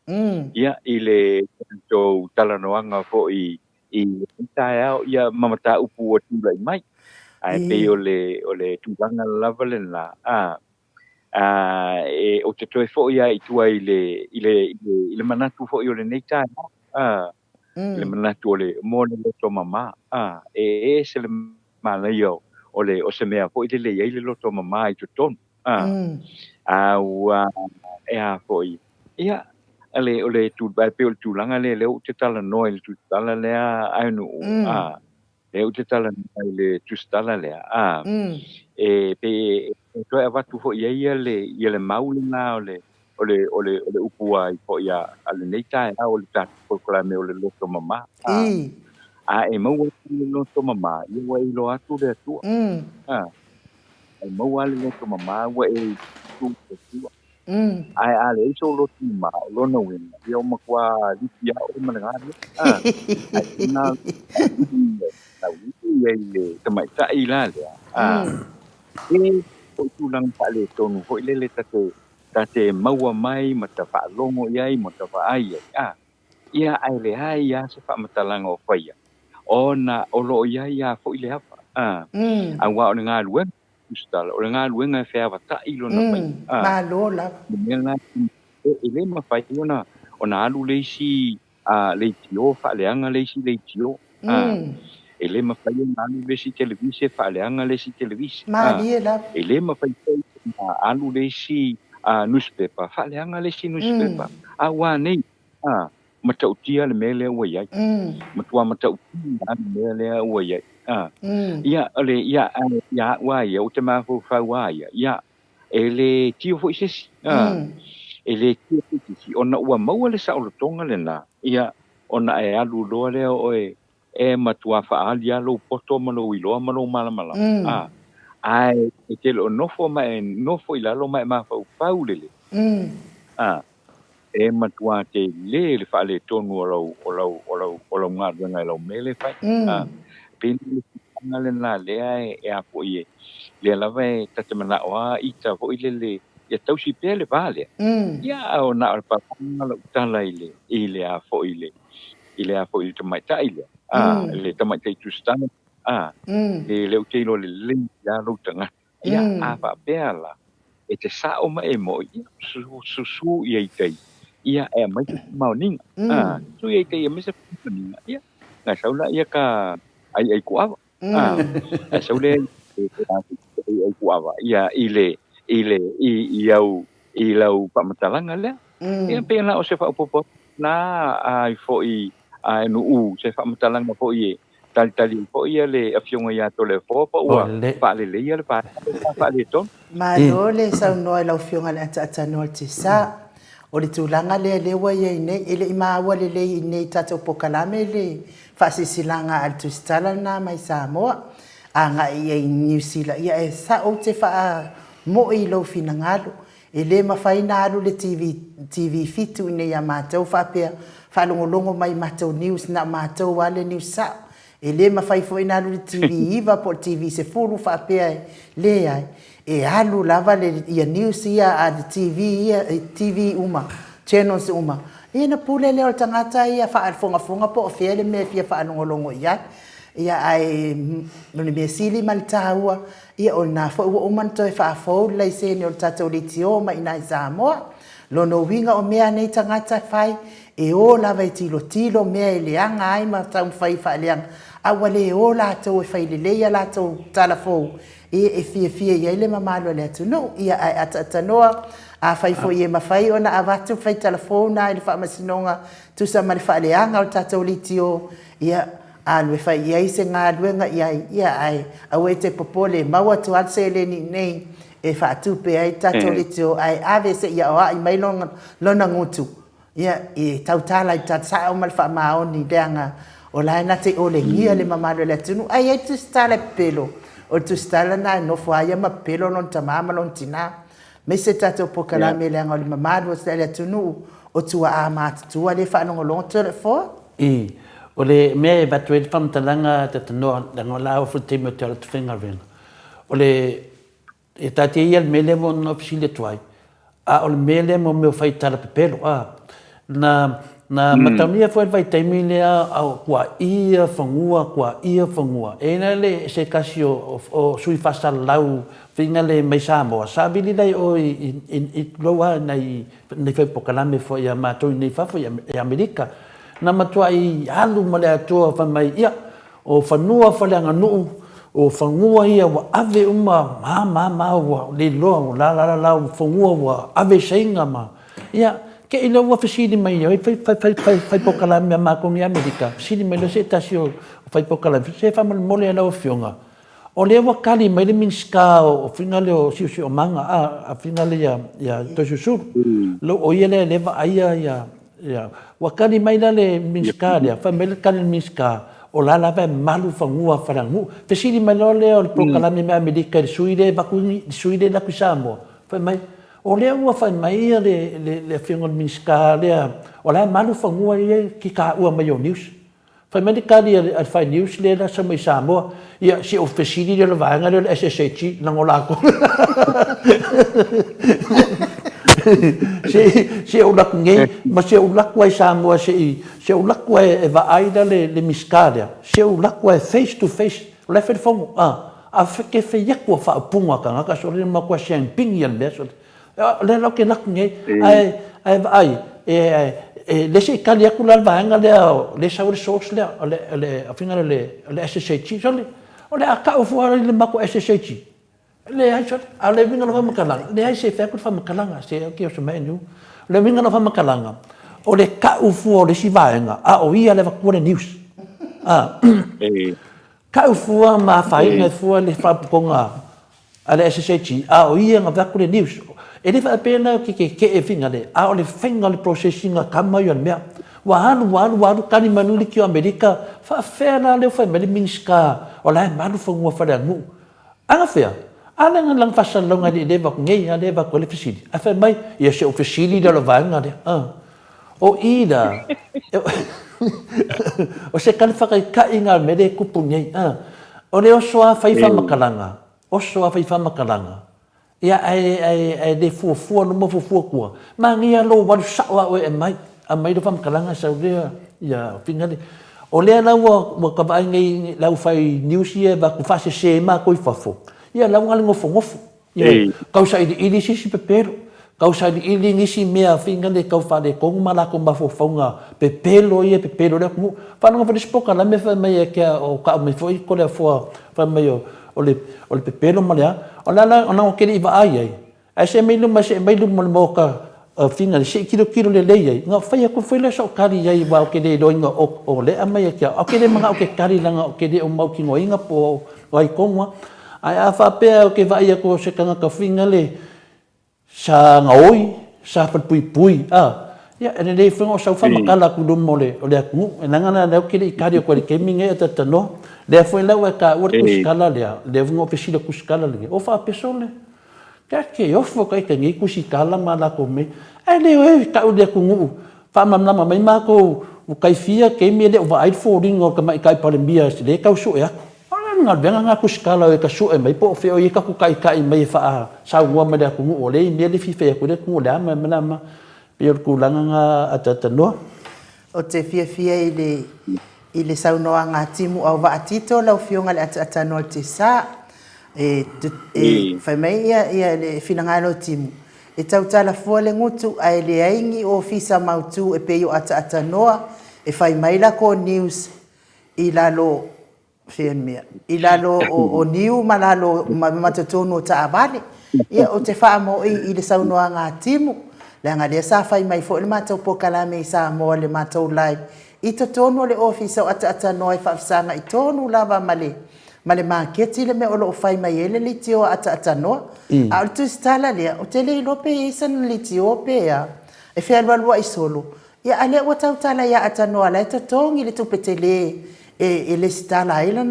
ile to talanoanga fo I tae ia mamata upu o tula mai ai pe ole tubanga level la e o te toi fo ia I tua ile manatu fo ile nei tae ile manatu ole mo le to mama e se le malayo ole o se mea fo ile ile lo to mama I to ton foi ia ole tu ba pe tu langa le te tala no le tu tala le ai no le te tala le tu tala le e pe to ava tu fo ia le maule na ole upua I fo ia ale nei tai ole ta ko la me ole lo to mama e mo lo to mama I wa I lo atu le tu ai mau ale le to mama wa e tu tu ai ale so lo ti ma lo no win yo ma kwa di ya o ma nga ai na na wi le te mai ta I la le e o tu lang pa le to no ho le te mau mai ma ta fa longo ia ma ta fa ai ia ai le ai ia se fa matalang o fa ia ona o lo ia fo ile ha wa o nga lu Ustala o nga luenga fea vata ilo na pai
malo la
ele ma fai ona alu leisi leitio fa leanga leisi leitio ele ma fai ona alu leisi televise fa leanga leisi televise ele ma fai alu leisi newspaper fa leanga leisi newspaper awa nei matautia le mele wa ia matua matautia le mele wa ia ia ole ia wa ia o te mafu fa wa ia ele tio fo isi ele tio isi ona ua mau le sa o tonga le na ia ona e alu lo le o e matua fa alia lo poto malo ilo malo mala ai e te lo no fo ila lo mai ma fa ulele e matua te le fa le tonu o nga nga lo mele fa pini ngale na le e a po ie le lava e tate mana wa ita vo ile ya tau si pele vale ya o na pa ngala utala ile a fo ile te mai ta ile le te mai te tu stana le le utilo le ya lo tanga ia a fa pela e te sa o mai mo ia su ia tei ia e mai mau ninga su ia tei mai se ninga ia na saula ia ka ai kuava a saule ai kuava ia ile i lau pamatalanga le ia pena o se fa popo na ai foi ai no u se fa matalanga fo i tali fo ia le afionga ia to le fo pa ua pa le ia le pa le ton
ma lo le sa no la fionga le ata no te sa o le tulanga le wa ye ne ele ima wa le ne tato pokalame le fa silanga al tu stala na mai sa mo anga ia New Zealand ia e sa o te fa mo i lo finangalo ele mafaina alu le TV fitu ne ya matau fa pe fa longo mai matau news na matau wale news sa ele mafai foi na alu le TV iva po TV se fulu fa pe le ai e alu lava le ia news ia a TV uma channels uma ina pule le o tangata ia fa fonga po fele me fia fa longo ia ia ai no me sili maltawa ia o na fo o man to fa fo lai se ni o tato litio ma ina Samoa lo no winga o mea nei tangata fai e o la vai tilo mea ile anga ai ma tau fai fa leang a wale o la to fai le ia la to tala fo e fia ia ile mama lo le tu no ia ai atanoa a fai fo ia ma fai ona avatu fai telefona ile fa masinonga tu sa mal fa leanga o tato litio ia alwe fa ia se nga luenga ia ai awe te popole maua tu alse le ni nei e fa tu pe ai tato litio ai ave se ia o ai mai lona ngutu ia e tautala i tatsa o mal fa mao ni danga o la na te ole ngia le mama le tunu ai tu stala pelo o tu stala na no fo ai ma pelo non tamama non tina me se tato pokala me le ngol mama do stala tunu o tu a mat tu ale fa no lo te fo
o le mea e batu e whamtalanga te tanoa lango lao fu te mo te ala tu whenga vena. O le e tate ia le mele mo no pisi le tuai. A o le mele mo meo whai tala pepelo. Na mataunia fo e vai taimi lea au kua ia whangua. E na le se kasi o sui whasa lau whinga le mai Samoa. Sabili lai o i loa nei whai pokalame fo i a mātou nei whafo i Amerika. Na matua i alu ma le atua fa mai ia o fanua fa le nganu o fangua ia wa ave uma ma wa le lo la fangua wa ave senga ma ia ke ilo wa fisili mai ia fai pokala me ma ko ni Amerika sili me lo se tasio fai pokala se fa mo le la fionga o le wa kali mai le minska o finale o si o manga a finale ya to susu lo o ia le va ia ya wakani mai le minska ya fa mel kan minska o la malu fangua farangu te sili mai le o proclame me Amerika suide la kusamo fa mai o le wa fa mai le fingon minska le o la malu fangua ki ka u mai news fa mai ka al fa news le la sa mai samo ya si officili le vanga le SSC na ngola ko se o lak ngai ma se o lak wai Samoa se o lak wai e va aida le miskaria se o lak wai face to face le fe fo a fe fe yakwa fa punga ka so le ma kwa shen ping yan le so le lo ke lak ngai ai le se kan yakula va nga le sa o source le a final le SSC so le o le aka o fo le ma ko SSC le ai sot a le vinga no fa makalanga le ai se fa ko fa makalanga se ke o se menu le vinga no fa makalanga o le ka u fu o le si vaenga a o ia le va ko le news ka u fu ma fa ina fu le fa ponga a le SSC a o ia nga va ko le news e le fa pena ke e vinga le a o le finga le processing ka mai yo me wa hanu kani manuli ki Amerika fa fela le fa me le minska o la manu fu mo fa le mu anga fea ala nga lang fasal lo nga di deva ngai ale ba ko le fisili afa mai ia se ofisili de lo vanga de o ida o se kan fa ka inga me de kupu ngai o le o soa fai fa makalanga ia ai de fu no mo fu ko ma ngia lo wa sa wa e mai do fa makalanga sa de ia fingali o le na wa ka ba ngai la fai news ia ba ku fa se ma ko fafo ia lau ngali ngofo ia kau sa ili sisi pepelo kau sa ili ngisi mea finga le kau fale kong mala ko mafofonga pepelo ia pepelo le ku fa no fa spoka la me fa me ke o ka me foi ko le fo fa me o le pepelo malea o la ona ke li va ai ai se me lu mo ka finga se kilo le lei nga fa ya ko foi le so kari ai wa ke le do nga o le ama ke o ke le manga o ke kari langa o ke le o mau ki ngoinga po ai kongwa ai a fa pe o ke va ia ko se kanga ka finga le sa ngoi sa pui ya ene le finga sa fa makala ku dum mole o le ku nanga na le ke le kari ko le keminga ta tano le foi la wa ka o ku skala le vungo pe sila ku skala le o fa pesole ka ke yo fo ka ngi ku skala mala ko me ai le ka o le ku ngu fa mamna mai ma ko o kai fia ke me le va ai folding o ka mai kai pa le bia le ka su ya nga benga nga kuskala e ka su e mai po fe o ka ku kai mai fa sa ngua ma da ku o le me le fi fe ku le ku la ma ma pe ku langa nga atata no
o te fia ile saunoa ngā timu au wa atito lau fionga le atata no te sa fai mai ia le finangalo timu e tautala fua le ngutu ai le aingi o fisa mautu e peio atata noa e fai mai la ko news i lalo Fienmia. Ilalo o niu malalo matatono ta abale. Ia o te wha mo i le saunoa ngā timu. Le anga lea sa whai mai fo le matau pokalame i sa moa le matau live. I to tono le ofisa o ata noa i whaafisanga i tonu lava male. Male maketi le me o lo whai mai ele li tio ata noa. A o tu stala lea o te le lope i san li tio pe ya. E whea lua i solo. Ia ale o tau tala ia ata noa la e to tongi le tupete le e le stala ila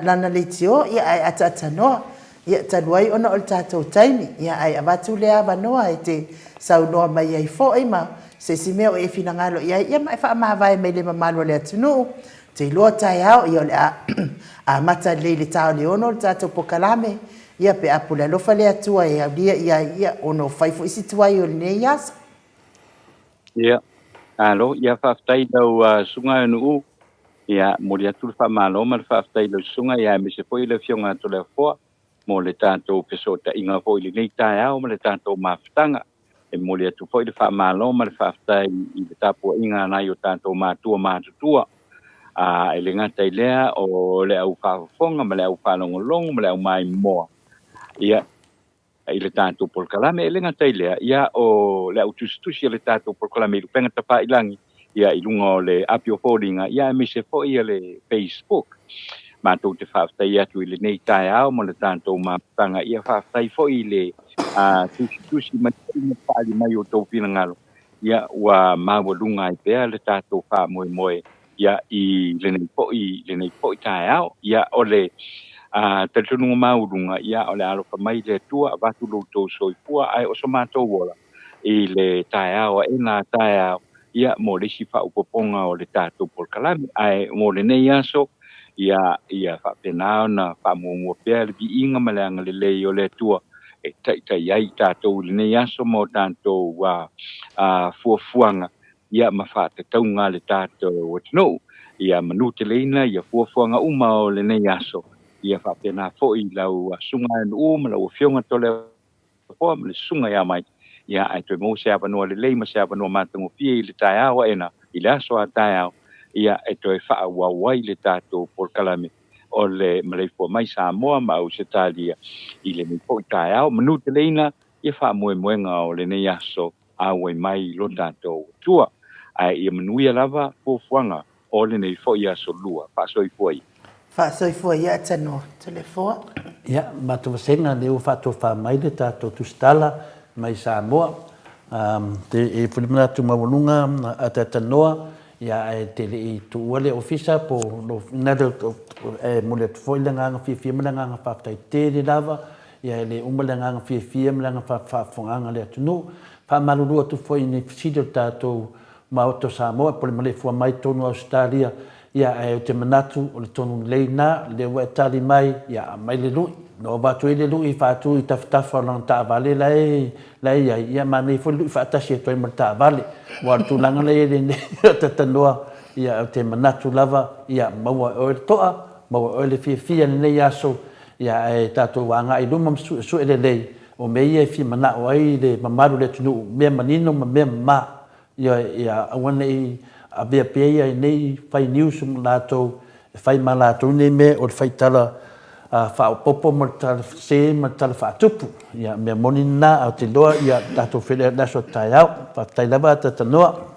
lana le tio ia ai ata noa ia taluai ona o tatou taimi ia ai avatu le ava noa e te saunoa mai ai fo ai ma se si mea o e finangalo ia mai wha amawai mai le mamalo le atunu te loa tai au ia le a mata le tau le ono le tatou pokalame ia pe apu le alofa le atua e aulia ia ono faifo isi tuai o le ne iasa
ia alo ia whaftai lau sunga anu ia mo le atu whamalo ma le whaftai lau sunga ia me se poi le fionga to le fua mo le tātou pesota inga poi le nei tai au ma le tātou mawhitanga e mo le atu poi le whamalo ma le whaftai i le tāpua inga nai o tātou mātutua e le ngata i lea o le au whawhonga ma le au whanongolongo ma le au mai moa ia i le tātou polkalame e le ngata i lea ia o le au tustusi le tātou polkalame i lupenga tapa ilangi ia i lunga o le apio foldinga ia me se po ia le Facebook mātou te whaftai atu i le nei tai au ma le tātou mapanga ia whaftai fo i le tustusi matina pali mai o tau pinangalo ia ua mawa lunga i pea le tātou wha moe ia i le nei po i tai au ia o le te tununga maurunga ia o le alofa mai le tua watu loutou soifua ai o so mātou wola i le taeawa e nā taeawa ia mo le si whaupoponga o le tātou polkalami ai mo le nei aso ia whapenao na whamomua pēr le bi inga maleanga le lei o le tua e tai ai tātou le nei aso mo tātou fuafuanga ia ma whātataunga le tātou watino ia manute leina ia fuafuanga uma o le nei aso ia whapena fo i lau sunga anu ma lau fionga tole po ma le sunga ia mai ia ai toi mo se apanua le lei ma se apanua matango fie i le tai awa ena i le aso a tai awa ia e toi wha wawai le tātou polkalame o le maleifua mai Samoa ma au se talia i le mi po i tai awa manu te leina ia wha moenga o le nei aso awe mai lo tātou tua ai ia manuia lava fuafuanga o le nei fo i aso lua wha soi fuai
Whaasoifua ia atanoa, telefoa.
Ia, matuwasenga leo whatofa mai le tātou tustala mai Samoa. Te e whilimana tu mawalunga a tatanoa, ia e te le i tu uale ofisa po nada mule tu foi langanga fia malanganga whaftai te le lava, ia le umalanganga fia malanga whafonganga le atunu. Whamalurua tu foi ni fisidio tātou maoto Samoa, pole male fua mai tonu Australia, ia e te manatu o le tonu leina le wa tali mai ia mai le lui no ba tu le lui fa tu taftafa lan ta vale lai ia mani fo lui fa ta se to ta vale wa tu langa le tatanoa ia te manatu lava ia maua o toa maua o le fia ne ia so ia e tātou wanga i luma su e lei o me ia fi mana o ai le mamaru le tunu me manino ma me ma ia awana i a bea pea i nei fai news latou fai ma latou nei me o fai tala fa popo mo tala se ma tala fa tupu ia me monina au te loa ia tātou fele naso tai au fa tai lava tatanoa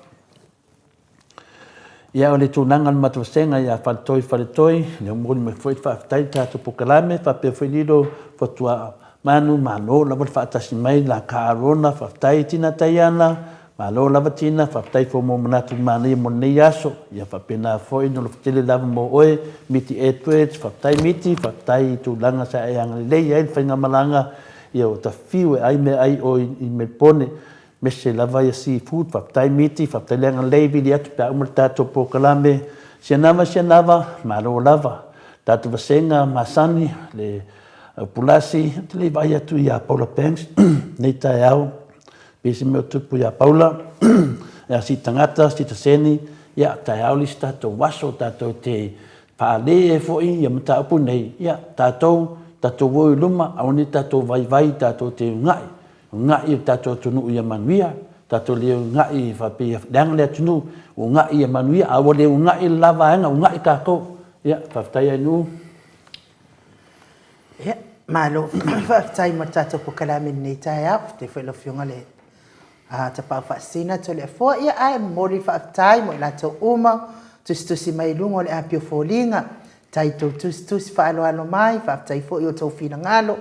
ia o le tūnanga na matawasenga ia whaletoi, le mori me whai whaafitai tātou pokalame, whapea whailiro whatua manu, malo, lava whaatasi mai, la kārona, whaafitai tina tai ana, malo lava tina, whaafitai whomo manatu mani mo nei aso, ia whapena whoi, no whatele lava mo oe, miti etwet, whaafitai miti, whaafitai tūlanga sa e angalei, ai whainga malanga, ia o ta whiu e ai me ai o i me pone, me se lava ia seafood, whaptai miti, whaptai leanga leivi li atu pia umar tātou pōkalame, sia nava, maro lava, tātou vasenga, masani, le pulasi, te le vai atu ia Paula Banks, nei tai au, pese meo tupu ia Paula, ia si tangata, si taseni, ia tai au lis tātou waso, tātou te pāle e foi, ia mata upu nei, ia tātou woi luma, aoni tātou vai, tātou te ngai, ngai tātou tunu ia manuia, tātou leo ngai whapea leanga lea tunu, o ngai ia manuia, awa leo ngai lava anga, o ngai kākou, ia, whaftai ai nu.
Ia, malo, whaftai ma tātou pokalame nei tai au, te whailo whiunga le te pau whaasina to lea fua, ia ai mori whaftai mo i lātou uma, tusi mai lungo le apio fōlinga, tai tau tusi whaaloalo mai, whaftai fo i o tau whina ngalo,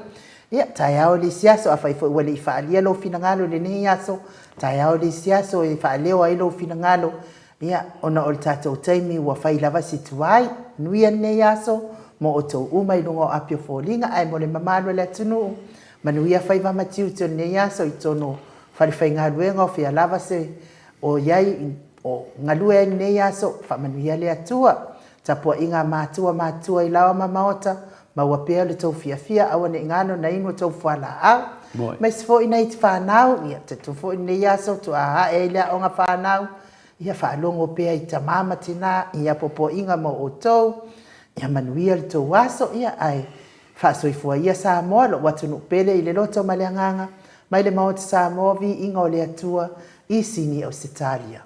ia, tai au li siaso, a whaifo wale i whaalia lo whina ngalo le nei aso, tai au li siaso i whaaleo ai lo whina ngalo, ia, ona o le tātou taimi ua whailawa si tuai, nuia nei aso, mo o tau umai lungo apio fōlinga, ai mo le mamalo le atunu, manuia whaiva matiu to nei aso i tono whariwhai ngā ruenga o whia lava se o iai, o ngalue ai nei aso, whamanuia le atua, tapua inga mātua i lawa mamaota, ma ua pea le tau fia awane ngano na ino tau whala au. Mai se fo ina i te whanau, ia te tu fo ina i aso, tu aha e lea o ngā whanau, ia whaalongo pea i ta mama tina, ia popo inga mo o tau, ia manuia le tau aso, ia ai whaasoifua ia Samoa, lo watunu pele i le loto maleanganga, mai le maota Samoa vi inga o le atua, i sini Australia.